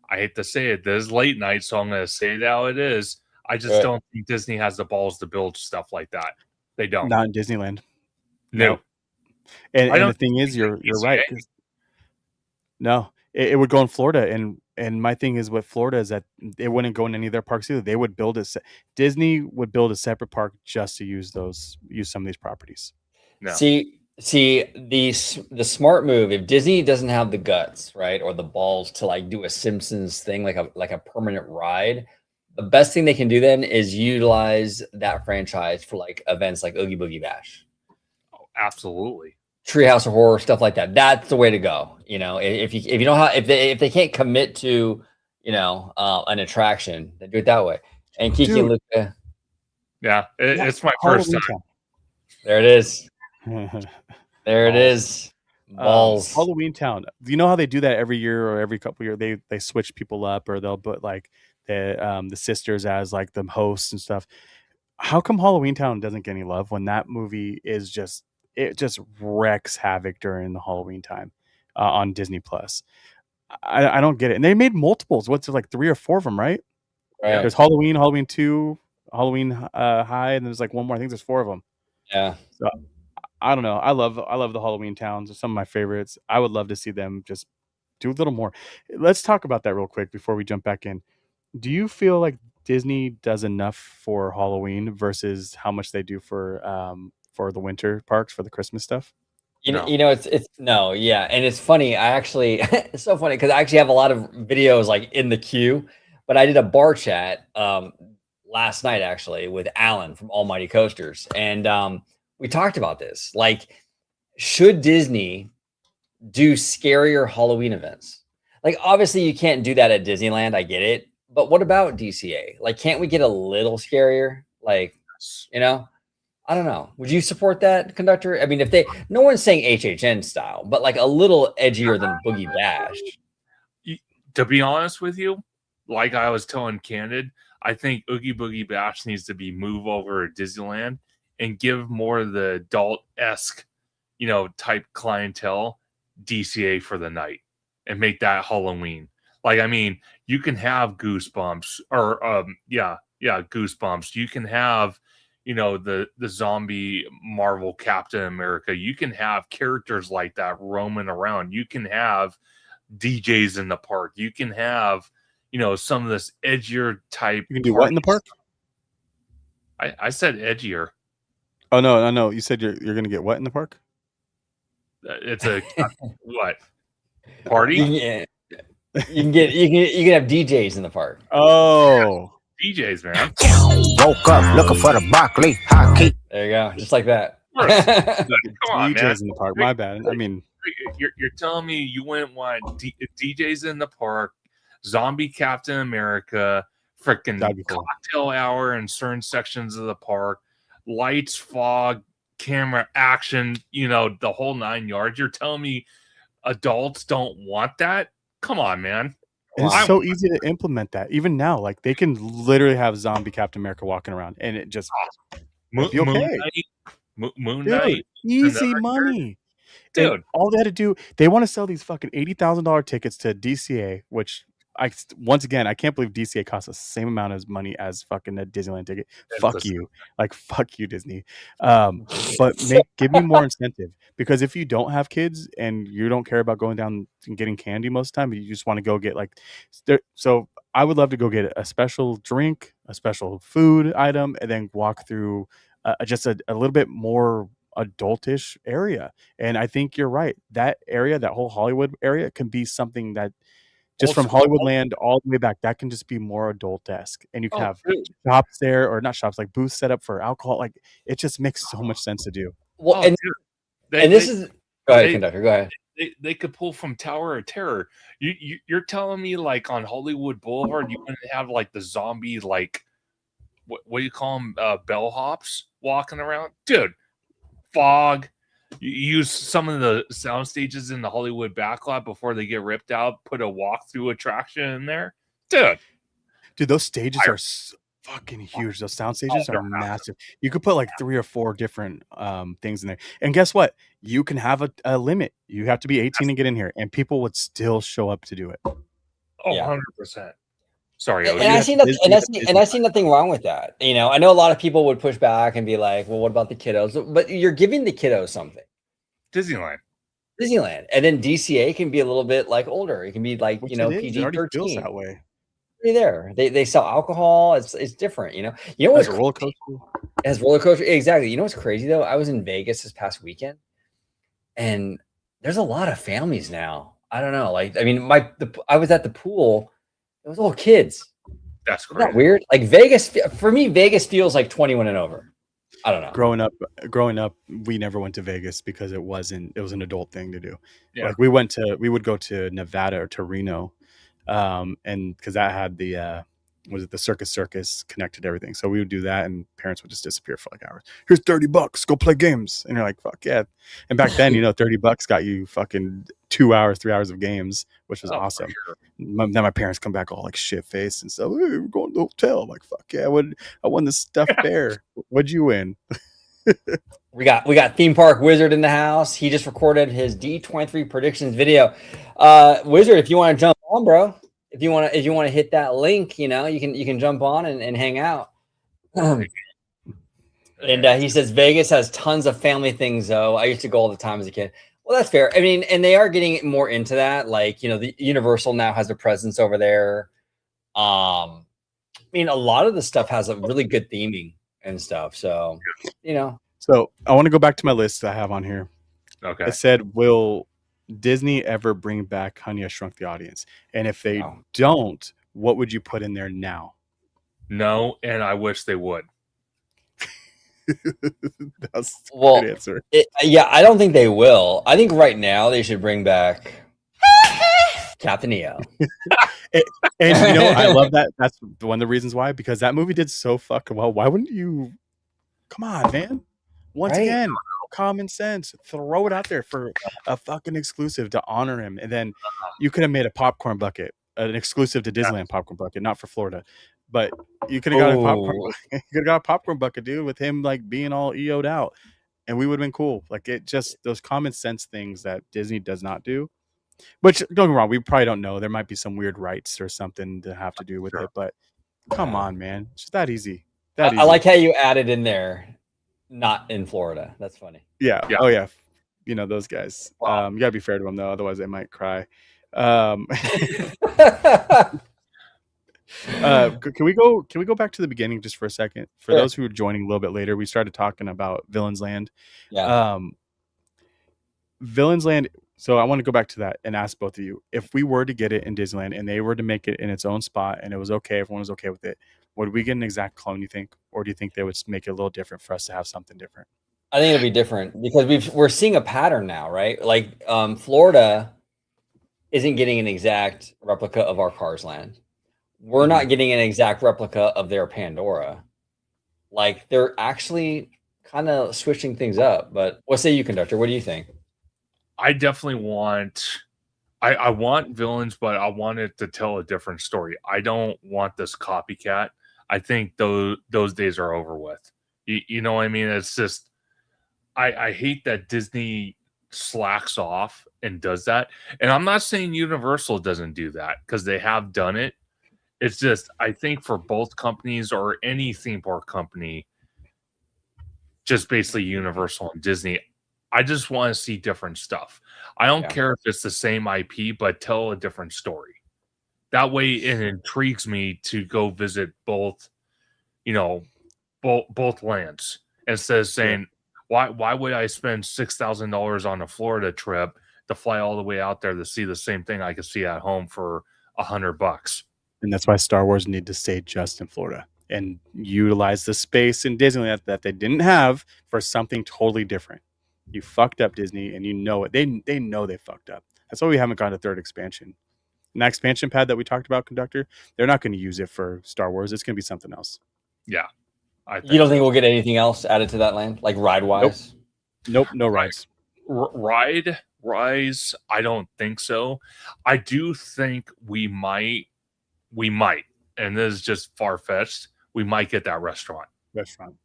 [SPEAKER 4] I hate to say it, this is late night, so I'm gonna say it how it is. I just
[SPEAKER 1] Right.
[SPEAKER 4] don't think Disney has the balls to build stuff like that. They don't.
[SPEAKER 3] Not in Disneyland.
[SPEAKER 4] No.
[SPEAKER 3] And
[SPEAKER 4] I
[SPEAKER 3] the
[SPEAKER 4] don't
[SPEAKER 3] thing is,
[SPEAKER 4] think
[SPEAKER 3] you're
[SPEAKER 4] DCA.
[SPEAKER 3] right. 'Cause no, it would go in Florida, and my thing is with Florida is that it wouldn't go in any of their parks either. They would build Disney would build a separate park just to use some of these properties.
[SPEAKER 4] No.
[SPEAKER 1] See, See, the smart move, if Disney doesn't have the guts, right, or the balls to like do a Simpsons thing like a permanent ride, the best thing they can do then is utilize that franchise for like events like Oogie Boogie Bash,
[SPEAKER 4] Oh, absolutely.
[SPEAKER 1] Treehouse of Horror, stuff like that. That's the way to go. You know, if you don't have if they can't commit to an attraction, then do it that way. And Kiki and Luca,
[SPEAKER 4] Yeah,
[SPEAKER 3] Yeah,
[SPEAKER 4] it's my first
[SPEAKER 3] Halloween
[SPEAKER 4] time.
[SPEAKER 1] there it is.
[SPEAKER 3] Town.
[SPEAKER 1] There it is. Balls.
[SPEAKER 3] Halloween Town. Do you know how they do that every year or every couple years? They switch people up, or they'll put like the sisters as like the hosts and stuff. How come Halloween Town doesn't get any love when that movie is just wrecks havoc during the Halloween time on Disney Plus? I don't get it. And they made multiples. What's it, like 3 or 4 of them, right?
[SPEAKER 1] Right.
[SPEAKER 3] There's Halloween, Halloween 2, Halloween High, and there's like one more. I think there's 4 of them.
[SPEAKER 1] Yeah.
[SPEAKER 3] So I don't know. I love the Halloween Towns. They're some of my favorites. I would love to see them just do a little more. Let's talk about that real quick before we jump back in. Do you feel like Disney does enough for Halloween versus how much they do for the winter parks for the Christmas stuff?
[SPEAKER 4] No.
[SPEAKER 1] It's no, yeah, and it's funny. I actually, it's so funny because I actually have a lot of videos like in the queue. But I did a bar chat last night actually with Alan from Almighty Coasters, and we talked about this. Like, should Disney do scarier Halloween events? Like, obviously, you can't do that at Disneyland. I get it, but what about DCA? Like, can't we get a little scarier? Like, I don't know. Would you support that, conductor? I mean, no one's saying HHN style, but like a little edgier than Boogie Bash.
[SPEAKER 4] To be honest with you, like I was telling Candid, I think Oogie Boogie Bash needs to be moved over to Disneyland and give more of the adult-esque, type clientele DCA for the night and make that Halloween. Like, I mean, you can have Goosebumps or Goosebumps. You can have the zombie Marvel Captain America. You can have characters like that roaming around. You can have DJs in the park. You can have, some of this edgier type.
[SPEAKER 3] You can do what in the park?
[SPEAKER 4] I said edgier.
[SPEAKER 3] Oh no! You said you're going to get what in the park?
[SPEAKER 4] It's a what party?
[SPEAKER 1] You can have DJs in the park.
[SPEAKER 3] Oh.
[SPEAKER 4] DJs, man.
[SPEAKER 7] Woke up looking for the broccoli hockey.
[SPEAKER 1] There you go, just like that.
[SPEAKER 4] Come on,
[SPEAKER 3] DJs
[SPEAKER 4] man.
[SPEAKER 3] in the park. My bad. I mean,
[SPEAKER 4] you're telling me you wouldn't want DJs in the park, zombie Captain America, freaking
[SPEAKER 3] cool.
[SPEAKER 4] cocktail hour in certain sections of the park, lights, fog, camera, action, the whole 9 yards. You're telling me adults don't want that? Come on, man.
[SPEAKER 3] It's so easy to implement that. Even now, like they can literally have zombie Captain America walking around, and it just
[SPEAKER 4] Moon Knight,
[SPEAKER 3] easy money, dude. And all they had to do, they want to sell these fucking $80,000 tickets to DCA, which I can't believe DCA costs the same amount of money as fucking a Disneyland ticket. Fuck you, Disney. But give me more incentive, because if you don't have kids and you don't care about going down and getting candy most of the time, you just want to go get so I would love to go get a special drink, a special food item, and then walk through just a little bit more adultish area. And I think you're right. That area, that whole Hollywood area, can be something that just from Hollywoodland all the way back, that can just be more adult-esque. And you can have shops there, or not shops, like booths set up for alcohol. Like, it just makes so much sense to do.
[SPEAKER 1] Well, go ahead, conductor. Go ahead.
[SPEAKER 4] They could pull from Tower of Terror. You're telling me, like, on Hollywood Boulevard, you wouldn't have like the zombie, like what do you call them, bellhops walking around, dude? Fog. You use some of the sound stages in the Hollywood backlot before they get ripped out. Put a walkthrough attraction in there, dude.
[SPEAKER 3] Those stages are fucking huge. Those sound stages are massive. You could put like 3 or 4 different things in there. And guess what? You can have a limit. You have to be 18 to get in here, and people would still show up to do it.
[SPEAKER 4] Oh, yeah. 100%. Sorry,
[SPEAKER 1] and I see nothing wrong with that. I know a lot of people would push back and be like, "Well, what about the kiddos?" But you're giving the kiddos something.
[SPEAKER 4] Disneyland,
[SPEAKER 1] and then DCA can be a little bit like older. It can be like PG-13.
[SPEAKER 3] That way.
[SPEAKER 1] There, they sell alcohol. It's different. What's
[SPEAKER 3] roller coaster?
[SPEAKER 1] It has roller coaster. Exactly. You know what's crazy though? I was in Vegas this past weekend, and there's a lot of families now. I don't know. Like, I mean, I was at the pool. It was all kids.
[SPEAKER 4] That's
[SPEAKER 1] Isn't that
[SPEAKER 4] crazy.
[SPEAKER 1] weird? Like Vegas, for me, Vegas feels like 21 and over. I don't know.
[SPEAKER 3] Growing up, we never went to Vegas because it was an adult thing to do.
[SPEAKER 4] Yeah.
[SPEAKER 3] Like we would go to Nevada or to Reno, and because that had the was it the Circus connected everything. So we would do that, and parents would just disappear for like hours. Here's $30, go play games, and you're like, fuck yeah. And back then, $30 got you fucking 2 hours, 3 hours of games, which was
[SPEAKER 4] Oh, for
[SPEAKER 3] awesome.
[SPEAKER 4] sure.
[SPEAKER 3] Then my parents come back all like shit faced and stuff. Hey, we're going to the hotel. I'm like, fuck yeah, I won the stuffed bear. What'd you win?
[SPEAKER 1] We got theme park wizard in the house. He just recorded his D23 predictions video. Wizard, if you want to jump on, bro, if you want to hit that link, you can jump on and hang out. And he says Vegas has tons of family things though. I used to go all the time as a kid. Well, that's fair. I mean, and they are getting more into that. Like, the Universal now has a presence over there. I mean, a lot of the stuff has a really good theming and stuff. So,
[SPEAKER 3] So I want to go back to my list that I have on here.
[SPEAKER 4] Okay.
[SPEAKER 3] It said, will Disney ever bring back Honey, I Shrunk the Audience? And if they don't, what would you put in there now?
[SPEAKER 4] No, and I wish they would.
[SPEAKER 3] That's a good answer.
[SPEAKER 1] I don't think they will. I think right now they should bring back Captain EO.
[SPEAKER 3] And I love that. That's one of the reasons why, because that movie did so fucking well. Why wouldn't you? Come on, man. Once again, common sense. Throw it out there for a fucking exclusive to honor him. And then you could have made a popcorn bucket, an exclusive to Disneyland popcorn bucket, not for Florida. But you could have got a popcorn bucket, dude, with him like being all EO'd out. And we would have been cool. Like it just those common sense things that Disney does not do. Which don't get me wrong, we probably don't know. There might be some weird rights or something to have to do with it, but come on, man. It's just that easy.
[SPEAKER 1] I like how you added in there, not in Florida. That's funny.
[SPEAKER 3] Yeah. Oh yeah. Those guys.
[SPEAKER 1] Wow.
[SPEAKER 3] You gotta be fair to them though, otherwise they might cry. Can we go back to the beginning just for a second? For those who are joining a little bit later, we started talking about Villains Land.
[SPEAKER 1] Yeah.
[SPEAKER 3] Villains Land. So I want to go back to that and ask both of you, if we were to get it in Disneyland and they were to make it in its own spot and it was okay, everyone was okay with it, would we get an exact clone, you think? Or do you think they would make it a little different for us to have something different?
[SPEAKER 1] I think it'll be different because we're seeing a pattern now, right? Like Florida isn't getting an exact replica of our Cars Land. We're not getting an exact replica of their Pandora. Like they're actually kind of switching things up. But what say you, Conductor? What do you think?
[SPEAKER 4] I definitely want I want Villains, but I want it to tell a different story. I don't want this copycat. I think those days are over with. You know what I mean? It's just I hate that Disney slacks off and does that. And I'm not saying Universal doesn't do that because they have done it. It's just I think for both companies or any theme park company, just basically Universal and Disney, I just want to see different stuff. I don't care if it's the same IP, but tell a different story. That way it intrigues me to go visit both, both lands instead of saying, why would I spend $6,000 on a Florida trip to fly all the way out there to see the same thing I could see at home for $100?
[SPEAKER 3] And that's why Star Wars need to stay just in Florida and utilize the space in Disneyland that they didn't have for something totally different. You fucked up, Disney, and you know it. They know they fucked up. That's why we haven't got a third expansion. And that expansion pad that we talked about, Conductor, they're not going to use it for Star Wars. It's going to be something else.
[SPEAKER 4] Yeah.
[SPEAKER 1] You don't think we'll get anything else added to that land, like ride-wise?
[SPEAKER 3] Nope, no rides.
[SPEAKER 4] Rise, I don't think so. I do think we might, and this is just far-fetched, we might get that restaurant.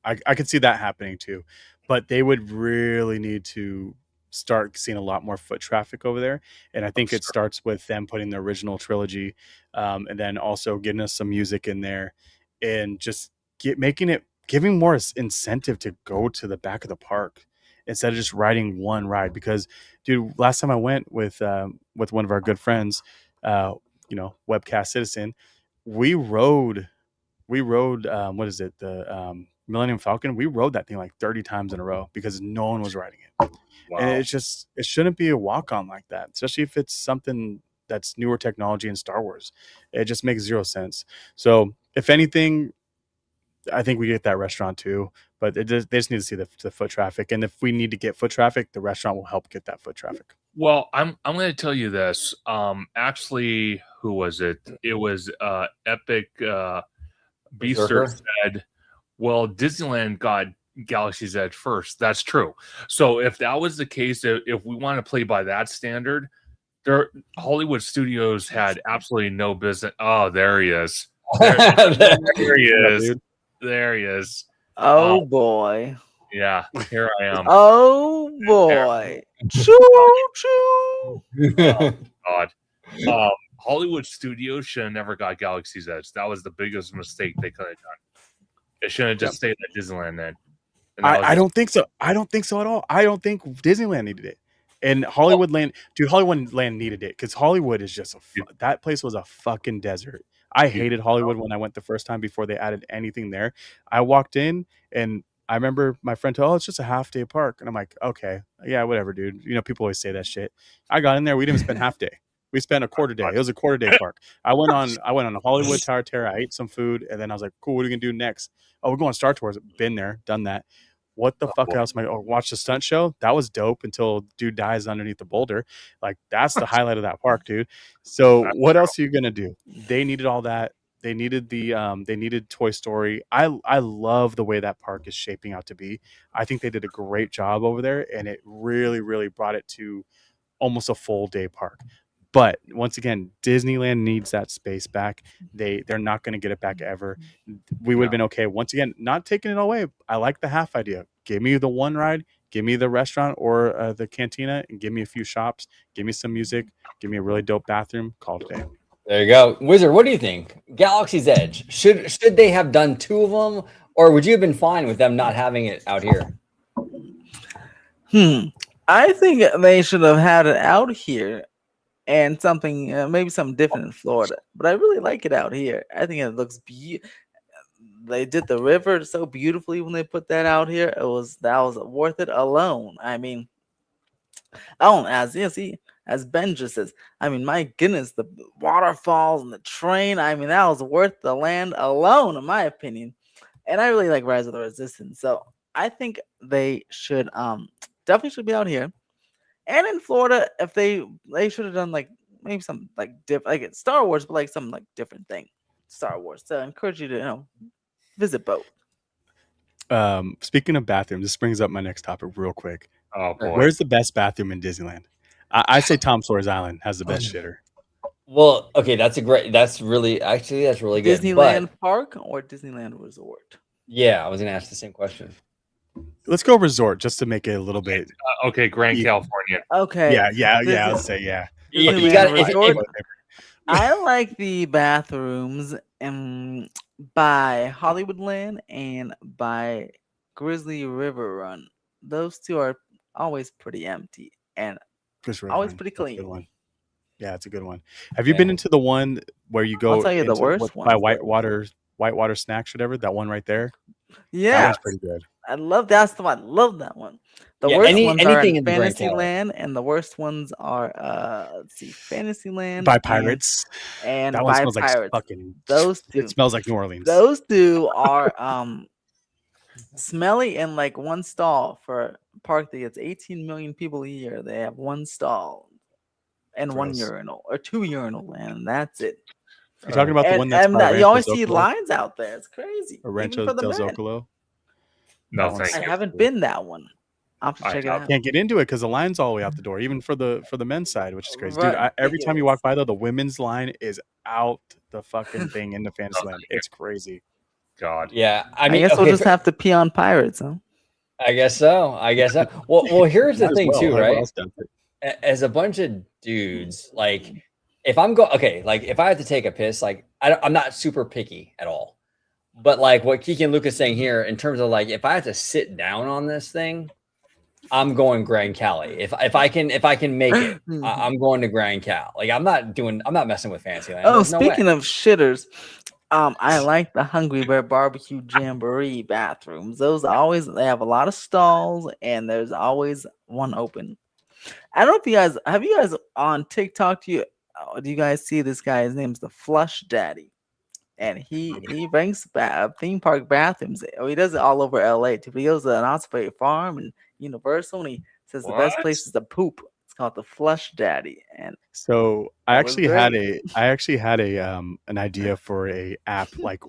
[SPEAKER 3] I could see that happening too, but they would really need to start seeing a lot more foot traffic over there. And I think it starts with them putting the original trilogy, and then also getting us some music in there and just giving more incentive to go to the back of the park instead of just riding one ride. Because dude, last time I went with one of our good friends, Webcast Citizen, we rode what is it, the Millennium Falcon, we rode that thing like 30 times in a row because no one was riding it.
[SPEAKER 4] Wow.
[SPEAKER 3] And it shouldn't be a walk-on like that, especially if it's something that's newer technology in Star Wars. It just makes zero sense. So if anything, I think we get that restaurant too, but they just need to see the foot traffic. And if we need to get foot traffic, the restaurant will help get that foot traffic.
[SPEAKER 4] Well, I'm going to tell you this. Actually, who was it? It was Epic Beaster
[SPEAKER 1] Berserker?
[SPEAKER 4] said, well, Disneyland got Galaxy's Edge first. That's true. So if that was the case, if we want to play by that standard, Hollywood Studios had absolutely no business. Oh, there he is. There he is.
[SPEAKER 3] Dude.
[SPEAKER 4] There he is.
[SPEAKER 8] Oh boy.
[SPEAKER 4] Yeah, here I am.
[SPEAKER 8] Oh boy. Choo choo.
[SPEAKER 4] God. Hollywood Studios should have never got Galaxy's Edge. That was the biggest mistake they could have done. It shouldn't have just stayed at Disneyland then.
[SPEAKER 3] I don't think so. I don't think so at all. I don't think Disneyland needed it. And Hollywood Land needed it because Hollywood is just that place was a fucking desert. I hated Hollywood when I went the first time before they added anything there. I walked in and I remember my friend told, "Oh, it's just a half day park," and I'm like, "Okay, yeah, whatever, dude." You know, people always say that shit. I got in there. We didn't spend half day. We spent a quarter day. It was a quarter day park. I went on a Hollywood Tower Terror. I ate some food, and then I was like, "Cool, what are we gonna do next?" Oh, we're going to Star Tours. Been there, done that. What the fuck else am I? Oh, watch the stunt show. That was dope until dude dies underneath the boulder. Like that's the highlight of that park, dude. So what else are you gonna do? They needed all that. They needed they needed Toy Story. I love the way that park is shaping out to be. I think they did a great job over there, and it really, really brought it to almost a full day park. But once again, Disneyland needs that space back. They're not going to get it back ever. We would have been okay. Once again, not taking it away. I like the half idea. Give me the one ride, give me the restaurant or the cantina, and give me a few shops. Give me some music. Give me a really dope bathroom. Call it a day.
[SPEAKER 1] There you go. Wizard, what do you think? Galaxy's Edge. Should they have done two of them, or would you have been fine with them not having it out here?
[SPEAKER 8] I think they should have had it out here and something, maybe something different in Florida. But I really like it out here. I think it looks beautiful. They did the river so beautifully when they put that out here. That was worth it alone. I mean, as Ben just says, I mean, my goodness, the waterfalls and the train. I mean, that was worth the land alone, in my opinion. And I really like Rise of the Resistance, so I think they should definitely should be out here. And in Florida, if they should have done like maybe something like different, like Star Wars, but like something like different thing, Star Wars. So I encourage you to visit both.
[SPEAKER 3] Speaking of bathrooms, this brings up my next topic real quick.
[SPEAKER 4] Oh boy.
[SPEAKER 3] Where's the best bathroom in Disneyland? I say Tom Sawyer's Island has the best shitter.
[SPEAKER 1] Well, okay, that's really good.
[SPEAKER 8] Disneyland Park or Disneyland Resort?
[SPEAKER 1] Yeah, I was gonna ask the same question.
[SPEAKER 3] Let's go resort just to make it a little bit.
[SPEAKER 4] Okay, Grand California.
[SPEAKER 8] Okay.
[SPEAKER 3] Yeah. I'll say yeah.
[SPEAKER 1] You got
[SPEAKER 8] Resort. I like the bathrooms by Hollywoodland and by Grizzly River Run. Those two are always pretty empty and always pretty clean.
[SPEAKER 3] Yeah, it's a good one. Have you been into the one where you go?
[SPEAKER 8] I'll tell you the worst one
[SPEAKER 3] by Whitewater Snacks, whatever, that one right there.
[SPEAKER 8] Yeah,
[SPEAKER 3] that one's pretty good.
[SPEAKER 8] I love that's the one. I love that one. The worst ones are in Fantasyland, and the worst ones are Fantasyland
[SPEAKER 3] by Pirates
[SPEAKER 8] and
[SPEAKER 3] that one
[SPEAKER 8] by
[SPEAKER 3] smells
[SPEAKER 8] Pirates.
[SPEAKER 3] like fucking.
[SPEAKER 8] Those two.
[SPEAKER 3] It smells like New Orleans.
[SPEAKER 8] Those two are smelly and like one stall for a park that gets 18 million people a year. They have one stall and one urinal or two urinal, and that's it.
[SPEAKER 3] You're talking about the one that's by
[SPEAKER 8] you always see lines out there. It's crazy.
[SPEAKER 3] Rancho del Zocalo.
[SPEAKER 4] No, thank you.
[SPEAKER 8] I haven't been that one. I'll have to check it out.
[SPEAKER 3] Can't get into it because the line's all the way out the door, even for the men's side, which is crazy. Dude, every time you walk by though, the women's line is out the fucking thing in the Fantasyland. It's crazy.
[SPEAKER 4] God.
[SPEAKER 1] Yeah, I
[SPEAKER 8] guess we'll just have to pee on Pirates, huh?
[SPEAKER 1] I guess so. Well, here's the thing too, right? As a bunch of dudes, like if I'm if I have to take a piss, like I'm not super picky at all. But like what Kiki and Luke is saying here, in terms of like if I have to sit down on this thing, I'm going Grand Cali. If I can make it, I'm going to Grand Cal. Like I'm not messing with Fantasyland.
[SPEAKER 8] Oh, speaking of shitters, I like the Hungry Bear Barbecue Jamboree bathrooms. Those always they have a lot of stalls and there's always one open. I don't know if you guys on TikTok. Do you guys see this guy? His name's the Flush Daddy, and he ranks theme park bathrooms. He does it all over LA too. But he goes to an Osprey Farm and Universal, and he says the best
[SPEAKER 4] What?
[SPEAKER 8] place is to poop. It's called the Flush Daddy, and
[SPEAKER 3] So I
[SPEAKER 8] that was
[SPEAKER 3] actually had a an idea for a app like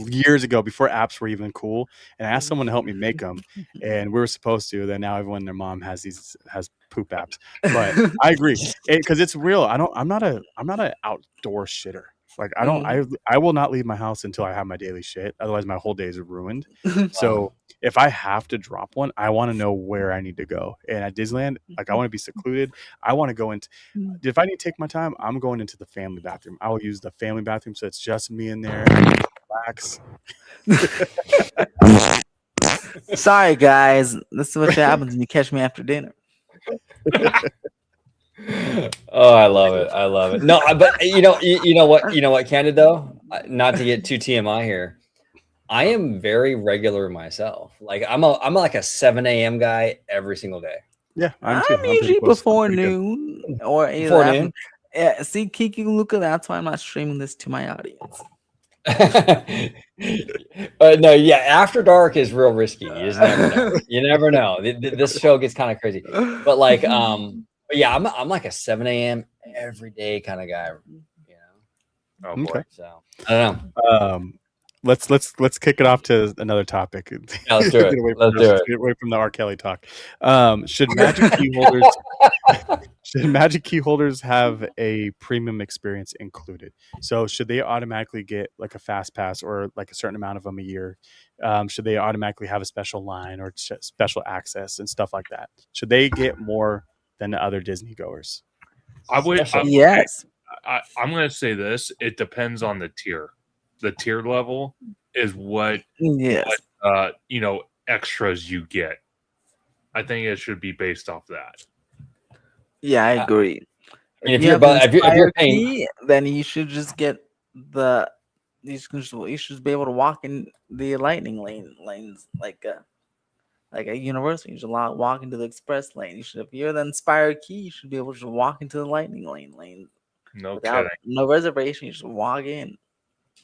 [SPEAKER 3] years ago before apps were even cool, and I asked someone to help me make them, and we were supposed to. Then now everyone and their mom has poop apps, but I agree because it's real. I'm not an outdoor shitter. Like I will not leave my house until I have my daily shit. Otherwise, my whole day is ruined. So if I have to drop one, I want to know where I need to go. And at Disneyland, like I want to be secluded. I want to go into. If I need to take my time, I'm going into the family bathroom. I will use the family bathroom, so it's just me in there. Relax.
[SPEAKER 8] Sorry, guys. This is what happens when you catch me after dinner.
[SPEAKER 1] Oh, I love it. I love it. No, but you know what, Candid though, not to get too TMI here. I am very regular myself. Like I'm like a 7 a.m. guy every single day.
[SPEAKER 3] Yeah,
[SPEAKER 8] I'm
[SPEAKER 3] pretty
[SPEAKER 8] usually
[SPEAKER 3] close.
[SPEAKER 8] before
[SPEAKER 3] I'm pretty good.
[SPEAKER 8] noon or either
[SPEAKER 1] Before
[SPEAKER 8] after.
[SPEAKER 1] noon?
[SPEAKER 8] Yeah, see, Kiki Luca, that's why I'm not streaming this to my audience.
[SPEAKER 1] No, yeah, after dark is real risky. You just never know. You never know. This show gets kind of crazy. But like, but yeah, I'm like a 7 a.m. every day kind of guy. You know.
[SPEAKER 4] Oh boy.
[SPEAKER 3] Okay.
[SPEAKER 1] So I don't know.
[SPEAKER 3] Let's kick it off to another topic.
[SPEAKER 1] Yeah, let's do it.
[SPEAKER 3] Get away from the R. Kelly talk. Should Magic Key holders have a premium experience included? So should they automatically get like a fast pass or like a certain amount of them a year? Should they automatically have a special line or special access and stuff like that? Should they get more than the other Disney goers?
[SPEAKER 8] Yes.
[SPEAKER 4] I'm going to say this. It depends on the tier. The tier level is what extras you get. I think it should be based off that.
[SPEAKER 8] Yeah, I agree.
[SPEAKER 1] I mean, if you're paying,
[SPEAKER 8] key, then you should just get you should be able to walk in the lightning lanes like a university. You should walk into the express lane. If you're the Inspire Key, you should be able to walk into the lightning lane.
[SPEAKER 4] No
[SPEAKER 8] without
[SPEAKER 4] kidding.
[SPEAKER 8] no reservation. You just walk in.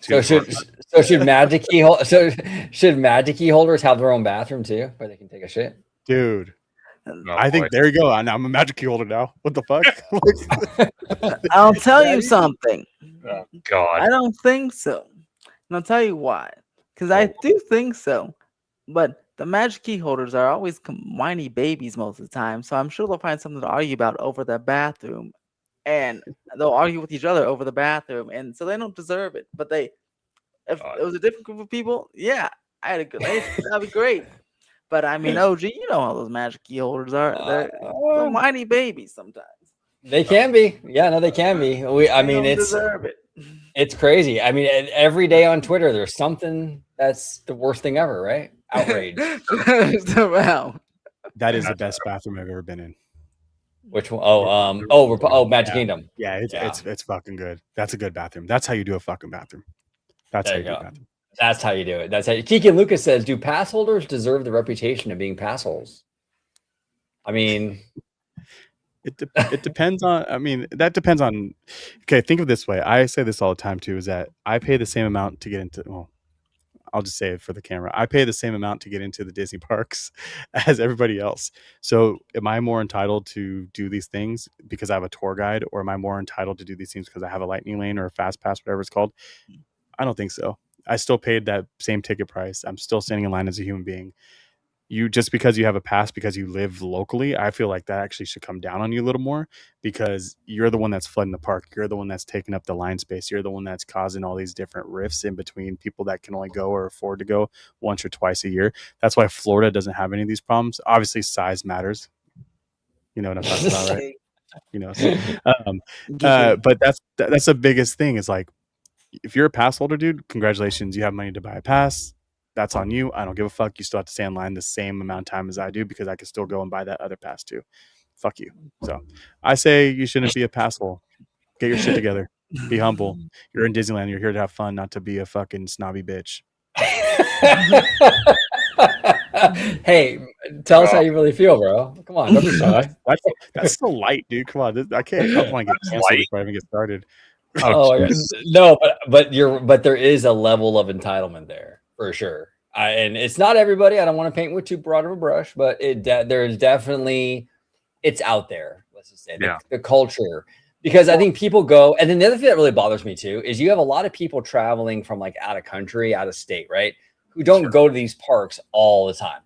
[SPEAKER 1] So should Magic Key should Magic Key holders have their own bathroom too, where they can take a shit?
[SPEAKER 3] Dude, I think there you go. I'm a Magic Key holder now. What the fuck?
[SPEAKER 8] I'll tell you something.
[SPEAKER 4] Oh, God.
[SPEAKER 8] I don't think so. And I'll tell you why. Because I do think so. But the Magic Key holders are always whiny babies most of the time. So I'm sure they'll find something to argue about over the bathroom. And they'll argue with each other over the bathroom. And so they don't deserve it. But if it was a different group of people, yeah, I had a good that'd be great. But I mean, OG, you know how those Magic Key holders are. They're whiny babies sometimes.
[SPEAKER 1] They can be. Yeah, no, they can be.
[SPEAKER 8] Deserve it.
[SPEAKER 1] It's crazy. I mean, every day on Twitter, there's something that's the worst thing ever, right? Outrage.
[SPEAKER 8] Wow.
[SPEAKER 3] That is the best bathroom I've ever been in.
[SPEAKER 1] Which one? Magic Kingdom.
[SPEAKER 3] Yeah, it's fucking good. That's a good bathroom. That's how you do a fucking bathroom. That's how you do a bathroom.
[SPEAKER 1] That's how you do it. That's how Kiki Lucas says, do pass holders deserve the reputation of being pass holes? I mean,
[SPEAKER 3] it depends on, that depends on, okay, think of it this way. I say this all the time too, is that I pay the same amount to get into, I'll just say it for the camera. I pay the same amount to get into the Disney parks as everybody else. So am I more entitled to do these things because I have a tour guide, or am I more entitled to do these things because I have a lightning lane or a fast pass, whatever it's called? I don't think so. I still paid that same ticket price. I'm still standing in line as a human being. You just because you have a pass because you live locally, I feel like that actually should come down on you a little more, because you're the one that's flooding the park. You're the one that's taking up the line space. You're the one that's causing all these different rifts in between people that can only go or afford to go once or twice a year. That's why Florida doesn't have any of these problems. Obviously, size matters. You know what I'm talking about, right? You know, but that's the biggest thing is like, if you're a pass holder, dude, congratulations. You have money to buy a pass. That's on you. I don't give a fuck. You still have to stay in line the same amount of time as I do, because I can still go and buy that other pass too. Fuck you. So I say you shouldn't be a pass hole. Get your shit together. Be humble. You're in Disneyland. You're here to have fun, not to be a fucking snobby bitch.
[SPEAKER 1] Hey, tell us how you really feel, bro. Come on, don't be shy.
[SPEAKER 3] That's so light, dude. Come on, I can't. I want to get canceled
[SPEAKER 4] light.
[SPEAKER 3] before I even get started.
[SPEAKER 1] Oh,
[SPEAKER 4] Jesus.
[SPEAKER 1] no, but there is a level of entitlement there for sure. And it's not everybody. I don't want to paint with too broad of a brush, but there is definitely, it's out there. Let's just say the culture, because I think people go, and then the other thing that really bothers me too is you have a lot of people traveling from like out of country, out of state, right? Who don't go to these parks all the time.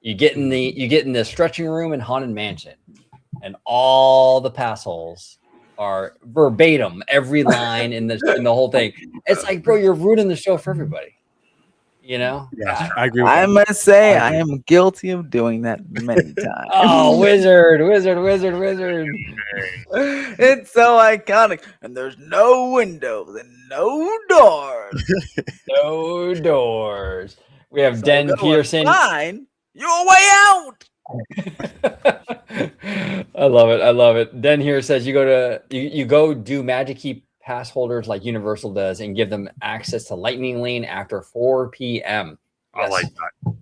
[SPEAKER 1] You get in the stretching room in Haunted Mansion, and all the pass holes are verbatim, every line in the whole thing. It's like, bro, you're ruining the show for everybody. You know?
[SPEAKER 3] Yeah, I agree with
[SPEAKER 8] I
[SPEAKER 3] that.
[SPEAKER 8] must say, I am guilty of doing that many times.
[SPEAKER 1] Oh, wizard.
[SPEAKER 8] It's so iconic. And there's no windows and no doors.
[SPEAKER 1] No doors. We have
[SPEAKER 8] So
[SPEAKER 1] Den
[SPEAKER 8] go
[SPEAKER 1] Peterson.
[SPEAKER 8] Find your way out.
[SPEAKER 1] I love it. Den here says you go do Magic Key pass holders like Universal does and give them access to Lightning Lane after 4 p.m.
[SPEAKER 4] I like that.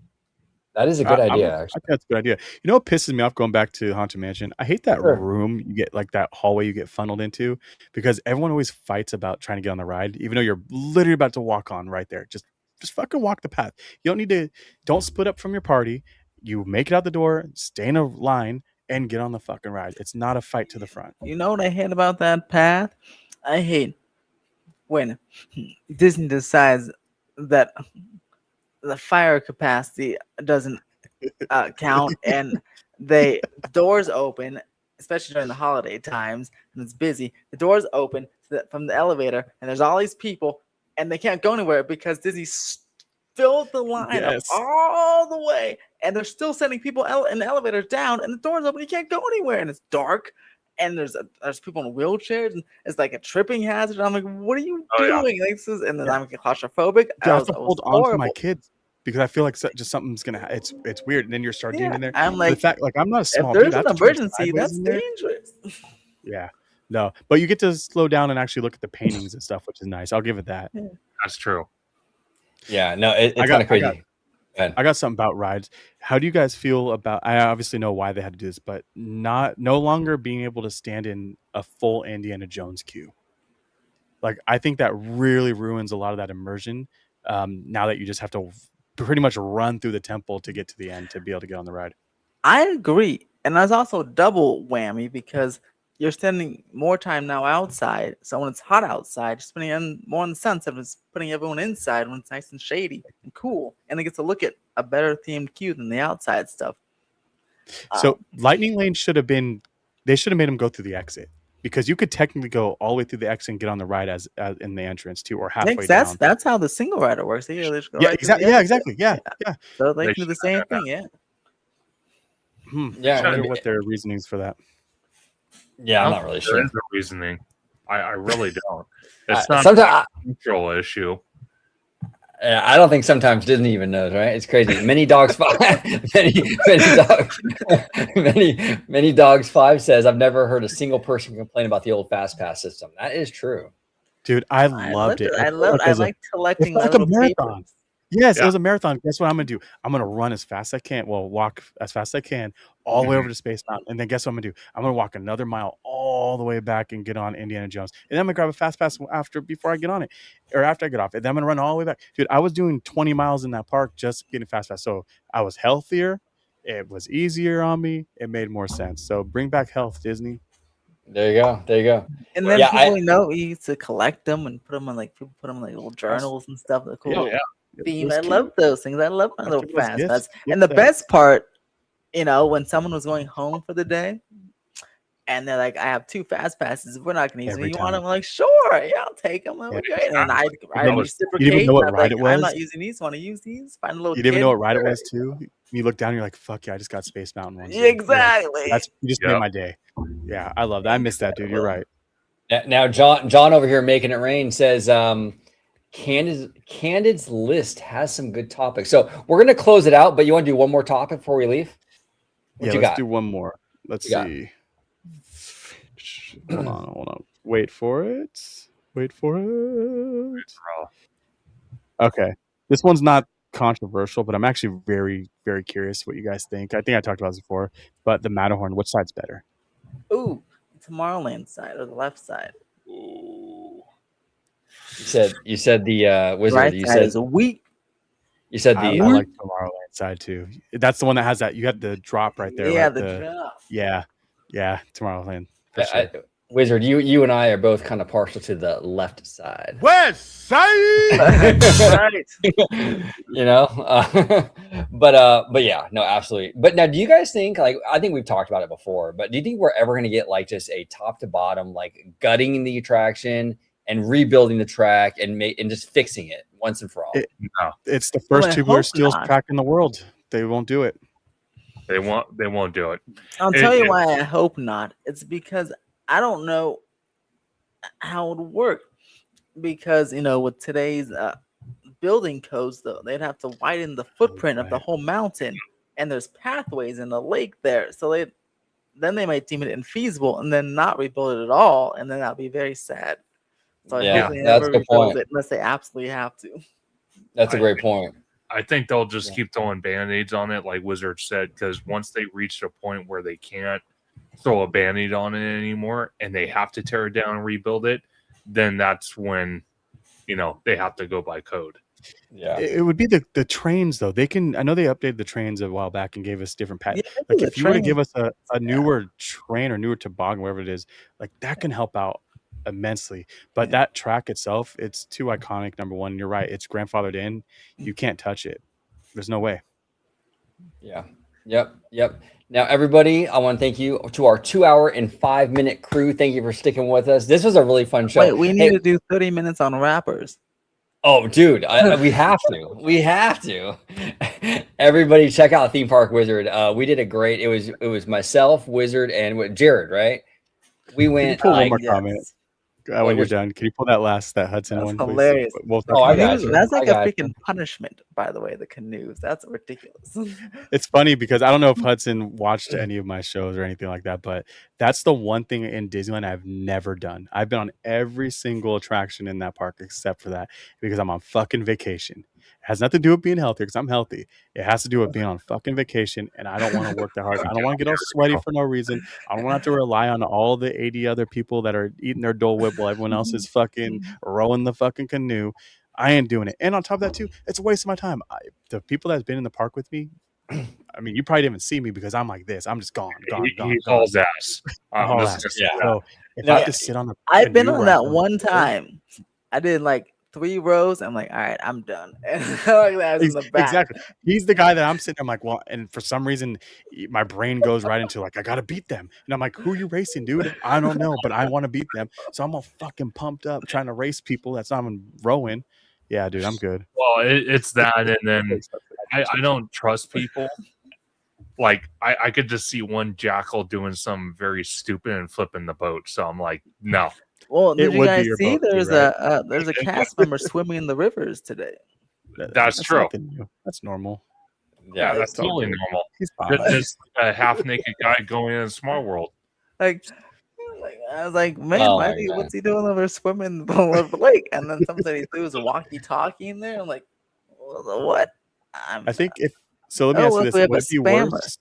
[SPEAKER 1] That is a good idea,
[SPEAKER 3] I
[SPEAKER 1] actually.
[SPEAKER 3] think that's a good idea. You know what pisses me off going back to Haunted Mansion? I hate that room you get, like that hallway you get funneled into, because everyone always fights about trying to get on the ride, even though you're literally about to walk on right there. Just fucking walk the path. You don't split up from your party. You make it out the door, stay in a line, and get on the fucking ride. It's not a fight to the front.
[SPEAKER 8] You know what I hate about that path? I hate when Disney decides that the fire capacity doesn't count, and the doors open, especially during the holiday times, and it's busy. The doors open from the elevator, and there's all these people, and they can't go anywhere because Disney filled the line up all the way, and they're still sending people in the elevators down, and the doors open. You can't go anywhere, and it's dark. And there's people in wheelchairs, and it's like a tripping hazard. I'm like, what are you doing? Like, this is, and then I'm claustrophobic.
[SPEAKER 3] I have to hold on to my kids because I feel like just something's gonna. It's weird, and then you're sardine in there.
[SPEAKER 8] I'm like,
[SPEAKER 3] the fact, like I'm not a small.
[SPEAKER 8] If there's
[SPEAKER 3] dude,
[SPEAKER 8] an emergency, that's dangerous.
[SPEAKER 3] Yeah, no, but you get to slow down and actually look at the paintings and stuff, which is nice. I'll give it that.
[SPEAKER 4] That's true.
[SPEAKER 1] Yeah, no, it's kind of crazy.
[SPEAKER 3] I got something about rides. How do you guys feel about? I obviously know why they had to do this, but no longer being able to stand in a full Indiana Jones queue. Like, I think that really ruins a lot of that immersion. Now that you just have to pretty much run through the temple to get to the end to be able to get on the ride.
[SPEAKER 8] I agree, and that's also double whammy because you're spending more time now outside. So when it's hot outside, you're spending more in the sun instead of just putting everyone inside when it's nice and shady and cool. And they get to look at a better themed queue than the outside stuff.
[SPEAKER 3] So Lightning Lane they should have made them go through the exit, because you could technically go all the way through the exit and get on the ride as in the entrance too, or halfway down.
[SPEAKER 8] That's how the single rider works.
[SPEAKER 3] Exactly. Yeah.
[SPEAKER 8] So they can do the same thing.
[SPEAKER 3] Yeah. I wonder what their reasonings for that.
[SPEAKER 1] Yeah, I'm not really sure.
[SPEAKER 4] There's no reasoning. I really don't. It's not
[SPEAKER 1] sometimes
[SPEAKER 4] a control issue.
[SPEAKER 1] I don't think sometimes Disney even knows, right? It's crazy. Many Dogs 5 many Dogs 5 says, I've never heard a single person complain about the old Fast Pass system. That is true.
[SPEAKER 3] Dude, I loved it.
[SPEAKER 8] I like collecting
[SPEAKER 3] like
[SPEAKER 8] little
[SPEAKER 3] a marathon.
[SPEAKER 8] papers.
[SPEAKER 3] Yes, it was a marathon. Guess what I'm gonna do? I'm gonna run as fast as I can. Well, walk as fast as I can all the way over to Space Mountain, and then guess what I'm gonna do? I'm gonna walk another mile all the way back and get on Indiana Jones, and then I'm gonna grab a fast pass before I get on it, or after I get off it. Then I'm gonna run all the way back. Dude, I was doing 20 miles in that park just getting fast pass, so I was healthier. It was easier on me. It made more sense. So bring back health, Disney.
[SPEAKER 1] There you go.
[SPEAKER 8] And then people you used to collect them and put them on little journals and stuff. They're cool. Theme. I love those things. I love my little fast pass. And the best part, when someone was going home for the day and they're like, I have 2 fast passes. We're not going to use them. You want them? I'm like, sure. Yeah, I'll take them. Great. And I reciprocate.
[SPEAKER 3] You didn't even know what ride it was?
[SPEAKER 8] I'm not using these. Want to use these? Find a little.
[SPEAKER 3] You didn't even know what ride it was too. You look down, and you're like, "Fuck yeah, I just got Space Mountain ones."
[SPEAKER 8] Exactly.
[SPEAKER 3] You just made my day. Yeah, I love that. I missed that, dude. You're right.
[SPEAKER 1] Now, John over here making it rain says, Candid's list has some good topics. So we're gonna close it out, but you want to do one more topic before we leave?
[SPEAKER 3] Let's do one more. Let's see. Hold on. Wait for it. Wait for it.
[SPEAKER 4] Bro.
[SPEAKER 3] Okay. This one's not controversial, but I'm actually very, very curious what you guys think. I think I talked about this before, but the Matterhorn, which side's better?
[SPEAKER 8] Ooh, Tomorrowland side or the left side?
[SPEAKER 4] Ooh.
[SPEAKER 1] You said the wizard.
[SPEAKER 8] Right
[SPEAKER 1] You
[SPEAKER 8] side
[SPEAKER 1] said
[SPEAKER 8] is weak.
[SPEAKER 1] you said
[SPEAKER 3] I
[SPEAKER 1] the
[SPEAKER 3] like Tomorrowland side too. That's the one that has that. You have the drop right there.
[SPEAKER 8] Yeah,
[SPEAKER 3] right?
[SPEAKER 8] the drop.
[SPEAKER 3] Yeah. Tomorrowland for sure.
[SPEAKER 1] wizard. You and I are both kind of partial to the left side.
[SPEAKER 6] West Side!
[SPEAKER 8] Right.
[SPEAKER 1] You know, but yeah, no, absolutely. But now, do you guys think, like, I think we've talked about it before, but do you think we're ever going to get like just a top to bottom, like gutting the attraction and rebuilding the track and just fixing it once and for all?
[SPEAKER 4] No,
[SPEAKER 3] It's the first
[SPEAKER 8] I
[SPEAKER 3] tubular
[SPEAKER 8] hope
[SPEAKER 3] steel
[SPEAKER 8] not.
[SPEAKER 3] track in the world. They won't do it.
[SPEAKER 4] they won't do it.
[SPEAKER 8] I'll tell you why I hope not. It's because I don't know how it would work. Because with today's building codes, though, they'd have to widen the footprint of the whole mountain, and there's pathways in the lake there, so they might deem it infeasible and then not rebuild it at all, and then that'd be very sad. So I hope they never rebuild it unless they absolutely have to.
[SPEAKER 1] That's a great point.
[SPEAKER 4] I think they'll just keep throwing band-aids on it, like Wizard said, because once they reach a point where they can't throw a band-aid on it anymore and they have to tear it down and rebuild it, then that's when they have to go by code.
[SPEAKER 1] Yeah,
[SPEAKER 3] it would be the trains though. I know they updated the trains a while back and gave us different patterns. Like if you were to give us a newer train or newer toboggan, wherever it is, like that can help out immensely. But that track itself, it's too iconic. Number one, you're right, it's grandfathered in. You can't touch it. There's no way.
[SPEAKER 1] Yeah. Yep. Now, everybody, I want to thank you to our 2 hour and 5 minute crew. Thank you for sticking with us. This was a really fun show.
[SPEAKER 8] Wait, we need to do 30 minutes on rappers.
[SPEAKER 1] Oh, dude, we have to. We have to. Everybody, check out Theme Park Wizard. We did a great. It was myself, Wizard, and Jared. Right? We went.
[SPEAKER 3] Can you pull one more comment when you're done? Can you pull that Hudson one?
[SPEAKER 8] Hilarious.
[SPEAKER 3] Please?
[SPEAKER 1] I got you.
[SPEAKER 8] That's like
[SPEAKER 1] a
[SPEAKER 8] freaking punishment, by the way. The canoes. That's ridiculous.
[SPEAKER 3] It's funny because I don't know if Hudson watched any of my shows or anything like that, but that's the one thing in Disneyland I've never done. I've been on every single attraction in that park except for that because I'm on fucking vacation. It has nothing to do with being healthy because I'm healthy. It has to do with being on fucking vacation, and I don't want to work that hard. I don't want to get all sweaty for no reason. I don't want to have to rely on all the 80 other people that are eating their Dole Whip while everyone else is fucking rowing the fucking canoe. I ain't doing it. And on top of that, too, it's a waste of my time. The people that's been in the park with me, I mean, you probably didn't even see me because I'm like this. I'm just gone.
[SPEAKER 4] He hauls ass.
[SPEAKER 3] So if I have to sit on the
[SPEAKER 8] I've been on that one time. I did like 3 rows. I'm like, all right, I'm done. And like in the back.
[SPEAKER 3] Exactly. He's the guy that I'm sitting. I'm like, well, and for some reason, my brain goes right into like, I gotta beat them. And I'm like, who are you racing, dude? I don't know, but I want to beat them. So I'm all fucking pumped up trying to race people that's not even rowing. Yeah, dude, I'm good.
[SPEAKER 4] Well, it's that, and then I don't trust people. Like I could just see one jackal doing something very stupid and flipping the boat. So I'm like, no.
[SPEAKER 8] Well, did you guys see there's
[SPEAKER 3] right?
[SPEAKER 8] a cast member swimming in the rivers today?
[SPEAKER 4] That's true.
[SPEAKER 3] That's normal.
[SPEAKER 4] Yeah, that's totally normal.
[SPEAKER 3] He's
[SPEAKER 4] just a half naked guy going in a small world.
[SPEAKER 8] Like I was like, man, what's he doing over swimming in the lake? And then somebody threw his walkie-talkie in there. I'm like, what?
[SPEAKER 3] I think if so. Let me ask you this: would it be worse?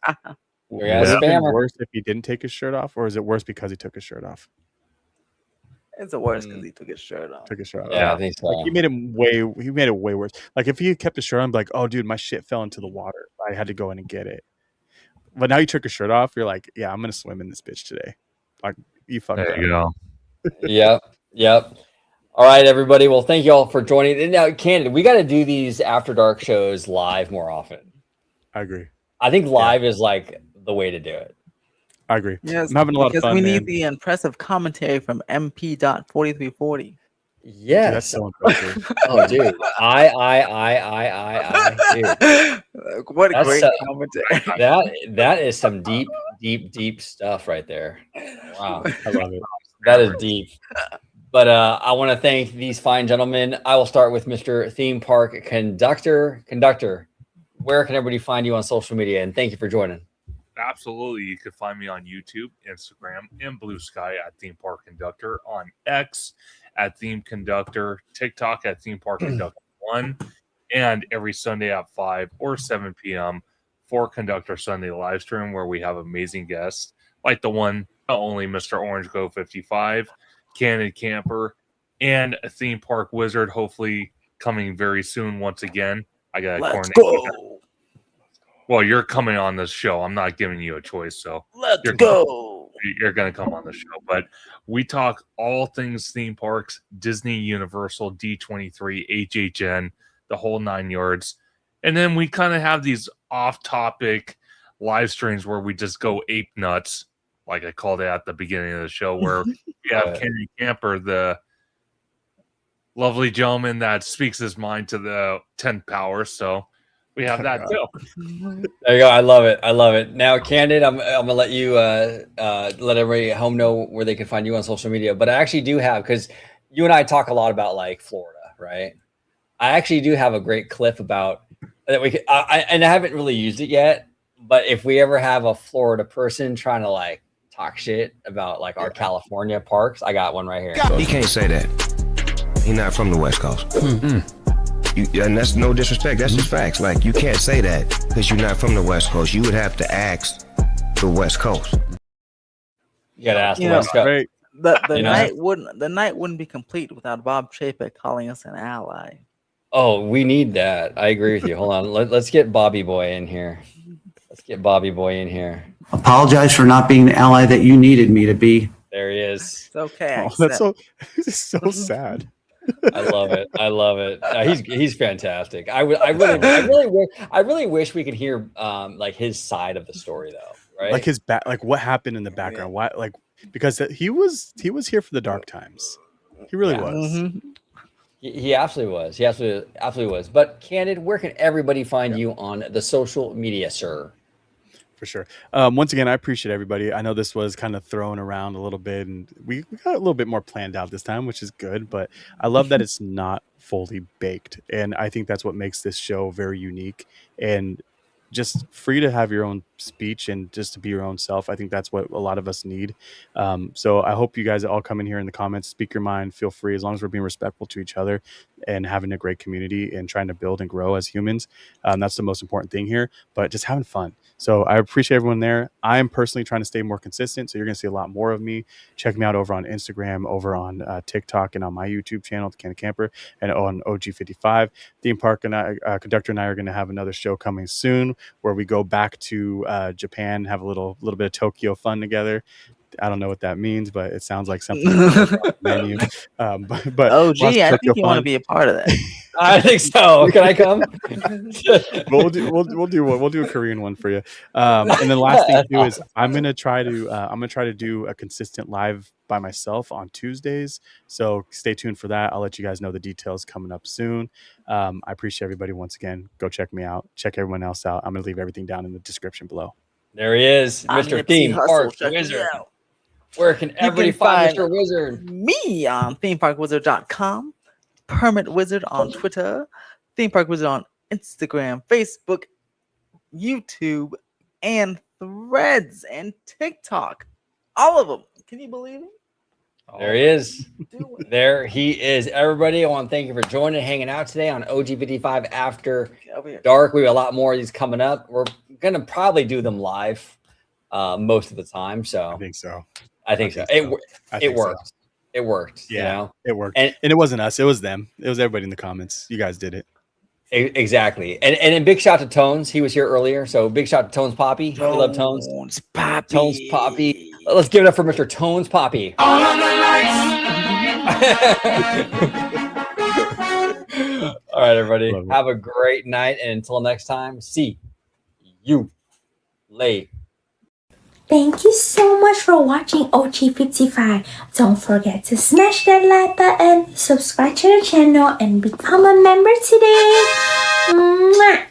[SPEAKER 3] Would it be worse if he didn't take his shirt off, or is it worse because he took his shirt off?
[SPEAKER 8] It's the worst because he took his shirt off.
[SPEAKER 1] Yeah, I think so.
[SPEAKER 3] Like he made it way worse. Like if he kept his shirt on, like, oh dude, my shit fell into the water. I had to go in and get it. But now you took his shirt off, you're like, yeah, I'm gonna swim in this bitch today. Like you fucked up.
[SPEAKER 4] There you go.
[SPEAKER 1] Yep. All right, everybody. Well, thank you all for joining. And now, Candid, we got to do these After Dark shows live more often.
[SPEAKER 3] I agree.
[SPEAKER 1] I think live is like the way to do it.
[SPEAKER 3] I agree.
[SPEAKER 8] Yes,
[SPEAKER 3] I'm having a lot of fun.
[SPEAKER 8] We need the impressive commentary from MP.4340.
[SPEAKER 1] Yes,
[SPEAKER 3] dude, that's so impressive.
[SPEAKER 1] Oh, dude, I, dude.
[SPEAKER 8] What a great commentary!
[SPEAKER 1] That is some deep stuff right there. Wow,
[SPEAKER 3] I love it.
[SPEAKER 1] That is deep. But I want to thank these fine gentlemen. I will start with Mr. Theme Park Conductor. Conductor, where can everybody find you on social media? And thank you for joining.
[SPEAKER 4] Absolutely. You can find me on YouTube, Instagram, and Blue Sky at Theme Park Conductor, on X at Theme Conductor, TikTok at Theme Park Conductor 1, and every Sunday at 5 or 7 p.m. for Conductor Sunday live stream, where we have amazing guests like the one, not only Mr. Orange Go 55, Candid Camper, and a Theme Park Wizard, hopefully coming very soon once again. I got to
[SPEAKER 8] Let's
[SPEAKER 4] coordinate.
[SPEAKER 8] go.
[SPEAKER 4] Well, you're coming on this show. I'm not giving you a choice, so
[SPEAKER 8] Let's go.
[SPEAKER 4] You're going to come on the show. But we talk all things theme parks, Disney, Universal, D23, HHN, the whole 9 yards. And then we kind of have these off-topic live streams where we just go ape nuts, like I called it at the beginning of the show, where we have Kenny Camper, the lovely gentleman that speaks his mind to the 10th power. So we have that too.
[SPEAKER 1] There you go. I love it. I love it. Now, Candid, I'm gonna let you let everybody at home know where they can find you on social media. But I actually do have, because you and I talk a lot about like Florida, right? I actually do have a great clip about that we could, and I haven't really used it yet. But if we ever have a Florida person trying to like talk shit about like our California parks, I got one right here.
[SPEAKER 7] He can't say that. He's not from the West Coast. And that's no disrespect. That's just facts. Like, you can't say that because you're not from the West Coast. You would have to ask the West Coast.
[SPEAKER 1] You gotta ask the
[SPEAKER 8] You know,
[SPEAKER 1] West Coast.
[SPEAKER 3] Right.
[SPEAKER 8] The
[SPEAKER 1] You know?
[SPEAKER 8] night wouldn't be complete without Bob Chapek calling us an ally.
[SPEAKER 1] Oh, we need that. I agree with you. Hold on. Let's get Bobby Boy in here. Let's get Bobby Boy in here.
[SPEAKER 9] Apologize for not being the ally that you needed me to be.
[SPEAKER 1] There he is.
[SPEAKER 8] It's okay. I
[SPEAKER 3] Oh, that's
[SPEAKER 8] accept.
[SPEAKER 3] this is so sad.
[SPEAKER 1] I love it. I love it. He's fantastic. I really wish we could hear like his side of the story though. Right?
[SPEAKER 3] Like his back, like what happened in the background. Why? Like, because he was here for the dark times. He really was.
[SPEAKER 8] Mhm.
[SPEAKER 1] He absolutely was. He absolutely was. But Candid, where can everybody find you on the social media, sir?
[SPEAKER 3] For sure. Once again, I appreciate everybody. I know this was kind of thrown around a little bit, and we got a little bit more planned out this time, which is good. But I love that it's not fully baked, and I think that's what makes this show very unique and just free to have your own speech and just to be your own self. I think that's what a lot of us need. So I hope you guys all come in here in the comments, speak your mind, feel free, as long as we're being respectful to each other and having a great community and trying to build and grow as humans. That's the most important thing here, but just having fun. So I appreciate everyone there. I am personally trying to stay more consistent. So you're going to see a lot more of me. Check me out over on Instagram, over on TikTok, and on my YouTube channel, The Candid Camper, and on OG55. Theme Park and Conductor and I are going to have another show coming soon where we go back to Japan, have a little bit of Tokyo fun together. I don't know what that means, but it sounds like something on the menu. But
[SPEAKER 8] Oh, gee, I
[SPEAKER 3] Tokyo
[SPEAKER 8] think you want to
[SPEAKER 3] fun.
[SPEAKER 8] be a part of that.
[SPEAKER 1] I think so. Can I come?
[SPEAKER 3] We'll do a Korean one for you. And then the last thing too is I'm gonna try to do a consistent live by myself on Tuesdays. So stay tuned for that. I'll let you guys know the details coming up soon. I appreciate everybody once again. Go check me out. Check everyone else out. I'm gonna leave everything down in the description below.
[SPEAKER 1] There he is,
[SPEAKER 8] I'm
[SPEAKER 1] Mr.
[SPEAKER 8] Nipsey
[SPEAKER 1] Theme
[SPEAKER 8] Hussle.
[SPEAKER 1] Park
[SPEAKER 8] Check me
[SPEAKER 1] Wizard.
[SPEAKER 8] out.
[SPEAKER 1] Where can everybody
[SPEAKER 8] can
[SPEAKER 1] find
[SPEAKER 8] find
[SPEAKER 1] Mr. Wizard?
[SPEAKER 8] Me on themeparkwizard.com, Permit Wizard on Twitter, Theme Park Wizard on Instagram, Facebook, YouTube, and Threads and TikTok. All of them. Can you believe it?
[SPEAKER 1] There he is.
[SPEAKER 8] Do it.
[SPEAKER 1] There he is. Everybody, I want to thank you for joining and hanging out today on OG55 After
[SPEAKER 8] Get over here.
[SPEAKER 1] Dark. We have a lot more of these coming up. We're going to probably do them live most of the time. So
[SPEAKER 3] I think so.
[SPEAKER 1] I think so.
[SPEAKER 3] I think
[SPEAKER 1] It
[SPEAKER 3] so.
[SPEAKER 1] worked. It worked.
[SPEAKER 3] Yeah,
[SPEAKER 1] You know?
[SPEAKER 3] it worked.
[SPEAKER 1] And-
[SPEAKER 3] And it wasn't us. It was them. It was everybody in the comments. You guys did it.
[SPEAKER 1] Exactly. And a big shout to Tones. He was here earlier. So big shout to Tones Poppy. We love Tones.
[SPEAKER 8] Tones Poppy.
[SPEAKER 1] Tones Poppy. Let's give it up for Mr. Tones Poppy. All right, everybody.
[SPEAKER 3] Love it.
[SPEAKER 1] Have a great night. And until next time, see you later.
[SPEAKER 10] Thank you so much for watching OG55. Don't forget to smash that like button, subscribe to the channel, and become a member today. Mwah!